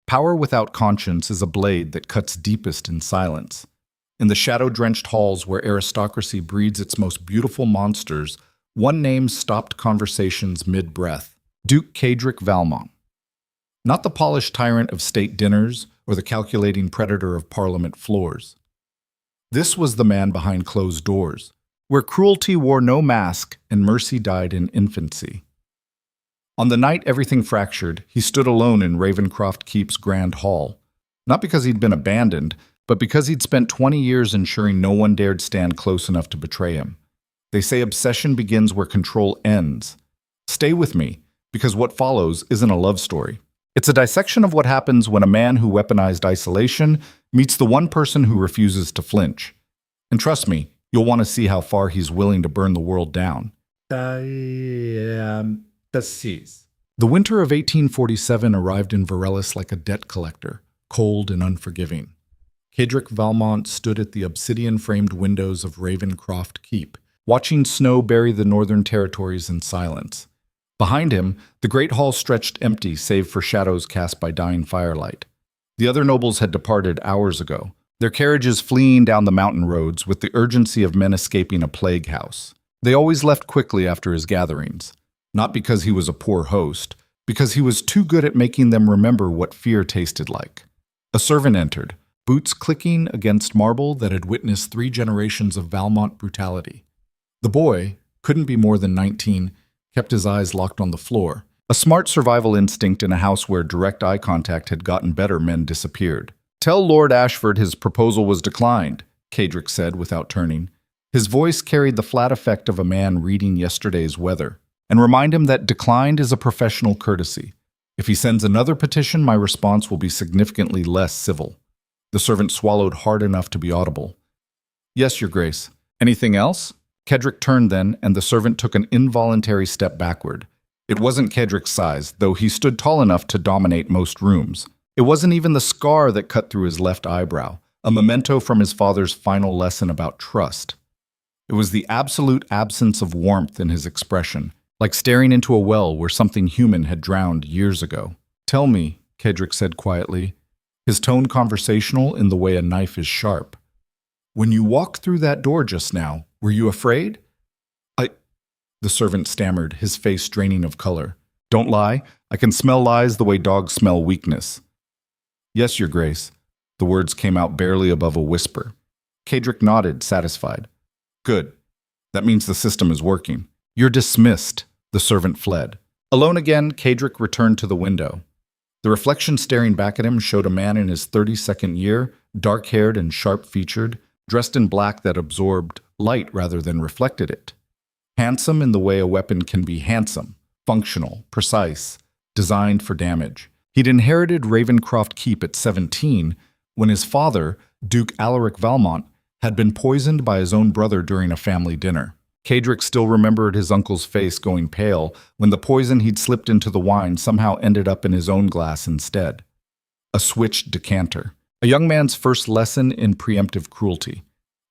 Power without conscience is a blade that cuts deepest in silence. In the shadow-drenched halls where aristocracy breeds its most beautiful monsters, one name stopped conversations mid-breath: Duke Cedric Valmont. Not the polished tyrant of state dinners or the calculating predator of parliament floors. This was the man behind closed doors, where cruelty wore no mask and mercy died in infancy. On the night everything fractured, he stood alone in Ravencroft Keep's grand hall, not because he'd been abandoned, but because he'd spent 20 years ensuring no one dared stand close enough to betray him. They say obsession begins where control ends. Stay with me, because what follows isn't a love story. It's a dissection of what happens when a man who weaponized isolation meets the one person who refuses to flinch. And trust me, you'll want to see how far he's willing to burn the world down. The winter of 1847 arrived in Varellis like a debt collector, cold and unforgiving. Cedric Valmont stood at the obsidian-framed windows of Ravencroft Keep, watching snow bury the northern territories in silence. Behind him, the great hall stretched empty save for shadows cast by dying firelight. The other nobles had departed hours ago, their carriages fleeing down the mountain roads with the urgency of men escaping a plague house. They always left quickly after his gatherings, not because he was a poor host, because he was too good at making them remember what fear tasted like. A servant entered, boots clicking against marble that had witnessed 3 generations of Valmont brutality. The boy, couldn't be more than 19, kept his eyes locked on the floor. A smart survival instinct in a house where direct eye contact had gotten better men disappeared. "Tell Lord Ashford his proposal was declined," Cedric said without turning. His voice carried the flat effect of a man reading yesterday's weather. "And remind him that declined is a professional courtesy. If he sends another petition, my response will be significantly less civil." The servant swallowed hard enough to be audible. "Yes, Your Grace. Anything else?" Cedric turned then, and the servant took an involuntary step backward. It wasn't Cedric's size, though he stood tall enough to dominate most rooms. It wasn't even the scar that cut through his left eyebrow, a memento from his father's final lesson about trust. It was the absolute absence of warmth in his expression, like staring into a well where something human had drowned years ago. "Tell me," Cedric said quietly, his tone conversational in the way a knife is sharp. "When you walked through that door just now, were you afraid?" The servant stammered, his face draining of color. "Don't lie. I can smell lies the way dogs smell weakness." "Yes, Your Grace." The words came out barely above a whisper. Cedric nodded, satisfied. "Good. That means the system is working." "You're dismissed." The servant fled. Alone again, Cedric returned to the window. The reflection staring back at him showed a man in his 32nd year, dark-haired and sharp-featured, dressed in black that absorbed light rather than reflected it. Handsome in the way a weapon can be handsome, functional, precise, designed for damage. He'd inherited Ravencroft Keep at 17 when his father, Duke Alaric Valmont, had been poisoned by his own brother during a family dinner. Cedric still remembered his uncle's face going pale when the poison he'd slipped into the wine somehow ended up in his own glass instead. A switched decanter. A young man's first lesson in preemptive cruelty.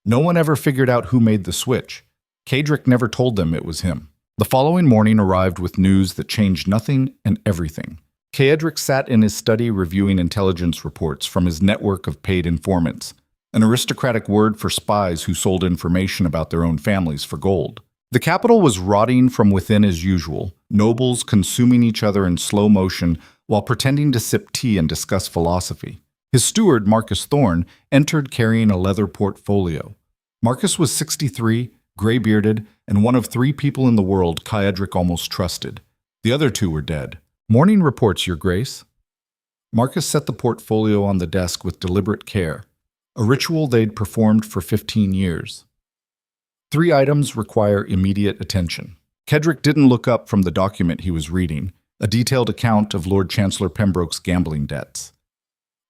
No one ever figured out who made the switch. Cedric never told them it was him. The following morning arrived with news that changed nothing and everything. Cedric sat in his study reviewing intelligence reports from his network of paid informants, an aristocratic word for spies who sold information about their own families for gold. The capital was rotting from within as usual, nobles consuming each other in slow motion while pretending to sip tea and discuss philosophy. His steward, Marcus Thorne, entered carrying a leather portfolio. Marcus was 63, gray-bearded, and one of 3 people in the world Cedric almost trusted. The other 2 were dead. "Morning reports, Your Grace." Marcus set the portfolio on the desk with deliberate care, a ritual they'd performed for 15 years. 3 items require immediate attention. Cedric didn't look up from the document he was reading, a detailed account of Lord Chancellor Pembroke's gambling debts.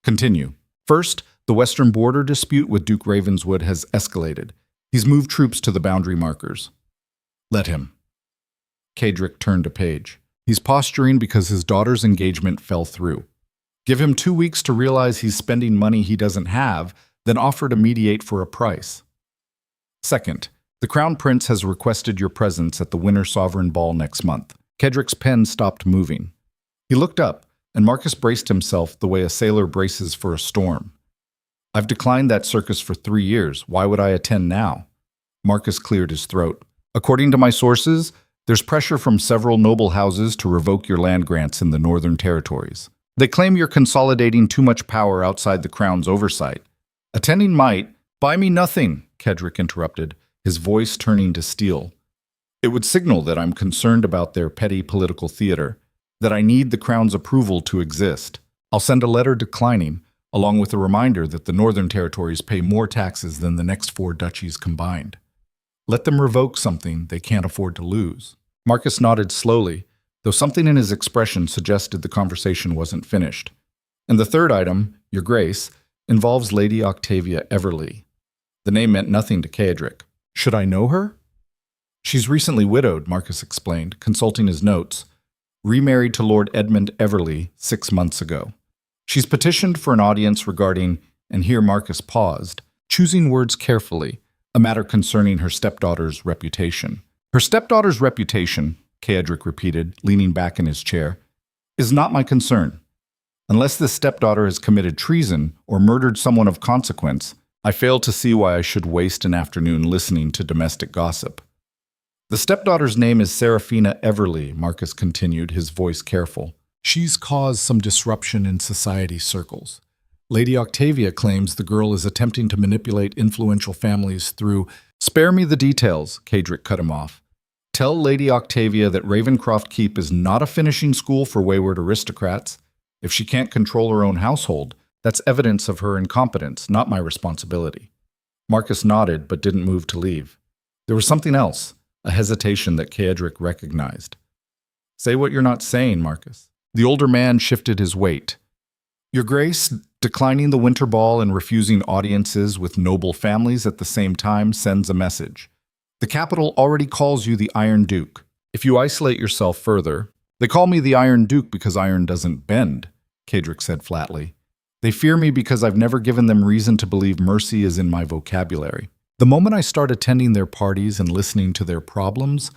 Continue. First, the western border dispute with Duke Ravenswood has escalated. He's moved troops to the boundary markers. "Let him." Cedric turned a page. "He's posturing because his daughter's engagement fell through. Give him 2 weeks to realize he's spending money he doesn't have, then offer to mediate for a price. Second, the Crown Prince has requested your presence at the Winter Sovereign Ball next month." Cedric's pen stopped moving. He looked up, and Marcus braced himself the way a sailor braces for a storm. I've declined that circus for 3 years. Why would I attend now? Marcus cleared his throat. According to my sources, there's pressure from several noble houses to revoke your land grants in the Northern Territories. They claim you're consolidating too much power outside the Crown's oversight. Attending might buy me nothing, Kedrick interrupted, his voice turning to steel. It would signal that I'm concerned about their petty political theater, that I need the Crown's approval to exist. I'll send a letter declining, along with a reminder that the Northern Territories pay more taxes than the next 4 duchies combined. Let them revoke something they can't afford to lose. Marcus nodded slowly, though something in his expression suggested the conversation wasn't finished. And the third item, Your Grace, involves Lady Octavia Everleigh. The name meant nothing to Kedrick. Should I know her? She's recently widowed, Marcus explained, consulting his notes. Remarried to Lord Edmund Everleigh 6 months ago. She's petitioned for an audience regarding, and here Marcus paused, choosing words carefully, a matter concerning her stepdaughter's reputation. Her stepdaughter's reputation, Kedrick repeated, leaning back in his chair, is not my concern. Unless this stepdaughter has committed treason or murdered someone of consequence, I fail to see why I should waste an afternoon listening to domestic gossip. The stepdaughter's name is Seraphina Everleigh, Marcus continued, his voice careful. She's caused some disruption in society circles. Lady Octavia claims the girl is attempting to manipulate influential families through— Spare me the details, Kedrick cut him off. Tell Lady Octavia that Ravencroft Keep is not a finishing school for wayward aristocrats. If she can't control her own household, that's evidence of her incompetence, not my responsibility. Marcus nodded but didn't move to leave. There was something else, a hesitation that Kedrick recognized. Say what you're not saying, Marcus. The older man shifted his weight. Your Grace, declining the winter ball and refusing audiences with noble families at the same time sends a message. The capital already calls you the Iron Duke. If you isolate yourself further— They call me the Iron Duke because iron doesn't bend, Kedrick said flatly. They fear me because I've never given them reason to believe mercy is in my vocabulary. The moment I start attending their parties and listening to their problems,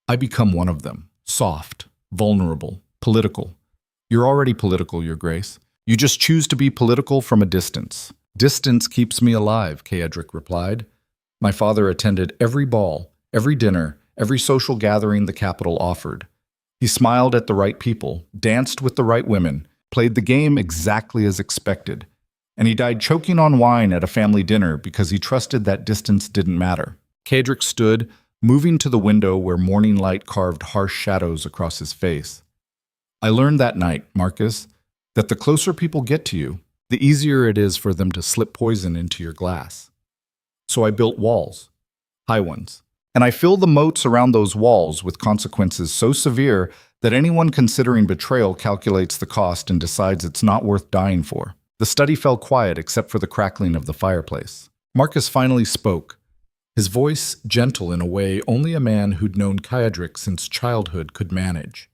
I become one of them. Soft, vulnerable, political. You're already political, Your Grace. You just choose to be political from a distance. Distance keeps me alive, Kedrick replied. My father attended every ball, every dinner, every social gathering the capital offered. He smiled at the right people, danced with the right women, played the game exactly as expected. And he died choking on wine at a family dinner because he trusted that distance didn't matter. Kedrick stood, moving to the window where morning light carved harsh shadows across his face. I learned that night, Marcus, that the closer people get to you, the easier it is for them to slip poison into your glass. So I built walls, high ones, and I filled the moats around those walls with consequences so severe that anyone considering betrayal calculates the cost and decides it's not worth dying for. The study fell quiet except for the crackling of the fireplace. Marcus finally spoke, his voice gentle in a way only a man who'd known Kedrick since childhood could manage.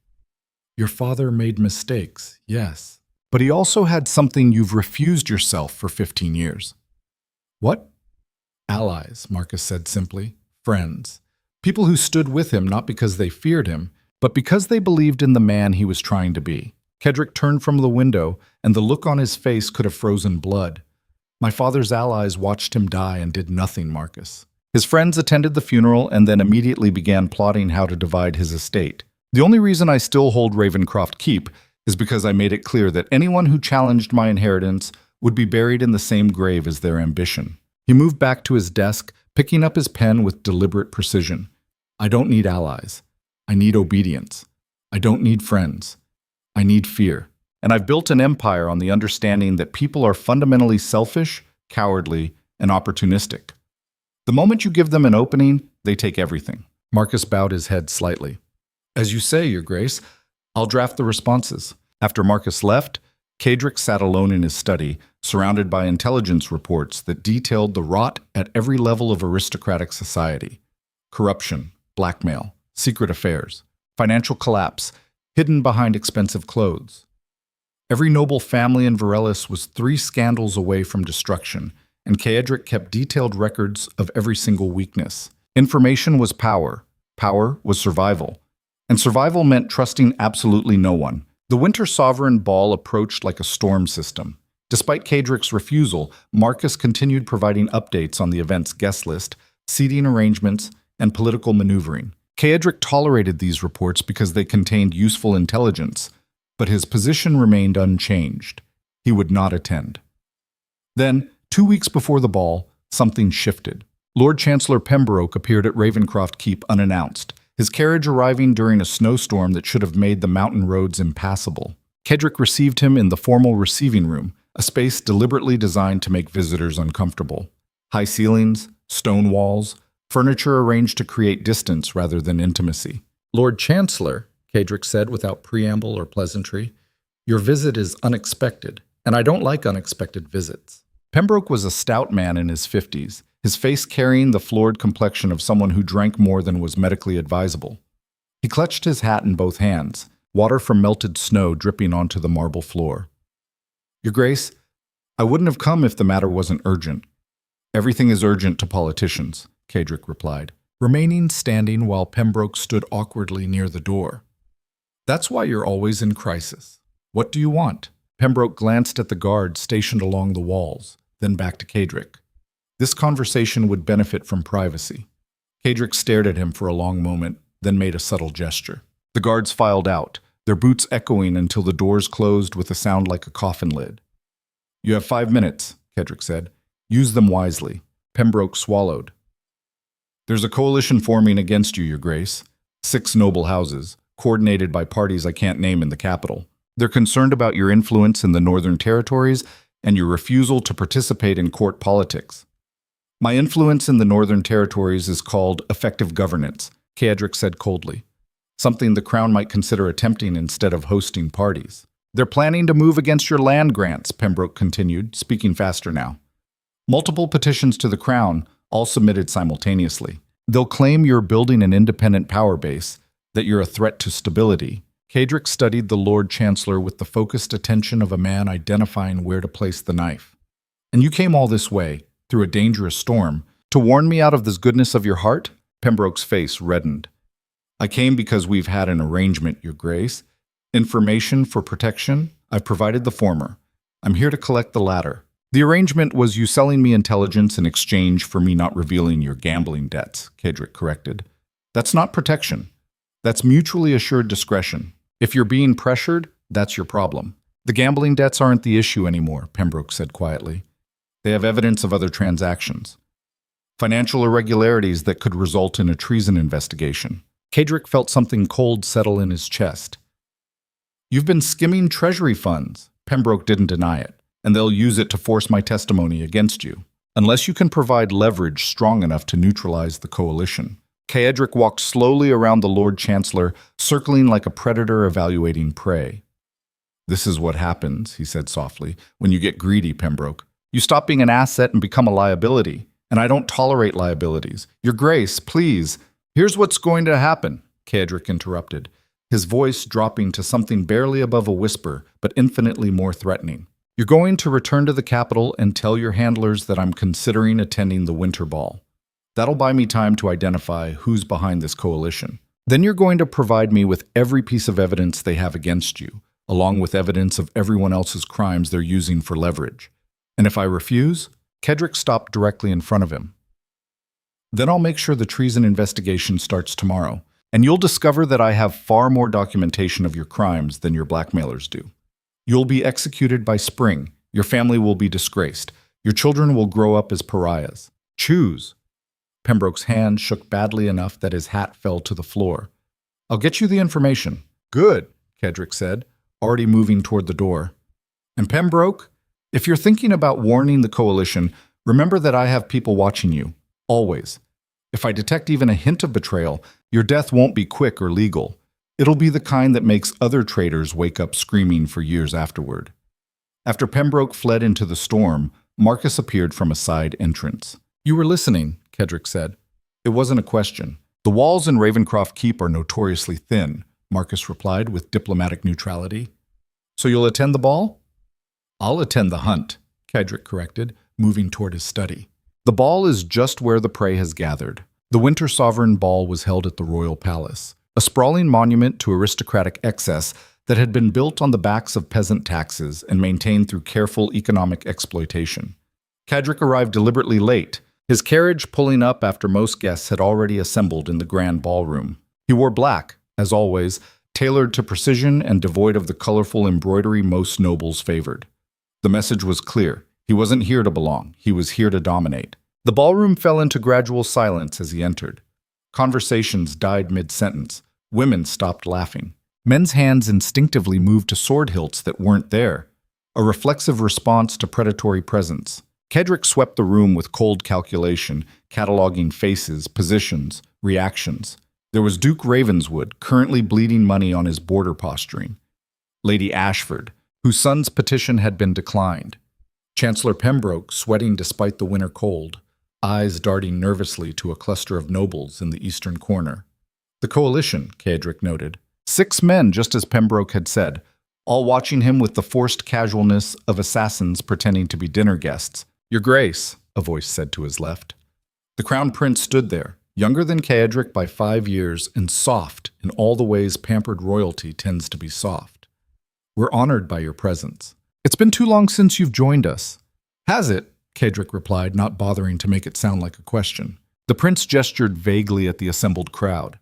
Your father made mistakes, yes, but he also had something you've refused yourself for 15 years. What? Allies, Marcus said simply. Friends. People who stood with him not because they feared him, but because they believed in the man he was trying to be. Kedrick turned from the window, and the look on his face could have frozen blood. My father's allies watched him die and did nothing, Marcus. His friends attended the funeral and then immediately began plotting how to divide his estate. The only reason I still hold Ravencroft Keep is because I made it clear that anyone who challenged my inheritance would be buried in the same grave as their ambition. He moved back to his desk, picking up his pen with deliberate precision. I don't need allies. I need obedience. I don't need friends. I need fear. And I've built an empire on the understanding that people are fundamentally selfish, cowardly, and opportunistic. The moment you give them an opening, they take everything. Marcus bowed his head slightly. As you say, Your Grace, I'll draft the responses. After Marcus left, Kedrick sat alone in his study, surrounded by intelligence reports that detailed the rot at every level of aristocratic society. Corruption, blackmail, secret affairs, financial collapse, hidden behind expensive clothes. Every noble family in Verelis was 3 scandals away from destruction, and Kedrick kept detailed records of every single weakness. Information was power. Power was survival. And survival meant trusting absolutely no one. The Winter Sovereign Ball approached like a storm system. Despite Cedric's refusal, Marcus continued providing updates on the event's guest list, seating arrangements, and political maneuvering. Cedric tolerated these reports because they contained useful intelligence, but his position remained unchanged. He would not attend. Then, 2 weeks before the ball, something shifted. Lord Chancellor Pembroke appeared at Ravencroft Keep unannounced, his carriage arriving during a snowstorm that should have made the mountain roads impassable. Cedric received him in the formal receiving room, a space deliberately designed to make visitors uncomfortable. High ceilings, stone walls, furniture arranged to create distance rather than intimacy. "Lord Chancellor," Cedric said without preamble or pleasantry, "your visit is unexpected, and I don't like unexpected visits." Pembroke was a stout man in his 50s, his face carrying the florid complexion of someone who drank more than was medically advisable. He clutched his hat in both hands, water from melted snow dripping onto the marble floor. "Your Grace, I wouldn't have come if the matter wasn't urgent." "Everything is urgent to politicians," Cedric replied, remaining standing while Pembroke stood awkwardly near the door. "That's why you're always in crisis. What do you want?" Pembroke glanced at the guards stationed along the walls, then back to Cedric. This conversation would benefit from privacy. Cedric stared at him for a long moment, then made a subtle gesture. The guards filed out, their boots echoing until the doors closed with a sound like a coffin lid. "You have 5 minutes," Cedric said. "Use them wisely." Pembroke swallowed. "There's a coalition forming against you, Your Grace. 6 noble houses, coordinated by parties I can't name in the capital. They're concerned about your influence in the Northern Territories and your refusal to participate in court politics." "My influence in the Northern Territories is called effective governance," Cedric said coldly. "Something the Crown might consider attempting instead of hosting parties." "They're planning to move against your land grants," Pembroke continued, speaking faster now. "Multiple petitions to the Crown, all submitted simultaneously. They'll claim you're building an independent power base, that you're a threat to stability." Cedric studied the Lord Chancellor with the focused attention of a man identifying where to place the knife. "And you came all this way, through a dangerous storm, to warn me out of this goodness of your heart?" Pembroke's face reddened. "I came because we've had an arrangement, Your Grace. Information for protection, I've provided the former. I'm here to collect the latter. The arrangement was you selling me intelligence in exchange for me not revealing your gambling debts," Cedric corrected. "That's not protection. That's mutually assured discretion. If you're being pressured, that's your problem." "The gambling debts aren't the issue anymore," Pembroke said quietly. "They have evidence of other transactions. Financial irregularities that could result in a treason investigation." Cedric felt something cold settle in his chest. "You've been skimming treasury funds." Pembroke didn't deny it. "And they'll use it to force my testimony against you, unless you can provide leverage strong enough to neutralize the coalition." Cedric walked slowly around the Lord Chancellor, circling like a predator evaluating prey. "This is what happens," he said softly, "when you get greedy, Pembroke. You stop being an asset and become a liability, and I don't tolerate liabilities. Your Grace, please." "Here's what's going to happen," Cedric interrupted, his voice dropping to something barely above a whisper, but infinitely more threatening. "You're going to return to the capital and tell your handlers that I'm considering attending the Winter Ball. That'll buy me time to identify who's behind this coalition. Then you're going to provide me with every piece of evidence they have against you, along with evidence of everyone else's crimes they're using for leverage. And if I refuse," Cedric stopped directly in front of him, "then I'll make sure the treason investigation starts tomorrow, and you'll discover that I have far more documentation of your crimes than your blackmailers do. You'll be executed by spring, your family will be disgraced, your children will grow up as pariahs. Choose." Pembroke's hand shook badly enough that his hat fell to the floor. "I'll get you the information." "Good," Cedric said, already moving toward the door. "And Pembroke, if you're thinking about warning the coalition, remember that I have people watching you, always. If I detect even a hint of betrayal, your death won't be quick or legal. It'll be the kind that makes other traitors wake up screaming for years afterward." After Pembroke fled into the storm, Marcus appeared from a side entrance. "You were listening," Cedric said. It wasn't a question. "The walls in Ravencroft Keep are notoriously thin," Marcus replied with diplomatic neutrality. "So you'll attend the ball?" "I'll attend the hunt," Cedric corrected, moving toward his study. The ball is just where the prey has gathered. The Winter Sovereign Ball was held at the Royal Palace, a sprawling monument to aristocratic excess that had been built on the backs of peasant taxes and maintained through careful economic exploitation. Cedric arrived deliberately late, his carriage pulling up after most guests had already assembled in the grand ballroom. He wore black, as always, tailored to precision and devoid of the colorful embroidery most nobles favored. The message was clear. He wasn't here to belong. He was here to dominate. The ballroom fell into gradual silence as he entered. Conversations died mid-sentence. Women stopped laughing. Men's hands instinctively moved to sword hilts that weren't there, a reflexive response to predatory presence. Cedric swept the room with cold calculation, cataloging faces, positions, reactions. There was Duke Ravenswood, currently bleeding money on his border posturing. Lady Ashford, whose son's petition had been declined. Chancellor Pembroke, sweating despite the winter cold, eyes darting nervously to a cluster of nobles in the eastern corner. The coalition, Cedric noted. 6 men, just as Pembroke had said, all watching him with the forced casualness of assassins pretending to be dinner guests. "Your Grace," a voice said to his left. The Crown Prince stood there, younger than Cedric by 5 years and soft in all the ways pampered royalty tends to be soft. "We're honored by your presence. It's been too long since you've joined us." "Has it?" Cedric replied, not bothering to make it sound like a question. The prince gestured vaguely at the assembled crowd.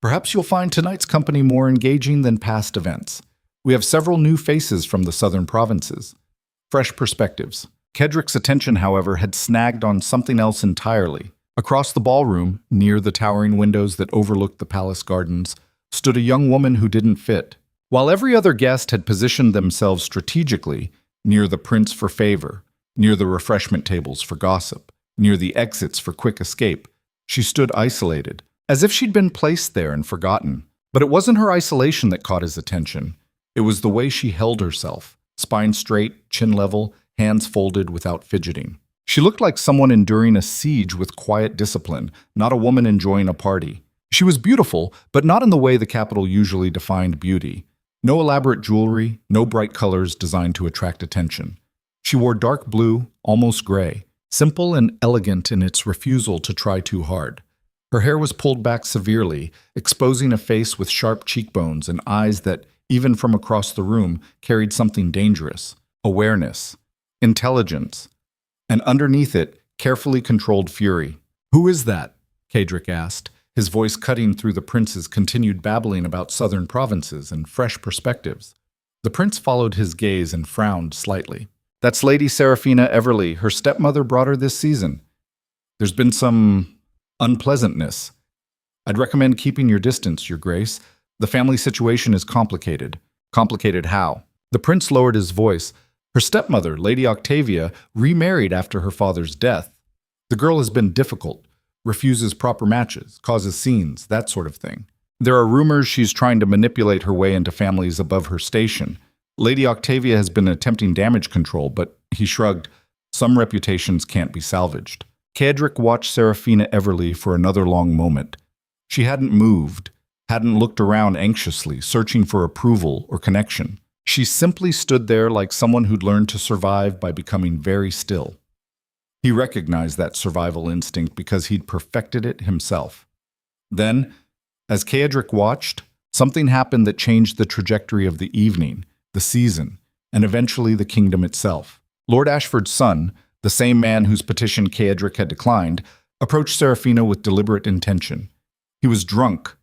"Perhaps you'll find tonight's company more engaging than past events. We have several new faces from the southern provinces. Fresh perspectives." Cedric's attention, however, had snagged on something else entirely. Across the ballroom, near the towering windows that overlooked the palace gardens, stood a young woman who didn't fit. While every other guest had positioned themselves strategically, near the prince for favor, near the refreshment tables for gossip, near the exits for quick escape, she stood isolated, as if she'd been placed there and forgotten. But it wasn't her isolation that caught his attention. It was the way she held herself, spine straight, chin level, hands folded without fidgeting. She looked like someone enduring a siege with quiet discipline, not a woman enjoying a party. She was beautiful, but not in the way the capital usually defined beauty. No elaborate jewelry, no bright colors designed to attract attention. She wore dark blue, almost gray, simple and elegant in its refusal to try too hard. Her hair was pulled back severely, exposing a face with sharp cheekbones and eyes that, even from across the room, carried something dangerous. Awareness. Intelligence. And underneath it, carefully controlled fury. "Who is that?" Cedric asked, his voice cutting through the prince's continued babbling about southern provinces and fresh perspectives. The prince followed his gaze and frowned slightly. "That's Lady Seraphina Everleigh. Her stepmother brought her this season. There's been some unpleasantness. I'd recommend keeping your distance, Your Grace. The family situation is complicated." "Complicated how?" The prince lowered his voice. "Her stepmother, Lady Octavia, remarried after her father's death. The girl has been difficult, refuses proper matches, causes scenes, that sort of thing. There are rumors she's trying to manipulate her way into families above her station. Lady Octavia has been attempting damage control, but," he shrugged, "some reputations can't be salvaged." Cedric watched Seraphina Everleigh for another long moment. She hadn't moved, hadn't looked around anxiously, searching for approval or connection. She simply stood there like someone who'd learned to survive by becoming very still. He recognized that survival instinct because he'd perfected it himself. Then, as Cedric watched, something happened that changed the trajectory of the evening, the season, and eventually the kingdom itself. Lord Ashford's son, the same man whose petition Cedric had declined, approached Seraphina with deliberate intention. He was drunk.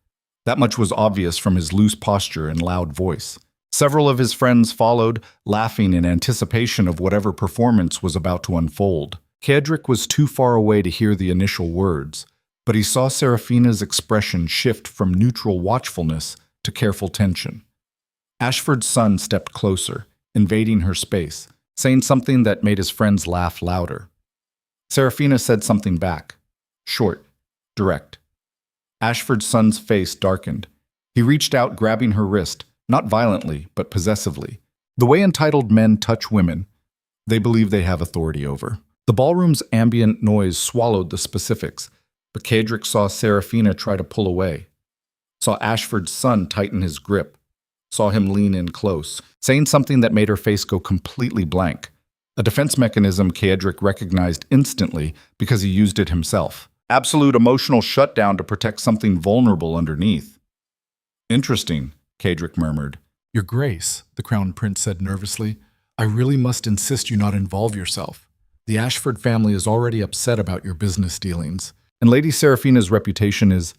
That much was obvious from his loose posture and loud voice. Several of his friends followed, laughing in anticipation of whatever performance was about to unfold. Cedric was too far away to hear the initial words, but he saw Seraphina's expression shift from neutral watchfulness to careful tension. Ashford's son stepped closer, invading her space, saying something that made his friends laugh louder. Seraphina said something back, short, direct. Ashford's son's face darkened. He reached out, grabbing her wrist, not violently, but possessively. The way entitled men touch women, they believe they have authority over. The ballroom's ambient noise swallowed the specifics, but Cedric saw Seraphina try to pull away, saw Ashford's son tighten his grip, saw him lean in close, saying something that made her face go completely blank. A defense mechanism Cedric recognized instantly because he used it himself. Absolute emotional shutdown to protect something vulnerable underneath. "Interesting," Cedric murmured. Your Grace, the Crown Prince said nervously, I really must insist you not involve yourself. The Ashford family is already upset about your business dealings, and Lady Seraphina's reputation is—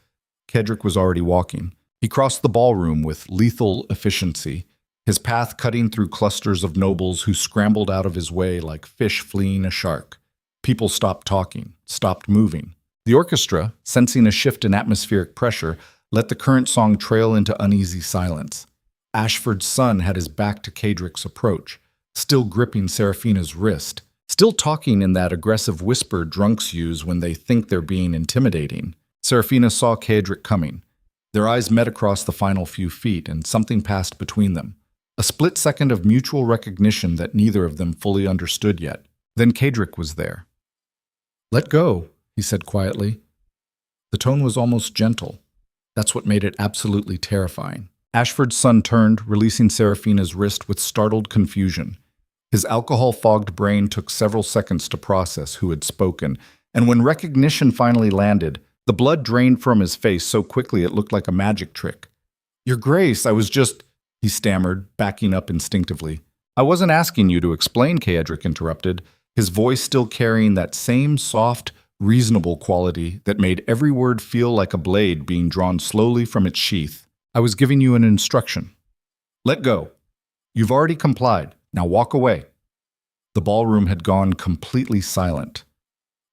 Kedrick was already walking. He crossed the ballroom with lethal efficiency, his path cutting through clusters of nobles who scrambled out of his way like fish fleeing a shark. People stopped talking, stopped moving. The orchestra, sensing a shift in atmospheric pressure, let the current song trail into uneasy silence. Ashford's son had his back to Kedrick's approach, still gripping Seraphina's wrist, still talking in that aggressive whisper drunks use when they think they're being intimidating. Seraphina saw Kedrick coming. Their eyes met across the final few feet, and something passed between them. A split second of mutual recognition that neither of them fully understood yet. Then Kedrick was there. Let go, he said quietly. The tone was almost gentle. That's what made it absolutely terrifying. Ashford's son turned, releasing Seraphina's wrist with startled confusion. His alcohol-fogged brain took several seconds to process who had spoken, and when recognition finally landed, the blood drained from his face so quickly it looked like a magic trick. Your Grace, I was just— he stammered, backing up instinctively. I wasn't asking you to explain, Kedrick interrupted, his voice still carrying that same soft, reasonable quality that made every word feel like a blade being drawn slowly from its sheath. I was giving you an instruction. Let go. You've already complied. Now walk away. The ballroom had gone completely silent.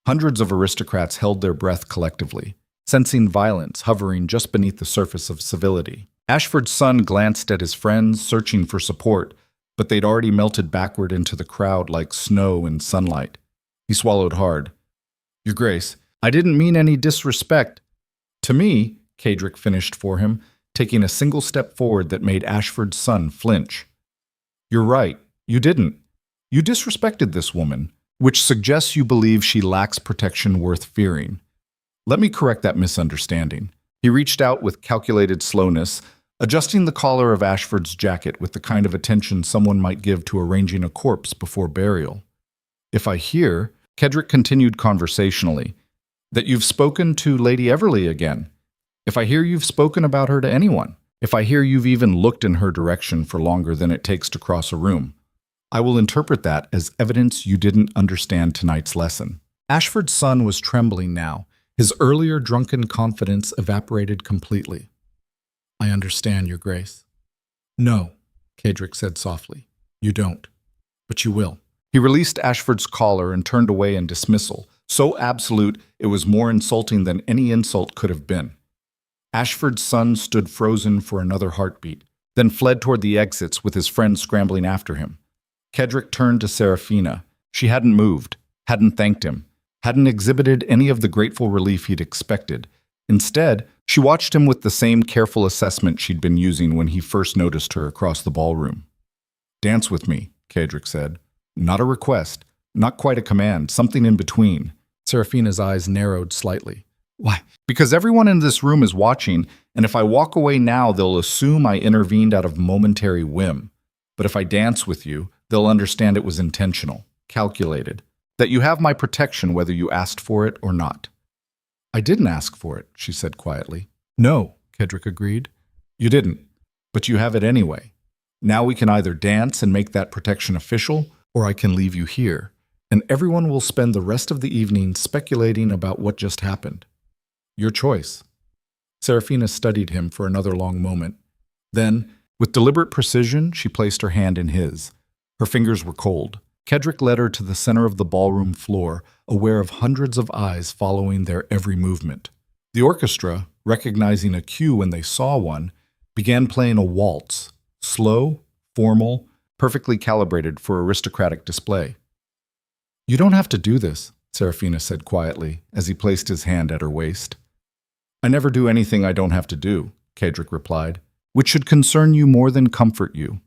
Hundreds of aristocrats held their breath collectively, sensing violence hovering just beneath the surface of civility. Ashford's son glanced at his friends, searching for support, but they'd already melted backward into the crowd like snow in sunlight. He swallowed hard. Your Grace, I didn't mean any disrespect. To me, Kedrick finished for him, taking a single step forward that made Ashford's son flinch. You're right, you didn't. You disrespected this woman, which suggests you believe she lacks protection worth fearing. Let me correct that misunderstanding. He reached out with calculated slowness, adjusting the collar of Ashford's jacket with the kind of attention someone might give to arranging a corpse before burial. If I hear, Kedrick continued conversationally, that you've spoken to Lady Everleigh again. If I hear you've spoken about her to anyone, if I hear you've even looked in her direction for longer than it takes to cross a room, I will interpret that as evidence you didn't understand tonight's lesson. Ashford's son was trembling now. His earlier drunken confidence evaporated completely. I understand, Your Grace. No, Kedrick said softly. You don't. But you will. He released Ashford's collar and turned away in dismissal, so absolute it was more insulting than any insult could have been. Ashford's son stood frozen for another heartbeat, then fled toward the exits with his friend scrambling after him. Kedrick turned to Seraphina. She hadn't moved, hadn't thanked him, hadn't exhibited any of the grateful relief he'd expected. Instead, she watched him with the same careful assessment she'd been using when he first noticed her across the ballroom. Dance with me, Kedrick said. Not a request, not quite a command, something in between. Seraphina's eyes narrowed slightly. Why? Because everyone in this room is watching, and if I walk away now, they'll assume I intervened out of momentary whim. But if I dance with you, they'll understand it was intentional, calculated, that you have my protection whether you asked for it or not. I didn't ask for it, she said quietly. No, Kedrick agreed. You didn't, but you have it anyway. Now we can either dance and make that protection official, or I can leave you here, and everyone will spend the rest of the evening speculating about what just happened. Your choice. Seraphina studied him for another long moment. Then, with deliberate precision, she placed her hand in his. Her fingers were cold. Kedrick led her to the center of the ballroom floor, aware of hundreds of eyes following their every movement. The orchestra, recognizing a cue when they saw one, began playing a waltz, slow, formal, perfectly calibrated for aristocratic display. You don't have to do this, Seraphina said quietly, as he placed his hand at her waist. I never do anything I don't have to do, Kedrick replied, which should concern you more than comfort you.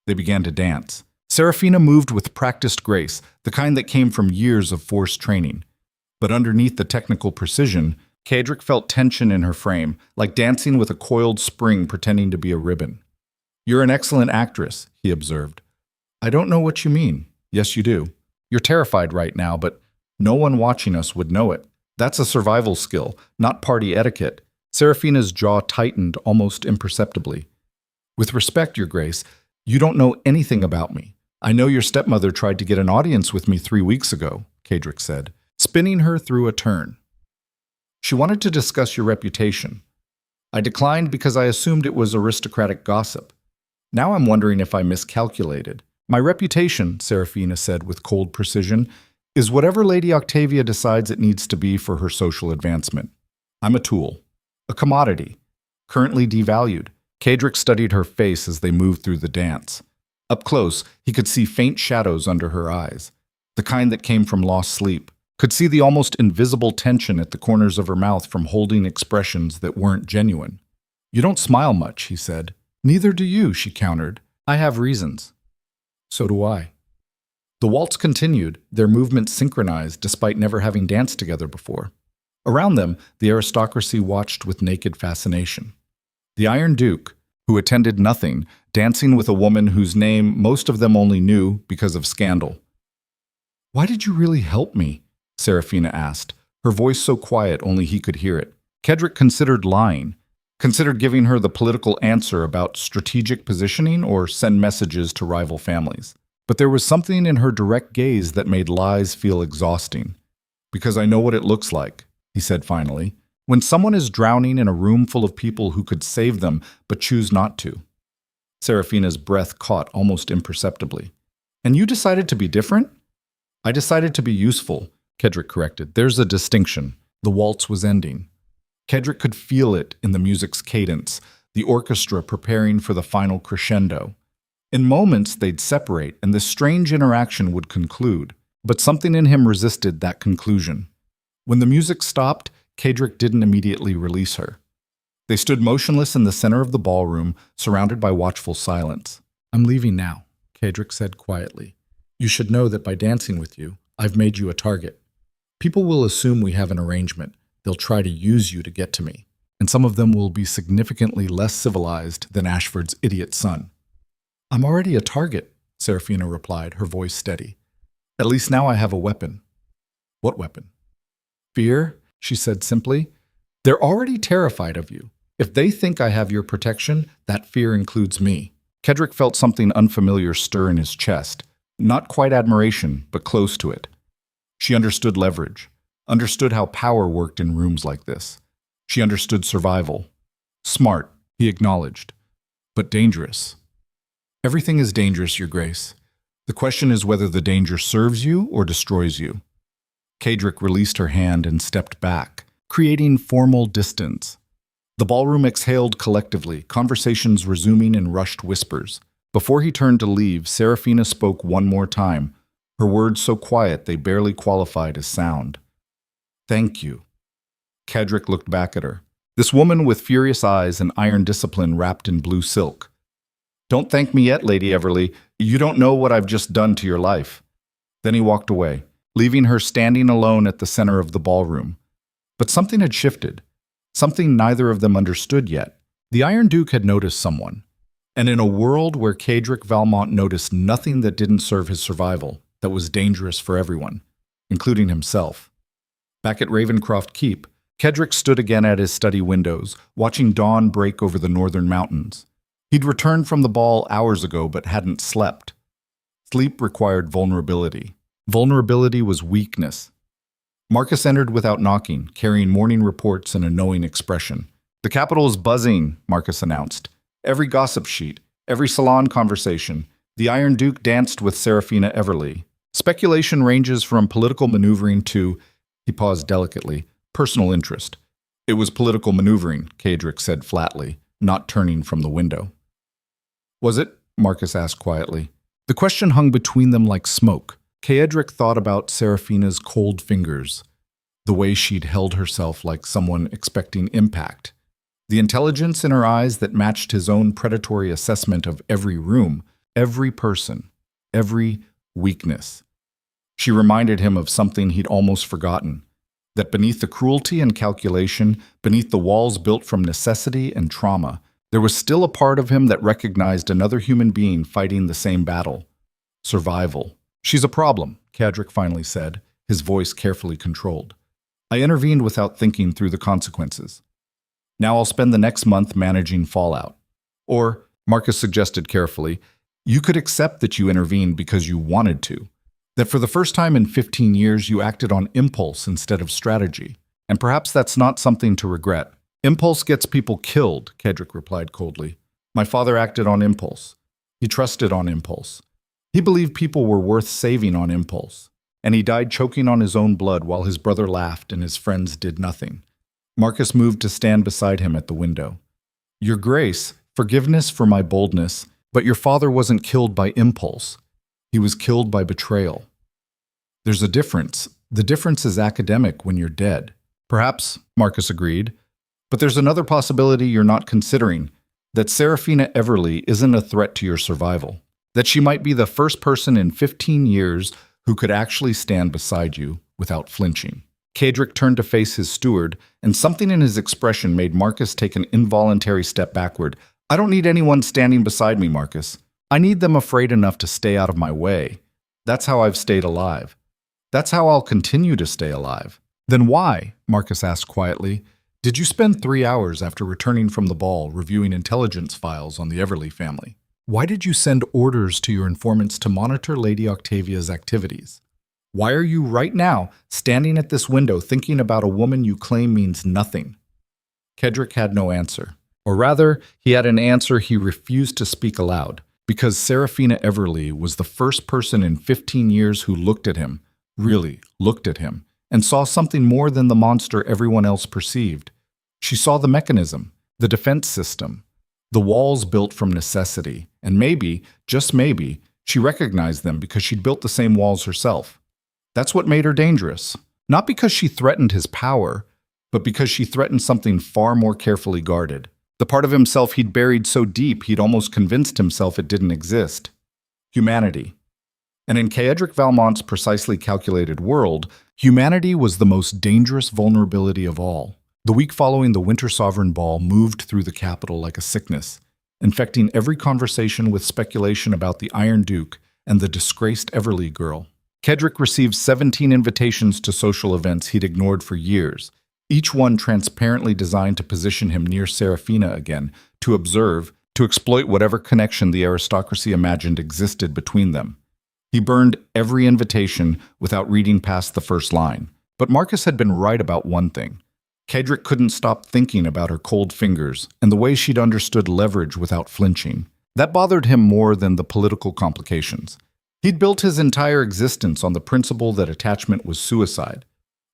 They began to dance. Seraphina moved with practiced grace, the kind that came from years of forced training. But underneath the technical precision, Kedrick felt tension in her frame, like dancing with a coiled spring pretending to be a ribbon. You're an excellent actress, he observed. I don't know what you mean. Yes, you do. You're terrified right now, but no one watching us would know it. That's a survival skill, not party etiquette. Seraphina's jaw tightened almost imperceptibly. With respect, Your Grace, you don't know anything about me. I know your stepmother tried to get an audience with me 3 weeks ago, Cadric said, spinning her through a turn. She wanted to discuss your reputation. I declined because I assumed it was aristocratic gossip. Now I'm wondering if I miscalculated. My reputation, Seraphina said with cold precision, is whatever Lady Octavia decides it needs to be for her social advancement. I'm a tool, a commodity, currently devalued. Cadric studied her face as they moved through the dance. Up close, he could see faint shadows under her eyes, the kind that came from lost sleep. Could see the almost invisible tension at the corners of her mouth from holding expressions that weren't genuine. You don't smile much, he said. Neither do you, she countered. I have reasons. So do I. The waltz continued, their movements synchronized despite never having danced together before. Around them, the aristocracy watched with naked fascination. The Iron Duke, who attended nothing, dancing with a woman whose name most of them only knew because of scandal. Why did you really help me? Seraphina asked, her voice so quiet only he could hear it. Cadric considered lying, considered giving her the political answer about strategic positioning or send messages to rival families. But there was something in her direct gaze that made lies feel exhausting. Because I know what it looks like, he said finally, when someone is drowning in a room full of people who could save them but choose not to. Seraphina's breath caught almost imperceptibly. And you decided to be different? I decided to be useful, Cadric corrected. There's a distinction. The waltz was ending. Cadric could feel it in the music's cadence, the orchestra preparing for the final crescendo. In moments, they'd separate, and this strange interaction would conclude. But something in him resisted that conclusion. When the music stopped, Cadric didn't immediately release her. They stood motionless in the center of the ballroom, surrounded by watchful silence. I'm leaving now, Cadric said quietly. You should know that by dancing with you, I've made you a target. People will assume we have an arrangement. They'll try to use you to get to me. And some of them will be significantly less civilized than Ashford's idiot son. I'm already a target, Seraphina replied, her voice steady. At least now I have a weapon. What weapon? Fear, she said simply. They're already terrified of you. If they think I have your protection, that fear includes me. Cadric felt something unfamiliar stir in his chest. Not quite admiration, but close to it. She understood leverage, understood how power worked in rooms like this. She understood survival. Smart, he acknowledged, but dangerous. Everything is dangerous, Your Grace. The question is whether the danger serves you or destroys you. Cadric released her hand and stepped back, creating formal distance. The ballroom exhaled collectively, conversations resuming in rushed whispers. Before he turned to leave, Seraphina spoke one more time, her words so quiet they barely qualified as sound. Thank you. Cadric looked back at her. This woman with furious eyes and iron discipline wrapped in blue silk. Don't thank me yet, Lady Everleigh. You don't know what I've just done to your life. Then he walked away, leaving her standing alone at the center of the ballroom. But something had shifted, something neither of them understood yet. The Iron Duke had noticed someone, and in a world where Cadric Valmont noticed nothing that didn't serve his survival, that was dangerous for everyone, including himself. Back at Ravencroft Keep, Cadric stood again at his study windows, watching dawn break over the northern mountains. He'd returned from the ball hours ago but hadn't slept. Sleep required vulnerability. Vulnerability was weakness. Marcus entered without knocking, carrying morning reports and a knowing expression. The capital is buzzing, Marcus announced. Every gossip sheet, every salon conversation. The Iron Duke danced with Seraphina Everleigh. Speculation ranges from political maneuvering to, he paused delicately, personal interest. It was political maneuvering, Cadric said flatly, not turning from the window. Was it? Marcus asked quietly. The question hung between them like smoke. Cadric thought about Seraphina's cold fingers, the way she'd held herself like someone expecting impact, the intelligence in her eyes that matched his own predatory assessment of every room, every person, every weakness. She reminded him of something he'd almost forgotten, that beneath the cruelty and calculation, beneath the walls built from necessity and trauma, there was still a part of him that recognized another human being fighting the same battle. Survival. She's a problem, Cadric finally said, his voice carefully controlled. I intervened without thinking through the consequences. Now I'll spend the next month managing fallout. Or Marcus suggested carefully. You could accept that you intervened because you wanted to. That for the first time in 15 years you acted on impulse instead of strategy. And perhaps that's not something to regret. Impulse gets people killed, Kedrick replied coldly. My father acted on impulse. He trusted on impulse. He believed people were worth saving on impulse. And he died choking on his own blood while his brother laughed and his friends did nothing. Marcus moved to stand beside him at the window. Your Grace, forgiveness for my boldness, but your father wasn't killed by impulse. He was killed by betrayal. There's a difference. The difference is academic when you're dead. Perhaps, Marcus agreed. But there's another possibility you're not considering, that Seraphina Everleigh isn't a threat to your survival. That she might be the first person in 15 years who could actually stand beside you without flinching. Kedrick turned to face his steward, and something in his expression made Marcus take an involuntary step backward. I don't need anyone standing beside me, Marcus. I need them afraid enough to stay out of my way. That's how I've stayed alive. That's how I'll continue to stay alive. Then why, Marcus asked quietly, did you spend 3 hours after returning from the ball reviewing intelligence files on the Everleigh family? Why did you send orders to your informants to monitor Lady Octavia's activities? Why are you right now standing at this window thinking about a woman you claim means nothing? Kedrick had no answer. Or rather, he had an answer he refused to speak aloud, because Seraphina Everleigh was the first person in 15 years who looked at him, really looked at him, and saw something more than the monster everyone else perceived. She saw the mechanism, the defense system, the walls built from necessity, and maybe, just maybe, she recognized them because she'd built the same walls herself. That's what made her dangerous. Not because she threatened his power, but because she threatened something far more carefully guarded. The part of himself he'd buried so deep he'd almost convinced himself it didn't exist. Humanity. And in Kedrick Valmont's precisely calculated world, humanity was the most dangerous vulnerability of all. The week following the Winter Sovereign Ball moved through the capital like a sickness, infecting every conversation with speculation about the Iron Duke and the disgraced Everleigh girl. Kedrick received 17 invitations to social events he'd ignored for years, each one transparently designed to position him near Seraphina again, to observe, to exploit whatever connection the aristocracy imagined existed between them. He burned every invitation without reading past the first line. But Marcus had been right about one thing. Kedrick couldn't stop thinking about her cold fingers and the way she'd understood leverage without flinching. That bothered him more than the political complications. He'd built his entire existence on the principle that attachment was suicide,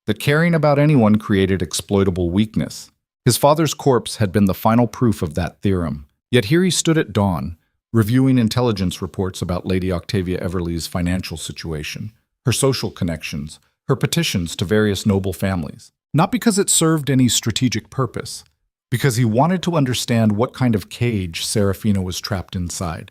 that caring about anyone created exploitable weakness. His father's corpse had been the final proof of that theorem. Yet here he stood at dawn, reviewing intelligence reports about Lady Octavia Everleigh's financial situation, her social connections, her petitions to various noble families. Not because it served any strategic purpose, because he wanted to understand what kind of cage Seraphina was trapped inside.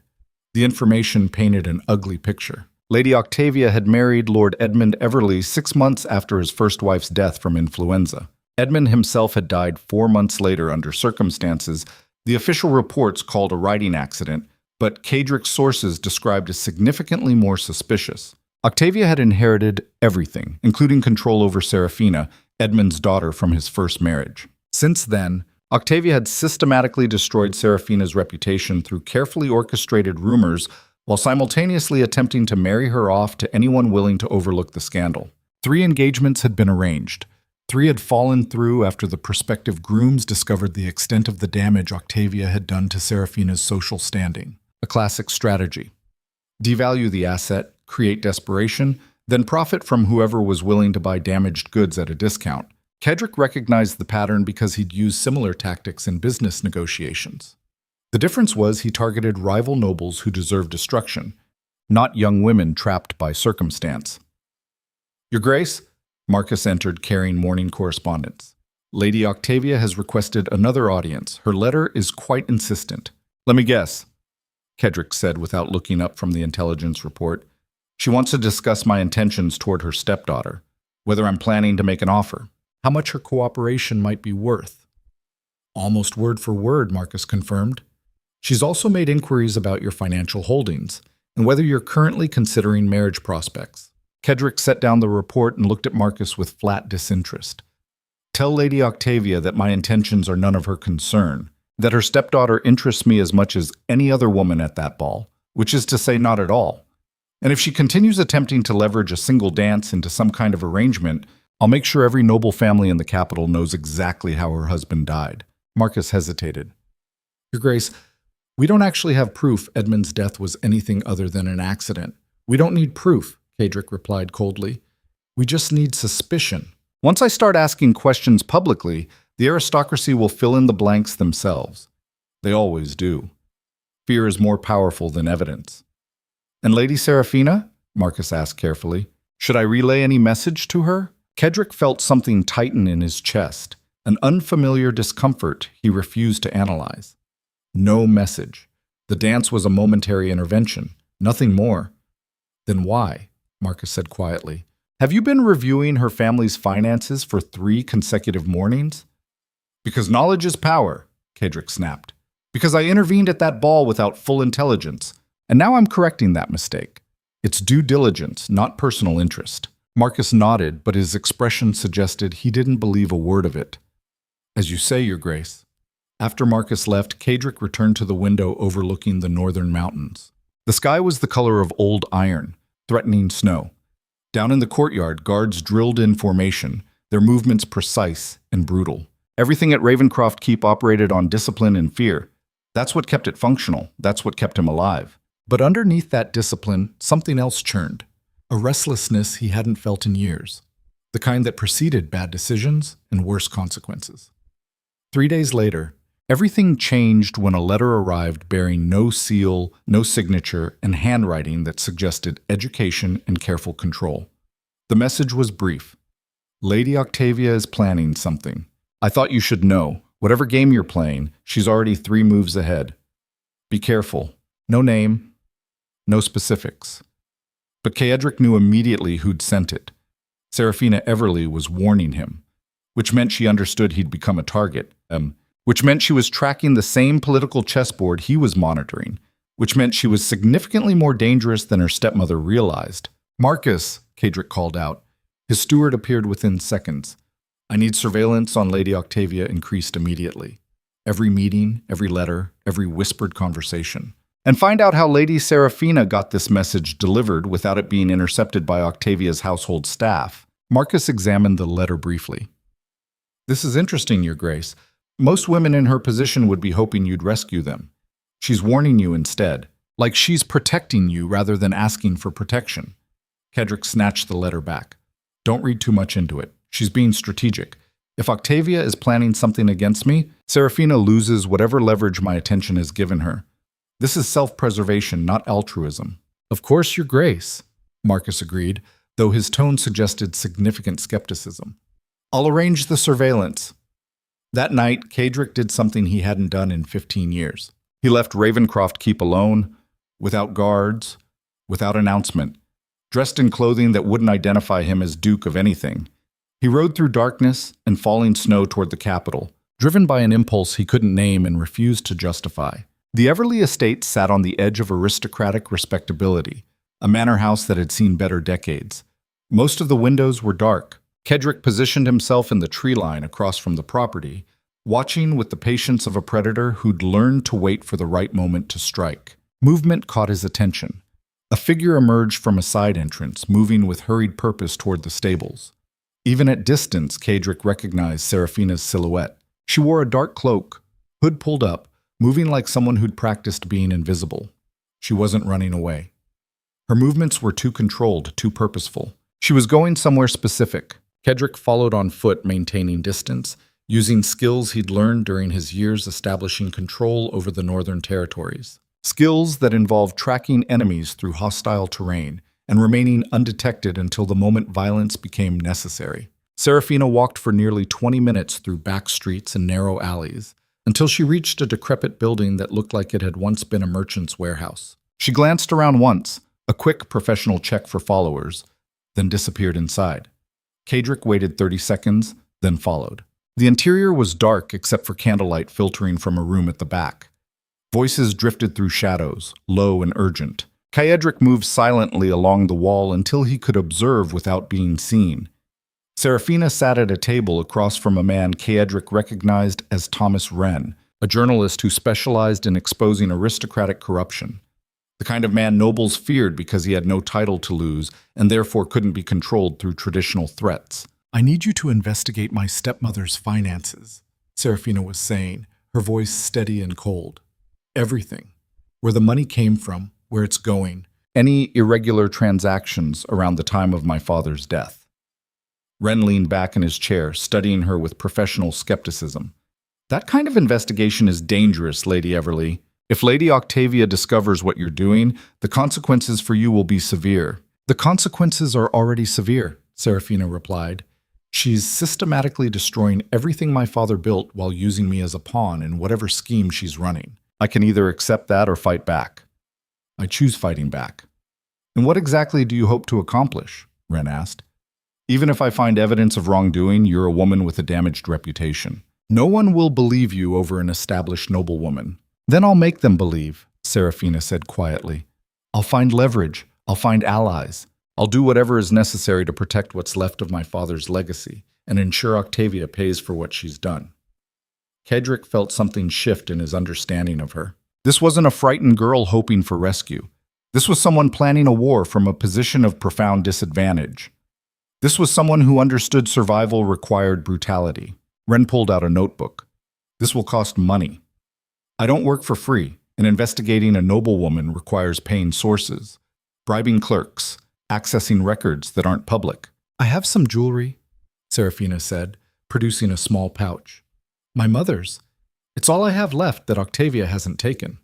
The information painted an ugly picture. Lady Octavia had married Lord Edmund Everleigh 6 months after his first wife's death from influenza. Edmund himself had died 4 months later under circumstances the official reports called a riding accident, but Kedrick's sources described as significantly more suspicious. Octavia had inherited everything, including control over Seraphina, Edmund's daughter from his first marriage. Since then, Octavia had systematically destroyed Seraphina's reputation through carefully orchestrated rumors while simultaneously attempting to marry her off to anyone willing to overlook the scandal. 3 engagements had been arranged. 3 had fallen through after the prospective grooms discovered the extent of the damage Octavia had done to Seraphina's social standing. A classic strategy. Devalue the asset, create desperation, then profit from whoever was willing to buy damaged goods at a discount. Kedrick recognized the pattern because he'd used similar tactics in business negotiations. The difference was he targeted rival nobles who deserved destruction, not young women trapped by circumstance. Your Grace, Marcus entered carrying morning correspondence. Lady Octavia has requested another audience. Her letter is quite insistent. Let me guess, Kedrick said without looking up from the intelligence report. She wants to discuss my intentions toward her stepdaughter, whether I'm planning to make an offer, how much her cooperation might be worth. Almost word for word, Marcus confirmed. She's also made inquiries about your financial holdings and whether you're currently considering marriage prospects. Kedrick set down the report and looked at Marcus with flat disinterest. Tell Lady Octavia that my intentions are none of her concern. That her stepdaughter interests me as much as any other woman at that ball, which is to say not at all. And if she continues attempting to leverage a single dance into some kind of arrangement, I'll make sure every noble family in the capital knows exactly how her husband died. Marcus hesitated. Your Grace, we don't actually have proof Edmund's death was anything other than an accident. We don't need proof, Cedric replied coldly. We just need suspicion. Once I start asking questions publicly, the aristocracy will fill in the blanks themselves. They always do. Fear is more powerful than evidence. And Lady Seraphina? Marcus asked carefully. Should I relay any message to her? Cedric felt something tighten in his chest, an unfamiliar discomfort he refused to analyze. No message. The dance was a momentary intervention, nothing more. Then why? Marcus said quietly. Have you been reviewing her family's finances for 3 consecutive mornings? Because knowledge is power, Cedric snapped. Because I intervened at that ball without full intelligence, and now I'm correcting that mistake. It's due diligence, not personal interest. Marcus nodded, but his expression suggested he didn't believe a word of it. As you say, Your Grace. After Marcus left, Cedric returned to the window overlooking the northern mountains. The sky was the color of old iron, threatening snow. Down in the courtyard, guards drilled in formation, their movements precise and brutal. Everything at Ravencroft Keep operated on discipline and fear. That's what kept it functional. That's what kept him alive. But underneath that discipline, something else churned. A restlessness he hadn't felt in years. The kind that preceded bad decisions and worse consequences. 3 days later, everything changed when a letter arrived bearing no seal, no signature, and handwriting that suggested education and careful control. The message was brief. Lady Octavia is planning something. I thought you should know. Whatever game you're playing, she's already 3 moves ahead. Be careful. No name, no specifics. But Cedric knew immediately who'd sent it. Seraphina Everleigh was warning him, which meant she understood he'd become a target, which meant she was tracking the same political chessboard he was monitoring, which meant she was significantly more dangerous than her stepmother realized. Marcus, Cedric called out. His steward appeared within seconds. I need surveillance on Lady Octavia increased immediately. Every meeting, every letter, every whispered conversation. And find out how Lady Seraphina got this message delivered without it being intercepted by Octavia's household staff. Marcus examined the letter briefly. This is interesting, Your Grace. Most women in her position would be hoping you'd rescue them. She's warning you instead, like she's protecting you rather than asking for protection. Cedric snatched the letter back. Don't read too much into it. She's being strategic. If Octavia is planning something against me, Seraphina loses whatever leverage my attention has given her. This is self-preservation, not altruism. Of course, Your Grace, Marcus agreed, though his tone suggested significant skepticism. I'll arrange the surveillance. That night, Cedric did something he hadn't done in 15 years. He left Ravencroft Keep alone, without guards, without announcement, dressed in clothing that wouldn't identify him as Duke of anything. He rode through darkness and falling snow toward the capital, driven by an impulse he couldn't name and refused to justify. The Everleigh estate sat on the edge of aristocratic respectability, a manor house that had seen better decades. Most of the windows were dark. Cedric positioned himself in the tree line across from the property, watching with the patience of a predator who'd learned to wait for the right moment to strike. Movement caught his attention. A figure emerged from a side entrance, moving with hurried purpose toward the stables. Even at distance, Cedric recognized Seraphina's silhouette. She wore a dark cloak, hood pulled up, moving like someone who'd practiced being invisible. She wasn't running away. Her movements were too controlled, too purposeful. She was going somewhere specific. Cedric followed on foot, maintaining distance, using skills he'd learned during his years establishing control over the northern territories. Skills that involved tracking enemies through hostile terrain and remaining undetected until the moment violence became necessary. Seraphina walked for nearly 20 minutes through back streets and narrow alleys, until she reached a decrepit building that looked like it had once been a merchant's warehouse. She glanced around once, a quick professional check for followers, then disappeared inside. Cedric waited 30 seconds, then followed. The interior was dark except for candlelight filtering from a room at the back. Voices drifted through shadows, low and urgent. Cedric moved silently along the wall until he could observe without being seen. Seraphina sat at a table across from a man Cedric recognized as Thomas Wren, a journalist who specialized in exposing aristocratic corruption, the kind of man nobles feared because he had no title to lose and therefore couldn't be controlled through traditional threats. "I need you to investigate my stepmother's finances," Seraphina was saying, her voice steady and cold. "Everything. Where the money came from, where it's going. Any irregular transactions around the time of my father's death." Ren leaned back in his chair, studying her with professional skepticism. "That kind of investigation is dangerous, Lady Everleigh. If Lady Octavia discovers what you're doing, the consequences for you will be severe." "The consequences are already severe," Seraphina replied. "She's systematically destroying everything my father built while using me as a pawn in whatever scheme she's running. I can either accept that or fight back. I choose fighting back." "And what exactly do you hope to accomplish?" Ren asked. "Even if I find evidence of wrongdoing, you're a woman with a damaged reputation. No one will believe you over an established noblewoman." "Then I'll make them believe," Seraphina said quietly. "I'll find leverage. I'll find allies. I'll do whatever is necessary to protect what's left of my father's legacy and ensure Octavia pays for what she's done." Cedric felt something shift in his understanding of her. This wasn't a frightened girl hoping for rescue. This was someone planning a war from a position of profound disadvantage. This was someone who understood survival required brutality. Ren pulled out a notebook. "This will cost money. I don't work for free, and investigating a noblewoman requires paying sources, bribing clerks, accessing records that aren't public." "I have some jewelry," Seraphina said, producing a small pouch. "My mother's. It's all I have left that Octavia hasn't taken."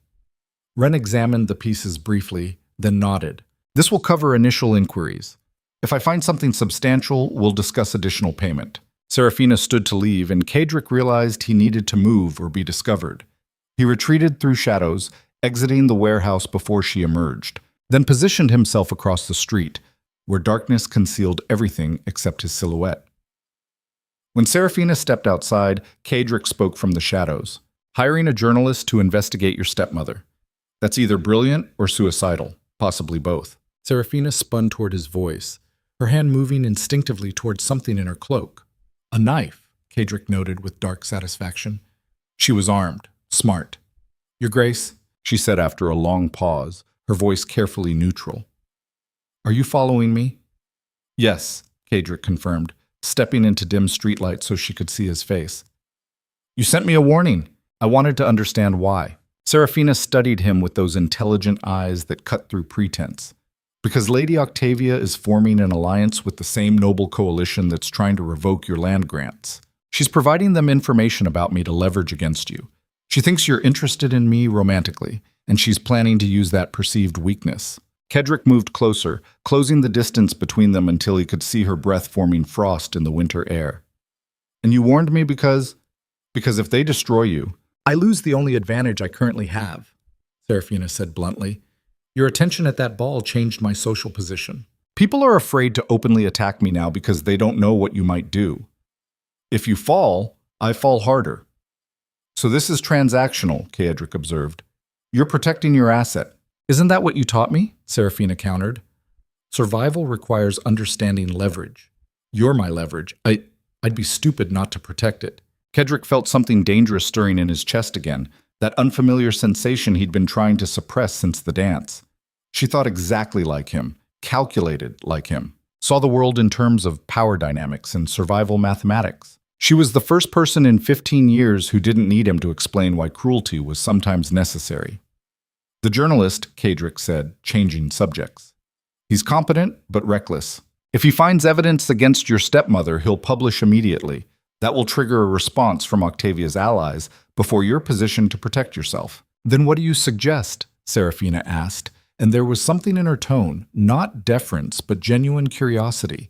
Ren examined the pieces briefly, then nodded. "This will cover initial inquiries. If I find something substantial, we'll discuss additional payment." Seraphina stood to leave, and Cedric realized he needed to move or be discovered. He retreated through shadows, exiting the warehouse before she emerged, then positioned himself across the street, where darkness concealed everything except his silhouette. When Seraphina stepped outside, Cedric spoke from the shadows. "Hiring a journalist to investigate your stepmother. That's either brilliant or suicidal, possibly both." Seraphina spun toward his voice, her hand moving instinctively toward something in her cloak. "A knife," Cedric noted with dark satisfaction. She was armed, smart. "Your Grace," she said after a long pause, her voice carefully neutral. "Are you following me?" "Yes," Cedric confirmed, stepping into dim streetlight so she could see his face. "You sent me a warning. I wanted to understand why." Seraphina studied him with those intelligent eyes that cut through pretense. "Because Lady Octavia is forming an alliance with the same noble coalition that's trying to revoke your land grants. She's providing them information about me to leverage against you. She thinks you're interested in me romantically, and she's planning to use that perceived weakness." Cedric moved closer, closing the distance between them until he could see her breath forming frost in the winter air. "And you warned me because if they destroy you, I lose the only advantage I currently have," Seraphina said bluntly. "Your attention at that ball changed my social position. People are afraid to openly attack me now because they don't know what you might do. If you fall, I fall harder." "So this is transactional," Cedric observed. "You're protecting your asset. Isn't that what you taught me?" Seraphina countered. "Survival requires understanding leverage. You're my leverage. I'd be stupid not to protect it." Cedric felt something dangerous stirring in his chest again, that unfamiliar sensation he'd been trying to suppress since the dance. She thought exactly like him, calculated like him, saw the world in terms of power dynamics and survival mathematics. She was the first person in 15 years who didn't need him to explain why cruelty was sometimes necessary. "The journalist," Cedric said, changing subjects. "He's competent but reckless. If he finds evidence against your stepmother, he'll publish immediately. That will trigger a response from Octavia's allies before you're positioned to protect yourself." "Then what do you suggest?" Seraphina asked, and there was something in her tone, not deference, but genuine curiosity,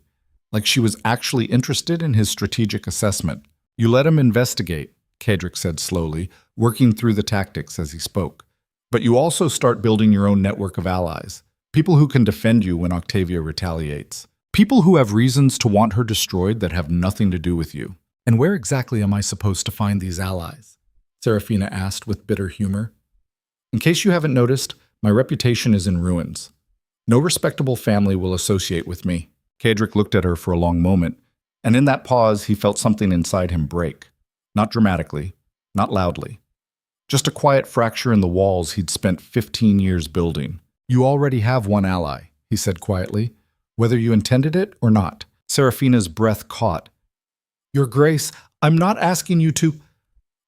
like she was actually interested in his strategic assessment. "You let him investigate," Cedric said slowly, working through the tactics as he spoke. "But you also start building your own network of allies, people who can defend you when Octavia retaliates, people who have reasons to want her destroyed that have nothing to do with you." "And where exactly am I supposed to find these allies?" Seraphina asked with bitter humor. "In case you haven't noticed, my reputation is in ruins. No respectable family will associate with me." Cedric looked at her for a long moment, and in that pause he felt something inside him break. Not dramatically, not loudly, Just a quiet fracture in the walls he'd spent 15 years building. "You already have one ally," he said quietly, "whether you intended it or not." Seraphina's breath caught. "Your Grace, I'm not asking you to—"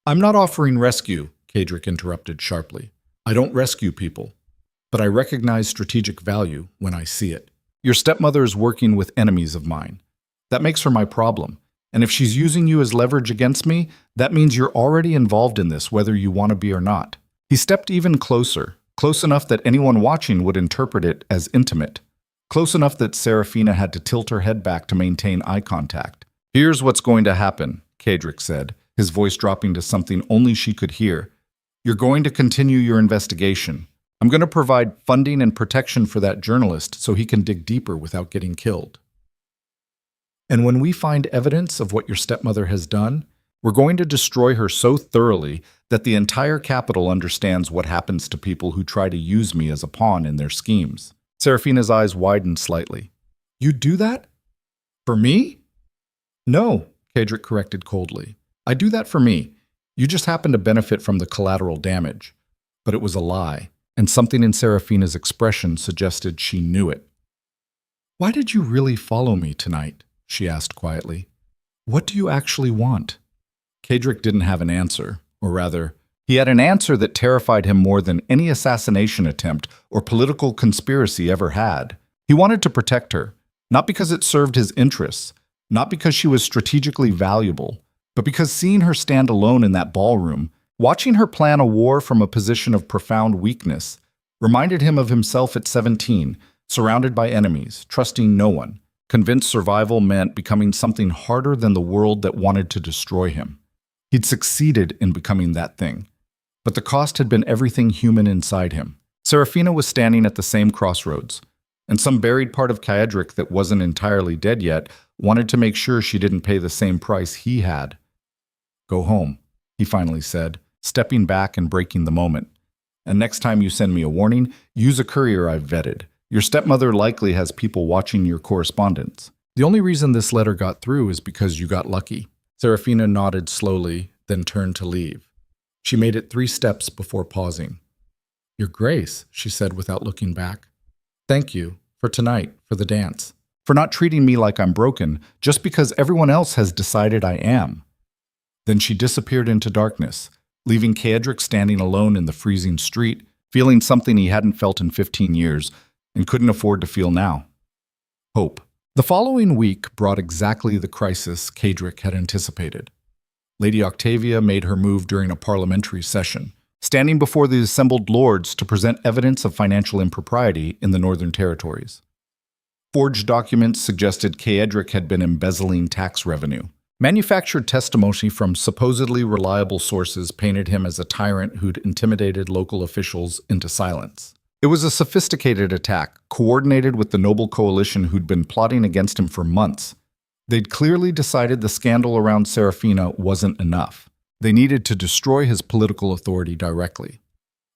"I'm not offering rescue," Cadric interrupted sharply. "I don't rescue people, but I recognize strategic value when I see it. Your stepmother is working with enemies of mine. That makes her my problem. And if she's using you as leverage against me, that means you're already involved in this, whether you want to be or not." He stepped even closer, close enough that anyone watching would interpret it as intimate, close enough that Seraphina had to tilt her head back to maintain eye contact. "Here's what's going to happen," Cadric said, his voice dropping to something only she could hear. "You're going to continue your investigation. I'm going to provide funding and protection for that journalist so he can dig deeper without getting killed. And when we find evidence of what your stepmother has done, we're going to destroy her so thoroughly that the entire capital understands what happens to people who try to use me as a pawn in their schemes." Seraphina's eyes widened slightly. "You'd do that? For me?" "No," Cadric corrected coldly. "I do that for me. You just happen to benefit from the collateral damage." But it was a lie, and something in Seraphina's expression suggested she knew it. "Why did you really follow me tonight?" she asked quietly. "What do you actually want?" Cadric didn't have an answer, or rather, he had an answer that terrified him more than any assassination attempt or political conspiracy ever had. He wanted to protect her, not because it served his interests, not because she was strategically valuable, but because seeing her stand alone in that ballroom, watching her plan a war from a position of profound weakness, reminded him of himself at 17, surrounded by enemies, trusting no one, convinced survival meant becoming something harder than the world that wanted to destroy him. He'd succeeded in becoming that thing, but the cost had been everything human inside him. Seraphina was standing at the same crossroads, and some buried part of Cadric that wasn't entirely dead yet wanted to make sure she didn't pay the same price he had. "Go home," he finally said, stepping back and breaking the moment. "And next time you send me a warning, use a courier I've vetted. Your stepmother likely has people watching your correspondence. The only reason this letter got through is because you got lucky." Seraphina nodded slowly, then turned to leave. She made it 3 steps before pausing. "Your Grace," she said without looking back. "Thank you for tonight, for the dance, for not treating me like I'm broken just because everyone else has decided I am." Then she disappeared into darkness, leaving Cadric standing alone in the freezing street, feeling something he hadn't felt in 15 years and couldn't afford to feel now: hope. The following week brought exactly the crisis Cadric had anticipated. Lady Octavia made her move during a parliamentary session, standing before the assembled lords to present evidence of financial impropriety in the Northern Territories. Forged documents suggested Cadric had been embezzling tax revenue. Manufactured testimony from supposedly reliable sources painted him as a tyrant who'd intimidated local officials into silence. It was a sophisticated attack, coordinated with the noble coalition who'd been plotting against him for months. They'd clearly decided the scandal around Seraphina wasn't enough. They needed to destroy his political authority directly.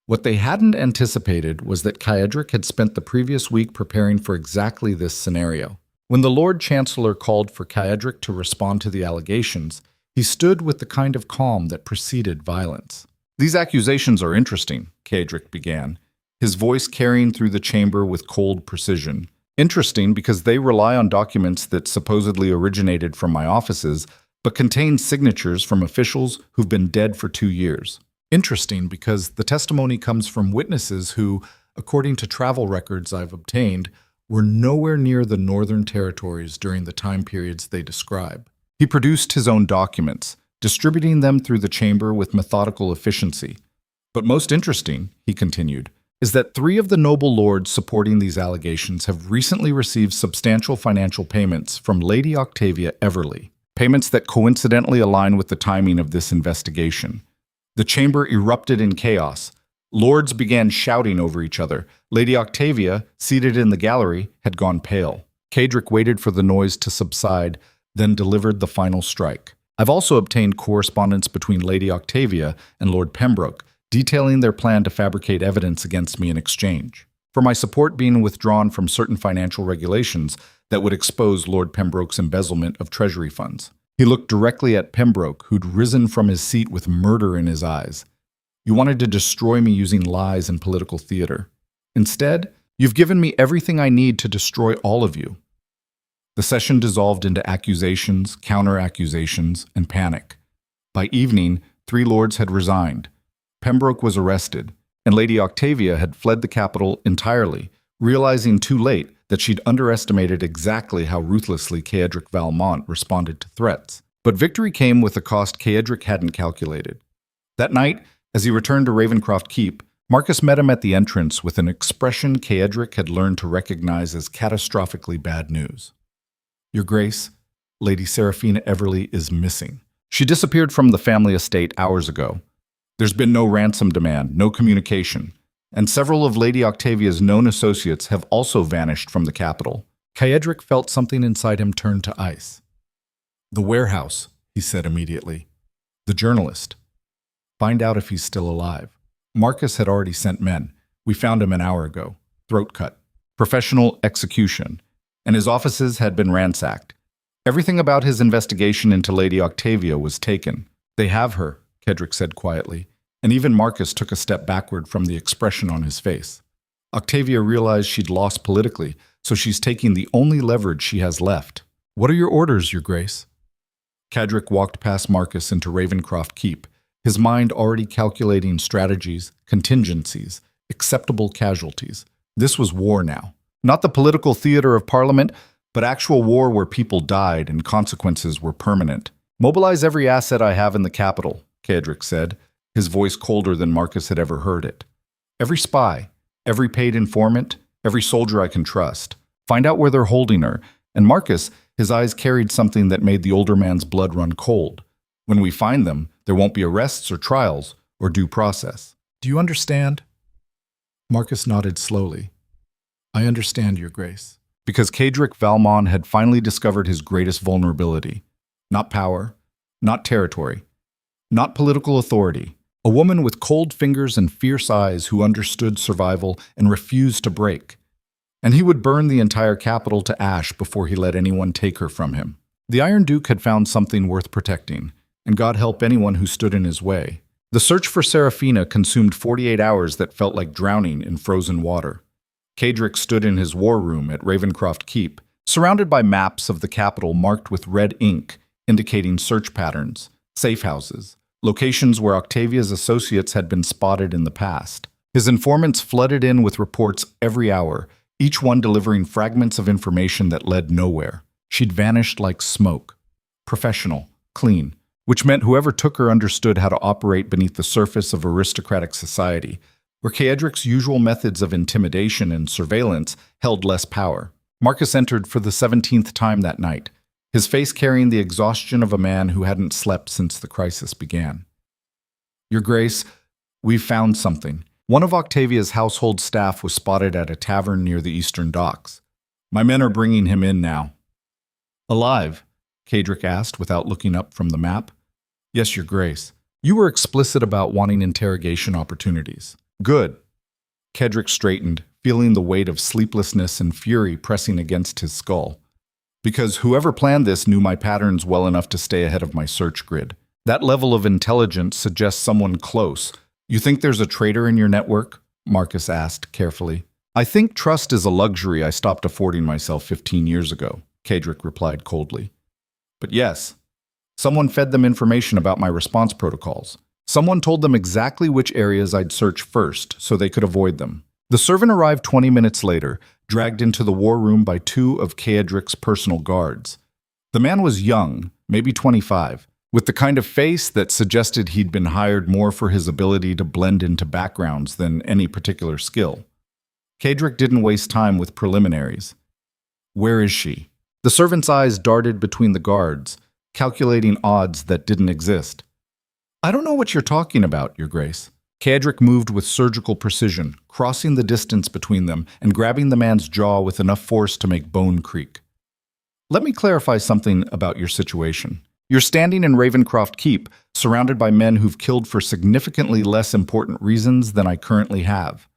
What they hadn't anticipated was that Cadric had spent the previous week preparing for exactly this scenario. When the Lord Chancellor called for Cadric to respond to the allegations, he stood with the kind of calm that preceded violence. "These accusations are interesting," Cadric began, his voice carrying through the chamber with cold precision. "Interesting because they rely on documents that supposedly originated from my offices, but contain signatures from officials who've been dead for 2 years. Interesting because the testimony comes from witnesses who, according to travel records I've obtained, were nowhere near the Northern Territories during the time periods they describe." He produced his own documents, distributing them through the chamber with methodical efficiency. "But most interesting," he continued, "is that 3 of the noble lords supporting these allegations have recently received substantial financial payments from Lady Octavia Everleigh, payments that coincidentally align with the timing of this investigation." The chamber erupted in chaos. Lords began shouting over each other. Lady Octavia, seated in the gallery, had gone pale. Cadric waited for the noise to subside, then delivered the final strike. "I've also obtained correspondence between Lady Octavia and Lord Pembroke, detailing their plan to fabricate evidence against me in exchange for my support being withdrawn from certain financial regulations that would expose Lord Pembroke's embezzlement of treasury funds." He looked directly at Pembroke, who'd risen from his seat with murder in his eyes. You wanted to destroy me using lies and political theater. Instead, you've given me everything I need to destroy all of you." The session dissolved into accusations, counter-accusations, and panic. By evening, 3 lords had resigned. Pembroke was arrested, and Lady Octavia had fled the capital entirely, realizing too late that she'd underestimated exactly how ruthlessly Caedric Valmont responded to threats. But victory came with a cost Caedric hadn't calculated. That night, as he returned to Ravencroft Keep, Marcus met him at the entrance with an expression Caedric had learned to recognize as catastrophically bad news. "Your Grace, Lady Seraphina Everleigh is missing. She disappeared from the family estate hours ago. There's been no ransom demand, no communication, and several of Lady Octavia's known associates have also vanished from the capital." Caedric felt something inside him turn to ice. "The warehouse," he said immediately. "The journalist. Find out if he's still alive." Marcus had already sent men. "We found him an hour ago. Throat cut. Professional execution. And his offices had been ransacked. Everything about his investigation into Lady Octavia was taken." "They have her," Caedric said quietly, and even Marcus took a step backward from the expression on his face. "Octavia realized she'd lost politically, so she's taking the only leverage she has left." "What are your orders, Your Grace?" Caedric walked past Marcus into Ravencroft Keep, his mind already calculating strategies, contingencies, acceptable casualties. This was war now. Not the political theater of Parliament, but actual war where people died and consequences were permanent. "Mobilize every asset I have in the capital," Caedric said, his voice colder than Marcus had ever heard it. "Every spy, every paid informant, every soldier I can trust. Find out where they're holding her." And Marcus, his eyes carried something that made the older man's blood run cold. "When we find them, there won't be arrests or trials or due process. Do you understand?" Marcus nodded slowly. "I understand, Your Grace." Because Caedric Valmont had finally discovered his greatest vulnerability. Not power, not territory, not political authority. A woman with cold fingers and fierce eyes who understood survival and refused to break. And he would burn the entire capital to ash before he let anyone take her from him. The Iron Duke had found something worth protecting, and God help anyone who stood in his way. The search for Seraphina consumed 48 hours that felt like drowning in frozen water. Caedric stood in his war room at Ravencroft Keep, surrounded by maps of the capital marked with red ink, indicating search patterns, safe houses, locations where Octavia's associates had been spotted in the past. His informants flooded in with reports every hour, each one delivering fragments of information that led nowhere. She'd vanished like smoke. Professional, clean, which meant whoever took her understood how to operate beneath the surface of aristocratic society, where Caedric's usual methods of intimidation and surveillance held less power. Marcus entered for the 17th time that night, his face carrying the exhaustion of a man who hadn't slept since the crisis began. "Your Grace, we've found something. One of Octavia's household staff was spotted at a tavern near the eastern docks. My men are bringing him in now." "Alive?" Caedric asked without looking up from the map. "Yes, Your Grace. You were explicit about wanting interrogation opportunities." "Good." Caedric straightened, feeling the weight of sleeplessness and fury pressing against his skull. "Because whoever planned this knew my patterns well enough to stay ahead of my search grid. That level of intelligence suggests someone close. You think there's a traitor in your network?" Marcus asked carefully. "I think trust is a luxury I stopped affording myself 15 years ago," Caedric replied coldly. "But yes, someone fed them information about my response protocols. Someone told them exactly which areas I'd search first so they could avoid them." The servant arrived 20 minutes later, dragged into the war room by 2 of Caedric's personal guards. The man was young, maybe 25, with the kind of face that suggested he'd been hired more for his ability to blend into backgrounds than any particular skill. Caedric didn't waste time with preliminaries. "Where is she?" The servant's eyes darted between the guards, calculating odds that didn't exist. "I don't know what you're talking about, Your Grace." Caedric moved with surgical precision, crossing the distance between them and grabbing the man's jaw with enough force to make bone creak. "Let me clarify something about your situation. You're standing in Ravencroft Keep, surrounded by men who've killed for significantly less important reasons than I currently have.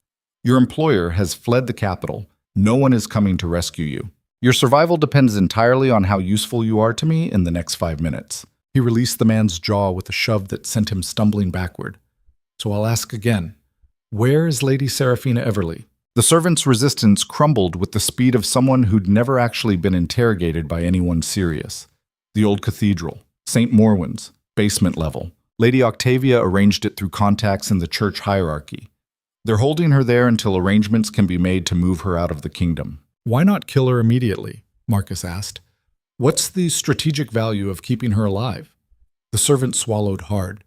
Your employer has fled the capital. No one is coming to rescue you. Your survival depends entirely on how useful you are to me in the next 5 minutes." He released the man's jaw with a shove that sent him stumbling backward. So I'll ask again. Where is Lady Seraphina Everleigh? The servant's resistance crumbled with the speed of someone who'd never actually been interrogated by anyone serious. The old cathedral, St. Morwen's, basement level. Lady Octavia arranged it through contacts in the church hierarchy. They're holding her there until arrangements can be made to move her out of the kingdom. Why not kill her immediately? Marcus asked. What's the strategic value of keeping her alive? The servant swallowed hard.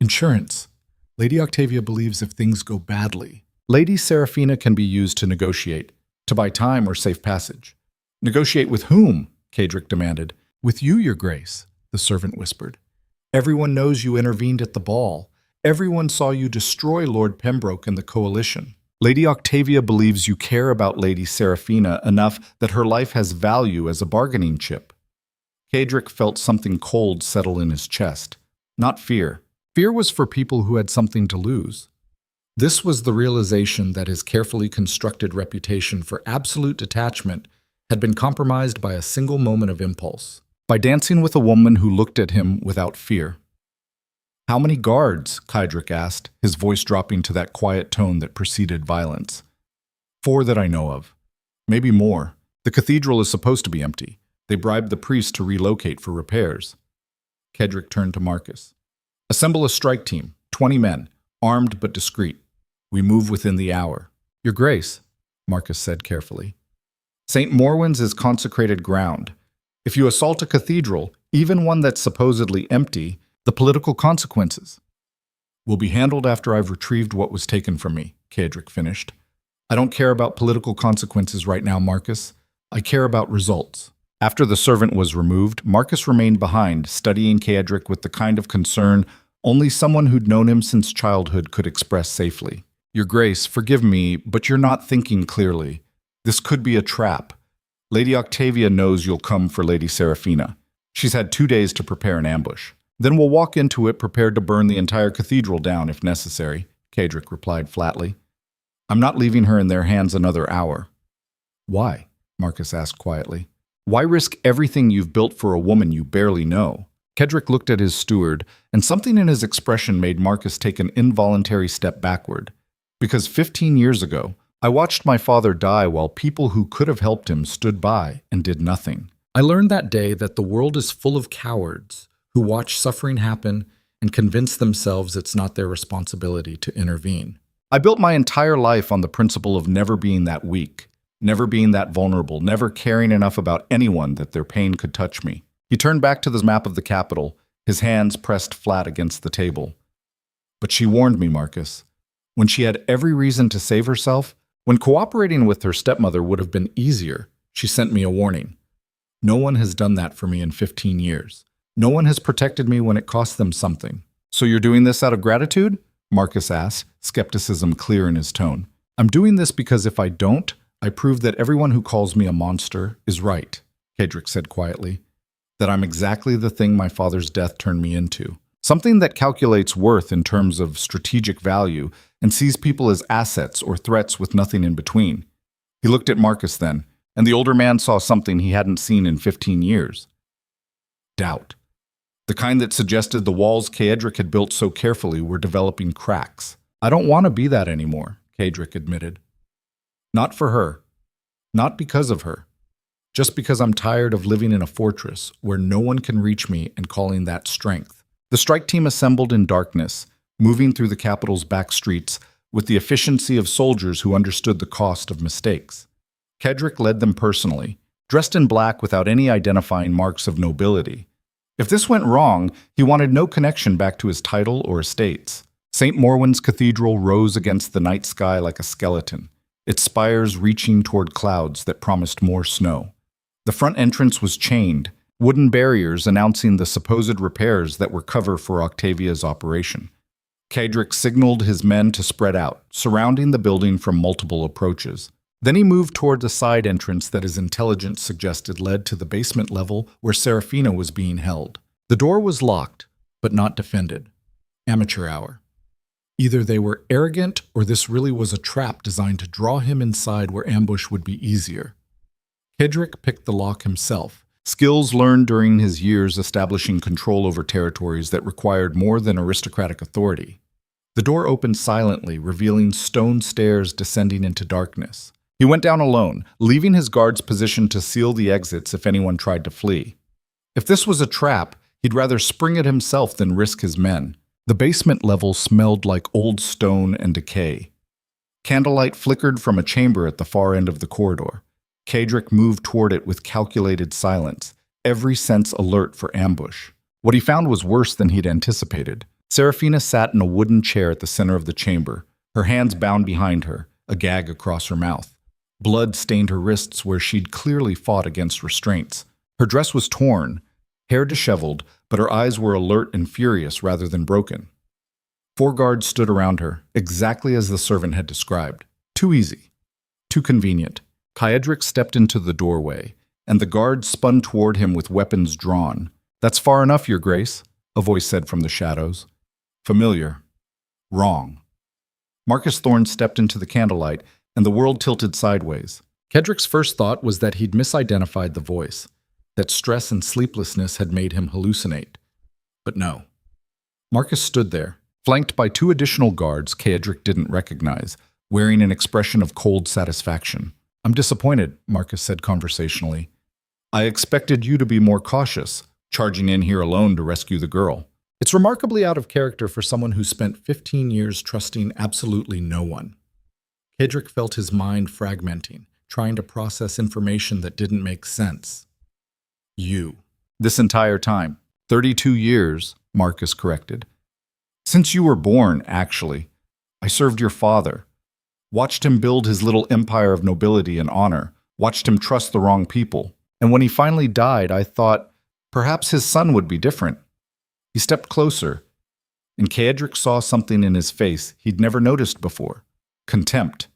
Insurance. Lady Octavia believes if things go badly, Lady Seraphina can be used to negotiate, to buy time or safe passage. Negotiate with whom? Cadric demanded. With you, Your Grace, the servant whispered. Everyone knows you intervened at the ball. Everyone saw you destroy Lord Pembroke and the Coalition. Lady Octavia believes you care about Lady Seraphina enough that her life has value as a bargaining chip. Cadric felt something cold settle in his chest. Not fear. Fear was for people who had something to lose. This was the realization that his carefully constructed reputation for absolute detachment had been compromised by a single moment of impulse. By dancing with a woman who looked at him without fear. How many guards? Cadric asked, his voice dropping to that quiet tone that preceded violence. 4 that I know of. Maybe more. The cathedral is supposed to be empty. They bribed the priest to relocate for repairs. Cadric turned to Marcus. Assemble a strike team, 20 men, armed but discreet. We move within the hour. Your Grace, Marcus said carefully. St. Morwen's is consecrated ground. If you assault a cathedral, even one that's supposedly empty, the political consequences will be handled after I've retrieved what was taken from me, Cadric finished. I don't care about political consequences right now, Marcus. I care about results. After the servant was removed, Marcus remained behind, studying Cadric with the kind of concern only someone who'd known him since childhood could express safely. Your Grace, forgive me, but you're not thinking clearly. This could be a trap. Lady Octavia knows you'll come for Lady Seraphina. She's had 2 days to prepare an ambush. Then we'll walk into it prepared to burn the entire cathedral down if necessary, Cadric replied flatly. I'm not leaving her in their hands another hour. Why? Marcus asked quietly. Why risk everything you've built for a woman you barely know? Cadric looked at his steward, and something in his expression made Marcus take an involuntary step backward. Because 15 years ago, I watched my father die while people who could have helped him stood by and did nothing. I learned that day that the world is full of cowards who watch suffering happen and convince themselves it's not their responsibility to intervene. I built my entire life on the principle of never being that weak, never being that vulnerable, never caring enough about anyone that their pain could touch me. He turned back to the map of the capital, his hands pressed flat against the table. But she warned me, Marcus. When she had every reason to save herself, when cooperating with her stepmother would have been easier, she sent me a warning. No one has done that for me in 15 years. No one has protected me when it cost them something. So you're doing this out of gratitude? Marcus asked, skepticism clear in his tone. I'm doing this because if I don't, I prove that everyone who calls me a monster is right, Cadric said quietly. That I'm exactly the thing my father's death turned me into. Something that calculates worth in terms of strategic value and sees people as assets or threats with nothing in between. He looked at Marcus then, and the older man saw something he hadn't seen in 15 years. Doubt. The kind that suggested the walls Cadric had built so carefully were developing cracks. I don't want to be that anymore, Cadric admitted. Not for her. Not because of her. Just because I'm tired of living in a fortress where no one can reach me and calling that strength. The strike team assembled in darkness, moving through the capital's back streets with the efficiency of soldiers who understood the cost of mistakes. Cadric led them personally, dressed in black without any identifying marks of nobility. If this went wrong, he wanted no connection back to his title or estates. St. Morwen's Cathedral rose against the night sky like a skeleton, its spires reaching toward clouds that promised more snow. The front entrance was chained, wooden barriers announcing the supposed repairs that were cover for Octavia's operation. Cadric signaled his men to spread out, surrounding the building from multiple approaches. Then he moved toward the side entrance that his intelligence suggested led to the basement level where Seraphina was being held. The door was locked, but not defended. Amateur hour. Either they were arrogant or this really was a trap designed to draw him inside where ambush would be easier. Cadric picked the lock himself, skills learned during his years establishing control over territories that required more than aristocratic authority. The door opened silently, revealing stone stairs descending into darkness. He went down alone, leaving his guards positioned to seal the exits if anyone tried to flee. If this was a trap, he'd rather spring it himself than risk his men. The basement level smelled like old stone and decay. Candlelight flickered from a chamber at the far end of the corridor. Cedric moved toward it with calculated silence, every sense alert for ambush. What he found was worse than he'd anticipated. Seraphina sat in a wooden chair at the center of the chamber, her hands bound behind her, a gag across her mouth. Blood stained her wrists where she'd clearly fought against restraints. Her dress was torn, hair disheveled, but her eyes were alert and furious rather than broken. 4 guards stood around her, exactly as the servant had described. Too easy. Too convenient. Cedric stepped into the doorway, and the guards spun toward him with weapons drawn. "That's far enough, Your Grace," a voice said from the shadows. Familiar. Wrong. Marcus Thorne stepped into the candlelight, and the world tilted sideways. Cedric's first thought was that he'd misidentified the voice, that stress and sleeplessness had made him hallucinate. But no. Marcus stood there, flanked by 2 additional guards Cedric didn't recognize, wearing an expression of cold satisfaction. "I'm disappointed," Marcus said conversationally. "I expected you to be more cautious, charging in here alone to rescue the girl. It's remarkably out of character for someone who spent 15 years trusting absolutely no one." Cedric felt his mind fragmenting, trying to process information that didn't make sense. "You." "This entire time. 32 years, Marcus corrected. "Since you were born, actually. I served your father. Watched him build his little empire of nobility and honor. Watched him trust the wrong people. And when he finally died, I thought perhaps his son would be different." He stepped closer, and Cedric saw something in his face he'd never noticed before. Contempt.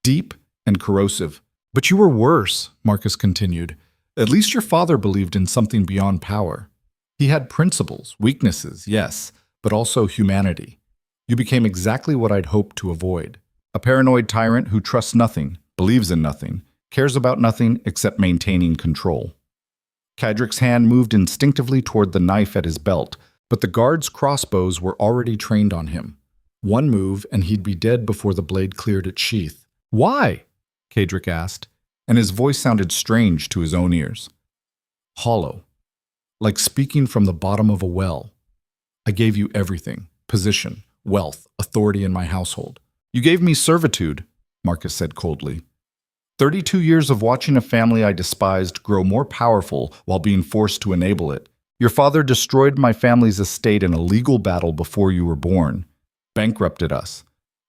Deep and corrosive. "But you were worse," Marcus continued. "At least your father believed in something beyond power. He had principles, weaknesses, yes, but also humanity. You became exactly what I'd hoped to avoid. A paranoid tyrant who trusts nothing, believes in nothing, cares about nothing except maintaining control." Cedric's hand moved instinctively toward the knife at his belt, but the guards' crossbows were already trained on him. One move, and he'd be dead before the blade cleared its sheath. "Why?" Cedric asked, and his voice sounded strange to his own ears. Hollow, like speaking from the bottom of a well. "I gave you everything, position, wealth, authority in my household. You gave me servitude," Marcus said coldly. 32 years of watching a family I despised grow more powerful while being forced to enable it. Your father destroyed my family's estate in a legal battle before you were born, bankrupted us.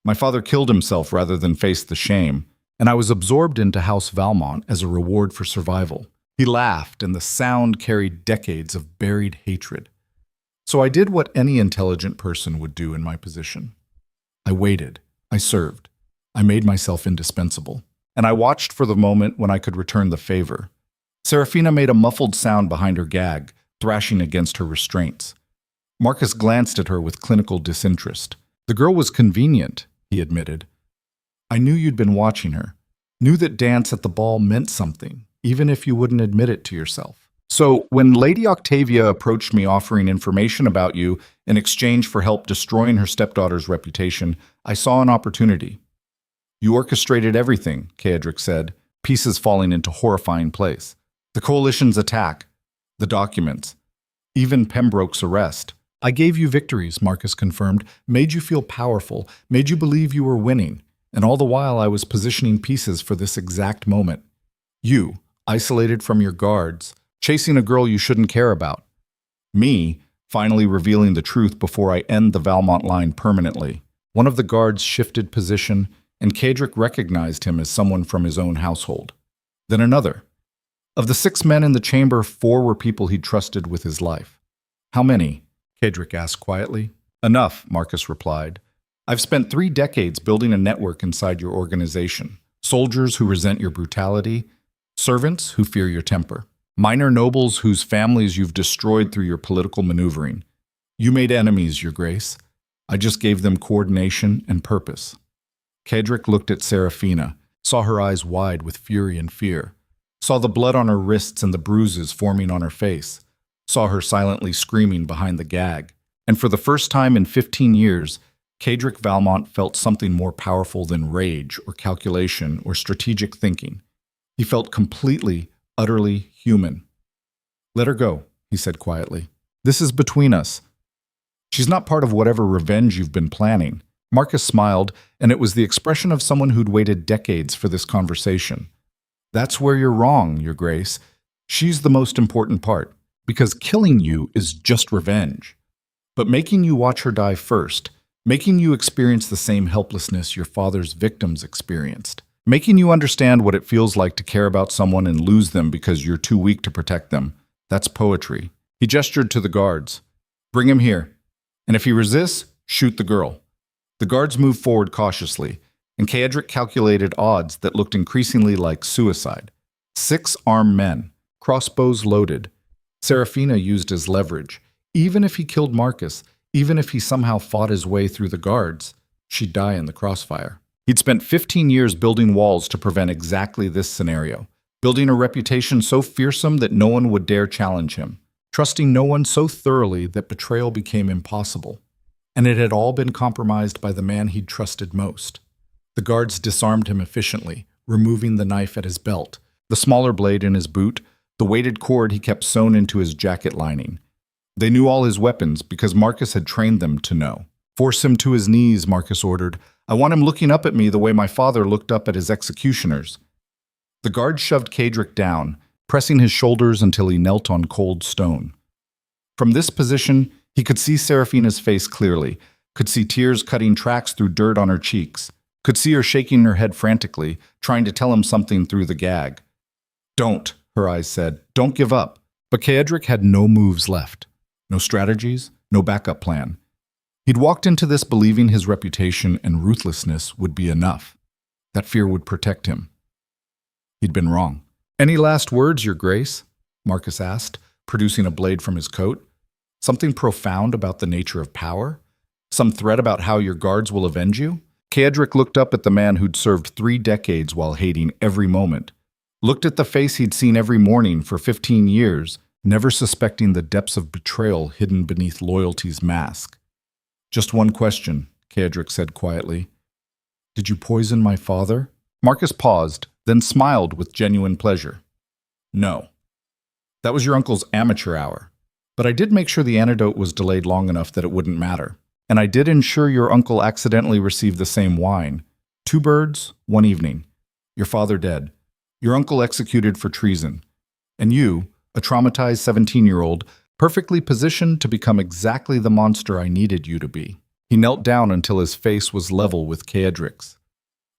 My father killed himself rather than face the shame, and I was absorbed into House Valmont as a reward for survival." He laughed, and the sound carried decades of buried hatred. "So I did what any intelligent person would do in my position. I waited. I served. I made myself indispensable. And I watched for the moment when I could return the favor." Seraphina made a muffled sound behind her gag, thrashing against her restraints. Marcus glanced at her with clinical disinterest. "The girl was convenient," he admitted. "I knew you'd been watching her. Knew that dance at the ball meant something, even if you wouldn't admit it to yourself. So when Lady Octavia approached me offering information about you in exchange for help destroying her stepdaughter's reputation, I saw an opportunity." "You orchestrated everything," Cedric said, pieces falling into horrifying place. "The Coalition's attack, the documents, even Pembroke's arrest. I gave you victories," Marcus confirmed, "made you feel powerful, made you believe you were winning, and all the while I was positioning pieces for this exact moment. You, isolated from your guards, chasing a girl you shouldn't care about. Me, finally revealing the truth before I end the Valmont line permanently." One of the guards shifted position, and Cedric recognized him as someone from his own household. Then another. Of the 6 men in the chamber, 4 were people he'd trusted with his life. "How many?" Cedric asked quietly. "Enough," Marcus replied. "I've spent 3 decades building a network inside your organization. Soldiers who resent your brutality, servants who fear your temper, minor nobles whose families you've destroyed through your political maneuvering. You made enemies, Your Grace. I just gave them coordination and purpose." Cedric looked at Seraphina, saw her eyes wide with fury and fear, saw the blood on her wrists and the bruises forming on her face, saw her silently screaming behind the gag, and for the first time in 15 years, Cadric Valmont felt something more powerful than rage or calculation or strategic thinking. He felt completely, utterly human. "Let her go," he said quietly. "This is between us. She's not part of whatever revenge you've been planning." Marcus smiled, and it was the expression of someone who'd waited decades for this conversation. "That's where you're wrong, Your Grace. She's the most important part, because killing you is just revenge. But making you watch her die first, making you experience the same helplessness your father's victims experienced, making you understand what it feels like to care about someone and lose them because you're too weak to protect them, that's poetry." He gestured to the guards. "Bring him here. And if he resists, shoot the girl." The guards moved forward cautiously, and Caedric calculated odds that looked increasingly like suicide. 6 armed men, crossbows loaded. Seraphina used as leverage. Even if he killed Marcus, even if he somehow fought his way through the guards, she'd die in the crossfire. He'd spent 15 years building walls to prevent exactly this scenario, building a reputation so fearsome that no one would dare challenge him, trusting no one so thoroughly that betrayal became impossible. And it had all been compromised by the man he'd trusted most. The guards disarmed him efficiently, removing the knife at his belt, the smaller blade in his boot, the weighted cord he kept sewn into his jacket lining. They knew all his weapons because Marcus had trained them to know. "Force him to his knees," Marcus ordered. "I want him looking up at me the way my father looked up at his executioners." The guard shoved Caedric down, pressing his shoulders until he knelt on cold stone. From this position, he could see Seraphina's face clearly, could see tears cutting tracks through dirt on her cheeks, could see her shaking her head frantically, trying to tell him something through the gag. "Don't," her eyes said. "Don't give up." But Caedric had no moves left. No strategies, no backup plan. He'd walked into this believing his reputation and ruthlessness would be enough. That fear would protect him. He'd been wrong. "Any last words, Your Grace?" Marcus asked, producing a blade from his coat. "Something profound about the nature of power? Some threat about how your guards will avenge you?" Caedric looked up at the man who'd served 3 decades while hating every moment. Looked at the face he'd seen every morning for 15 years, never suspecting the depths of betrayal hidden beneath loyalty's mask. "Just one question," Caedric said quietly. "Did you poison my father?" Marcus paused, then smiled with genuine pleasure. "No. That was your uncle's amateur hour. But I did make sure the antidote was delayed long enough that it wouldn't matter. And I did ensure your uncle accidentally received the same wine. 2 birds, 1 evening. Your father dead. Your uncle executed for treason. And you, a traumatized 17-year-old, perfectly positioned to become exactly the monster I needed you to be." He knelt down until his face was level with Caedric's.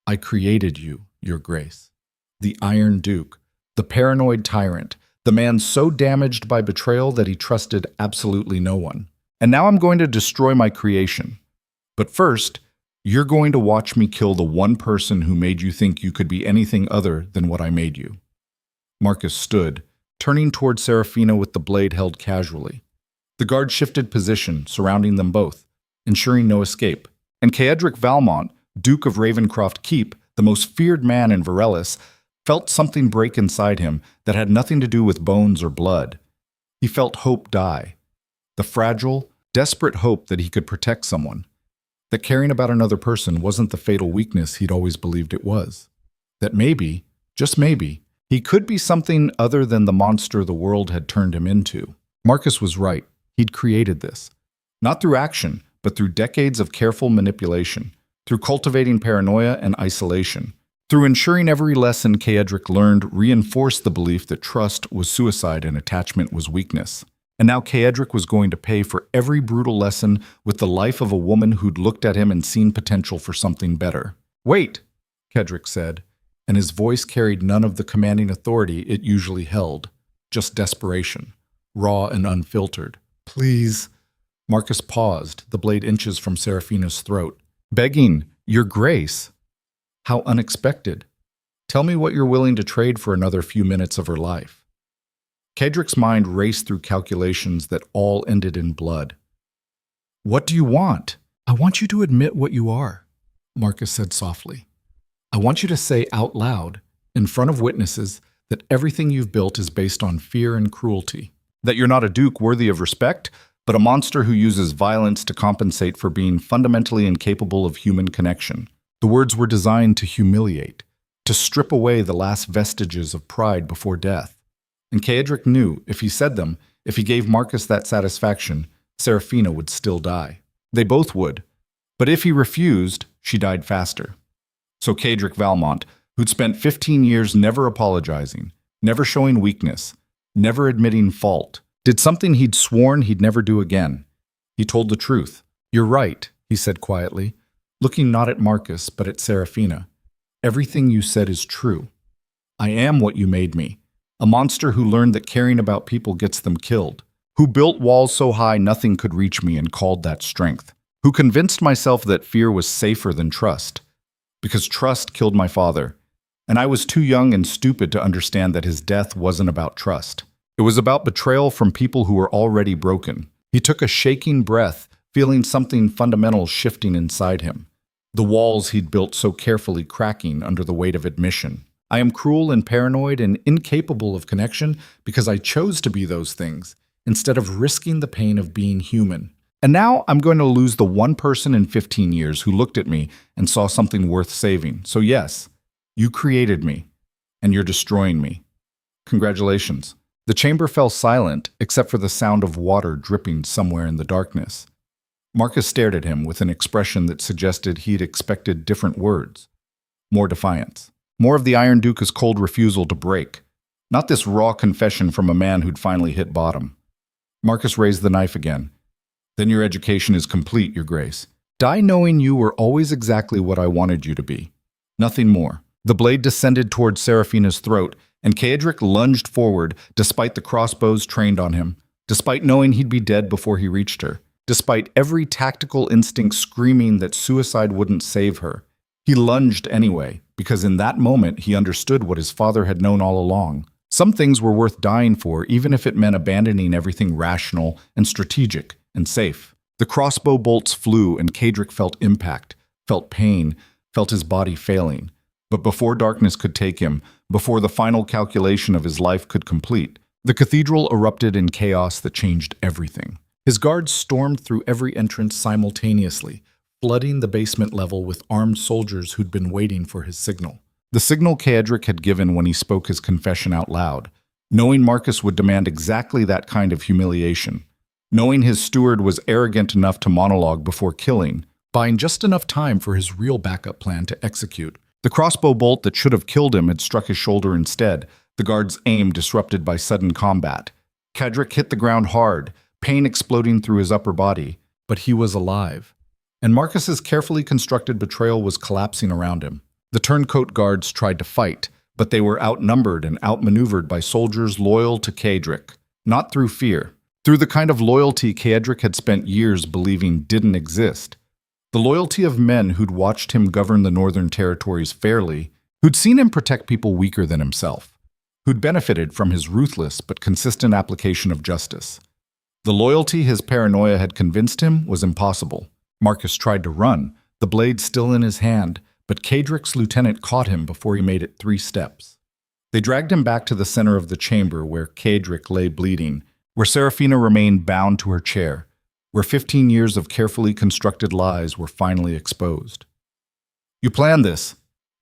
"I created you, Your Grace. The Iron Duke, the paranoid tyrant, the man so damaged by betrayal that he trusted absolutely no one. And now I'm going to destroy my creation. But first, you're going to watch me kill the one person who made you think you could be anything other than what I made you." Marcus stood, turning toward Seraphina with the blade held casually. The guard shifted position, surrounding them both, ensuring no escape. And Caedric Valmont, Duke of Ravencroft Keep, the most feared man in Verelis, felt something break inside him that had nothing to do with bones or blood. He felt hope die. The fragile, desperate hope that he could protect someone. That caring about another person wasn't the fatal weakness he'd always believed it was. That maybe, just maybe, he could be something other than the monster the world had turned him into. Marcus was right. He'd created this. Not through action, but through decades of careful manipulation, through cultivating paranoia and isolation, through ensuring every lesson Caedric learned reinforced the belief that trust was suicide and attachment was weakness. And now Caedric was going to pay for every brutal lesson with the life of a woman who'd looked at him and seen potential for something better. "Wait," Caedric said, and his voice carried none of the commanding authority it usually held, just desperation, raw and unfiltered. "Please." Marcus paused, the blade inches from Seraphina's throat. "Begging, Your Grace." "How unexpected. Tell me what you're willing to trade for another few minutes of her life." Caedric's mind raced through calculations that all ended in blood. "What do you want?" "I want you to admit what you are," Marcus said softly. "I want you to say out loud, in front of witnesses, that everything you've built is based on fear and cruelty. That you're not a duke worthy of respect, but a monster who uses violence to compensate for being fundamentally incapable of human connection. The words were designed to humiliate, to strip away the last vestiges of pride before death. And Caedric knew, if he said them, if he gave Marcus that satisfaction, Seraphina would still die. They both would. But if he refused, she died faster. So Caedric Valmont, who'd spent 15 years never apologizing, never showing weakness, never admitting fault, did something he'd sworn he'd never do again. He told the truth. "You're right," he said quietly, looking not at Marcus but at Seraphina. "Everything you said is true. I am what you made me, a monster who learned that caring about people gets them killed, who built walls so high nothing could reach me and called that strength, who convinced myself that fear was safer than trust, because trust killed my father, and I was too young and stupid to understand that his death wasn't about trust. It was about betrayal from people who were already broken." He took a shaking breath, feeling something fundamental shifting inside him, the walls he'd built so carefully cracking under the weight of admission. "I am cruel and paranoid and incapable of connection because I chose to be those things, instead of risking the pain of being human. And now I'm going to lose the one person in 15 years who looked at me and saw something worth saving. So yes, you created me, and you're destroying me. Congratulations." The chamber fell silent, except for the sound of water dripping somewhere in the darkness. Marcus stared at him with an expression that suggested he'd expected different words. More defiance. More of the Iron Duke's cold refusal to break. Not this raw confession from a man who'd finally hit bottom. Marcus raised the knife again. "Then your education is complete, Your Grace. Die knowing you were always exactly what I wanted you to be. Nothing more." The blade descended toward Seraphina's throat, and Caedric lunged forward despite the crossbows trained on him, despite knowing he'd be dead before he reached her, despite every tactical instinct screaming that suicide wouldn't save her. He lunged anyway, because in that moment he understood what his father had known all along. Some things were worth dying for, even if it meant abandoning everything rational and strategic and safe. The crossbow bolts flew, and Caedric felt impact, felt pain, felt his body failing. But before darkness could take him, before the final calculation of his life could complete, the cathedral erupted in chaos that changed everything. His guards stormed through every entrance simultaneously, flooding the basement level with armed soldiers who'd been waiting for his signal. The signal Caedric had given when he spoke his confession out loud, knowing Marcus would demand exactly that kind of humiliation, knowing his steward was arrogant enough to monologue before killing, buying just enough time for his real backup plan to execute. The crossbow bolt that should have killed him had struck his shoulder instead, the guard's aim disrupted by sudden combat. Caedric hit the ground hard, pain exploding through his upper body, but he was alive. And Marcus's carefully constructed betrayal was collapsing around him. The turncoat guards tried to fight, but they were outnumbered and outmaneuvered by soldiers loyal to Caedric, not through fear, through the kind of loyalty Caedric had spent years believing didn't exist. The loyalty of men who'd watched him govern the Northern Territories fairly, who'd seen him protect people weaker than himself, who'd benefited from his ruthless but consistent application of justice. The loyalty his paranoia had convinced him was impossible. Marcus tried to run, the blade still in his hand, but Caedric's lieutenant caught him before he made it 3 steps. They dragged him back to the center of the chamber where Caedric lay bleeding, where Seraphina remained bound to her chair, where 15 years of carefully constructed lies were finally exposed. "You planned this,"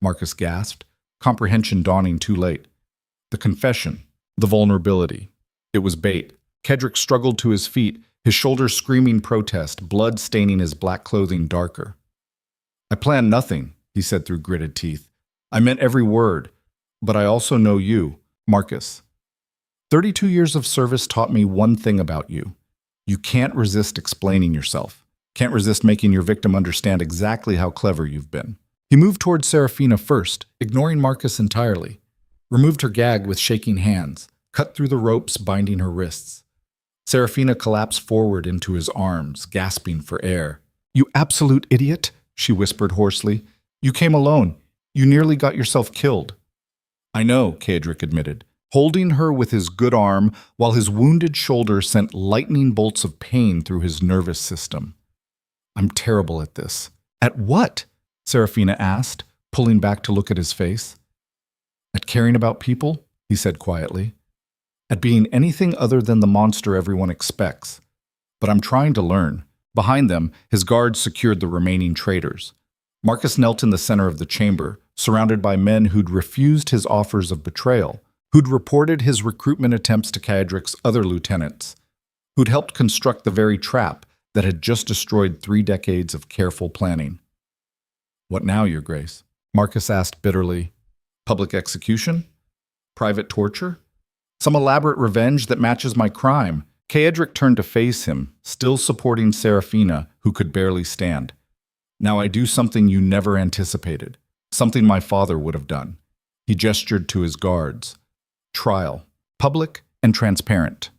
Marcus gasped, comprehension dawning too late. The confession, the vulnerability. It was bait. Caedric struggled to his feet, his shoulders screaming protest, blood staining his black clothing darker. "I planned nothing," he said through gritted teeth. "I meant every word. But I also know you, Marcus. 32 years of service taught me one thing about you. You can't resist explaining yourself. Can't resist making your victim understand exactly how clever you've been." He moved towards Seraphina first, ignoring Marcus entirely. Removed her gag with shaking hands, cut through the ropes binding her wrists. Seraphina collapsed forward into his arms, gasping for air. "You absolute idiot," she whispered hoarsely. "You came alone. You nearly got yourself killed." "I know," Caedric admitted, holding her with his good arm while his wounded shoulder sent lightning bolts of pain through his nervous system. "I'm terrible at this." "At what?" Seraphina asked, pulling back to look at his face. "At caring about people," he said quietly. "At being anything other than the monster everyone expects. But I'm trying to learn. Behind them, his guards secured the remaining traitors. Marcus knelt in the center of the chamber, surrounded by men who'd refused his offers of betrayal, who'd reported his recruitment attempts to Caedric's other lieutenants, who'd helped construct the very trap that had just destroyed 3 decades of careful planning. "What now, Your Grace?" Marcus asked bitterly. "Public execution? Private torture? Some elaborate revenge that matches my crime?" Caedric turned to face him, still supporting Seraphina, who could barely stand. "Now I do something you never anticipated, something my father would have done." He gestured to his guards. "Trial, public and transparent.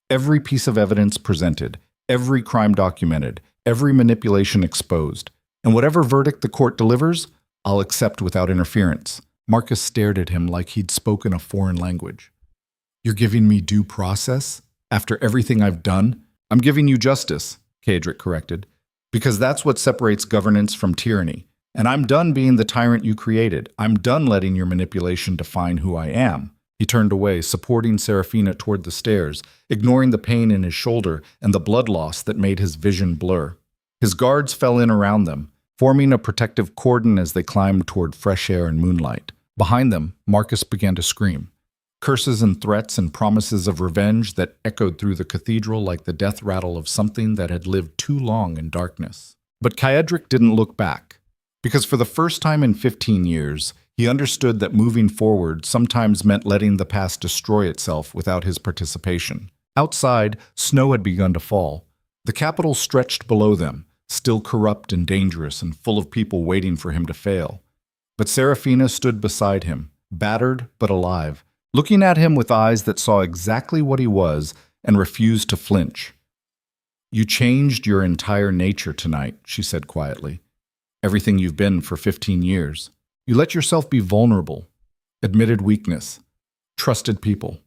Every piece of evidence presented, every crime documented, every manipulation exposed. And whatever verdict the court delivers, I'll accept without interference." Marcus stared at him like he'd spoken a foreign language. "You're giving me due process? After everything I've done?" "I'm giving you justice," Caedric corrected, "because that's what separates governance from tyranny. And I'm done being the tyrant you created. I'm done letting your manipulation define who I am." He turned away, supporting Seraphina toward the stairs, ignoring the pain in his shoulder and the blood loss that made his vision blur. His guards fell in around them, forming a protective cordon as they climbed toward fresh air and moonlight. Behind them, Marcus began to scream. Curses and threats and promises of revenge that echoed through the cathedral like the death rattle of something that had lived too long in darkness. But Caedric didn't look back, because for the first time in 15 years, he understood that moving forward sometimes meant letting the past destroy itself without his participation. Outside, snow had begun to fall. The capital stretched below them, still corrupt and dangerous and full of people waiting for him to fail. But Seraphina stood beside him, battered but alive, looking at him with eyes that saw exactly what he was and refused to flinch. "You changed your entire nature tonight," she said quietly. "Everything you've been for 15 years. You let yourself be vulnerable, admitted weakness, trusted people."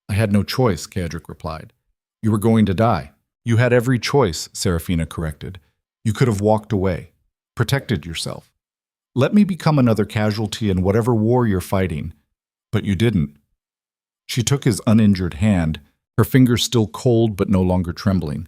"I had no choice," Caedric replied. "You were going to die." "You had every choice," Seraphina corrected. "You could have walked away, protected yourself. Let me become another casualty in whatever war you're fighting. But you didn't." She took his uninjured hand, her fingers still cold but no longer trembling.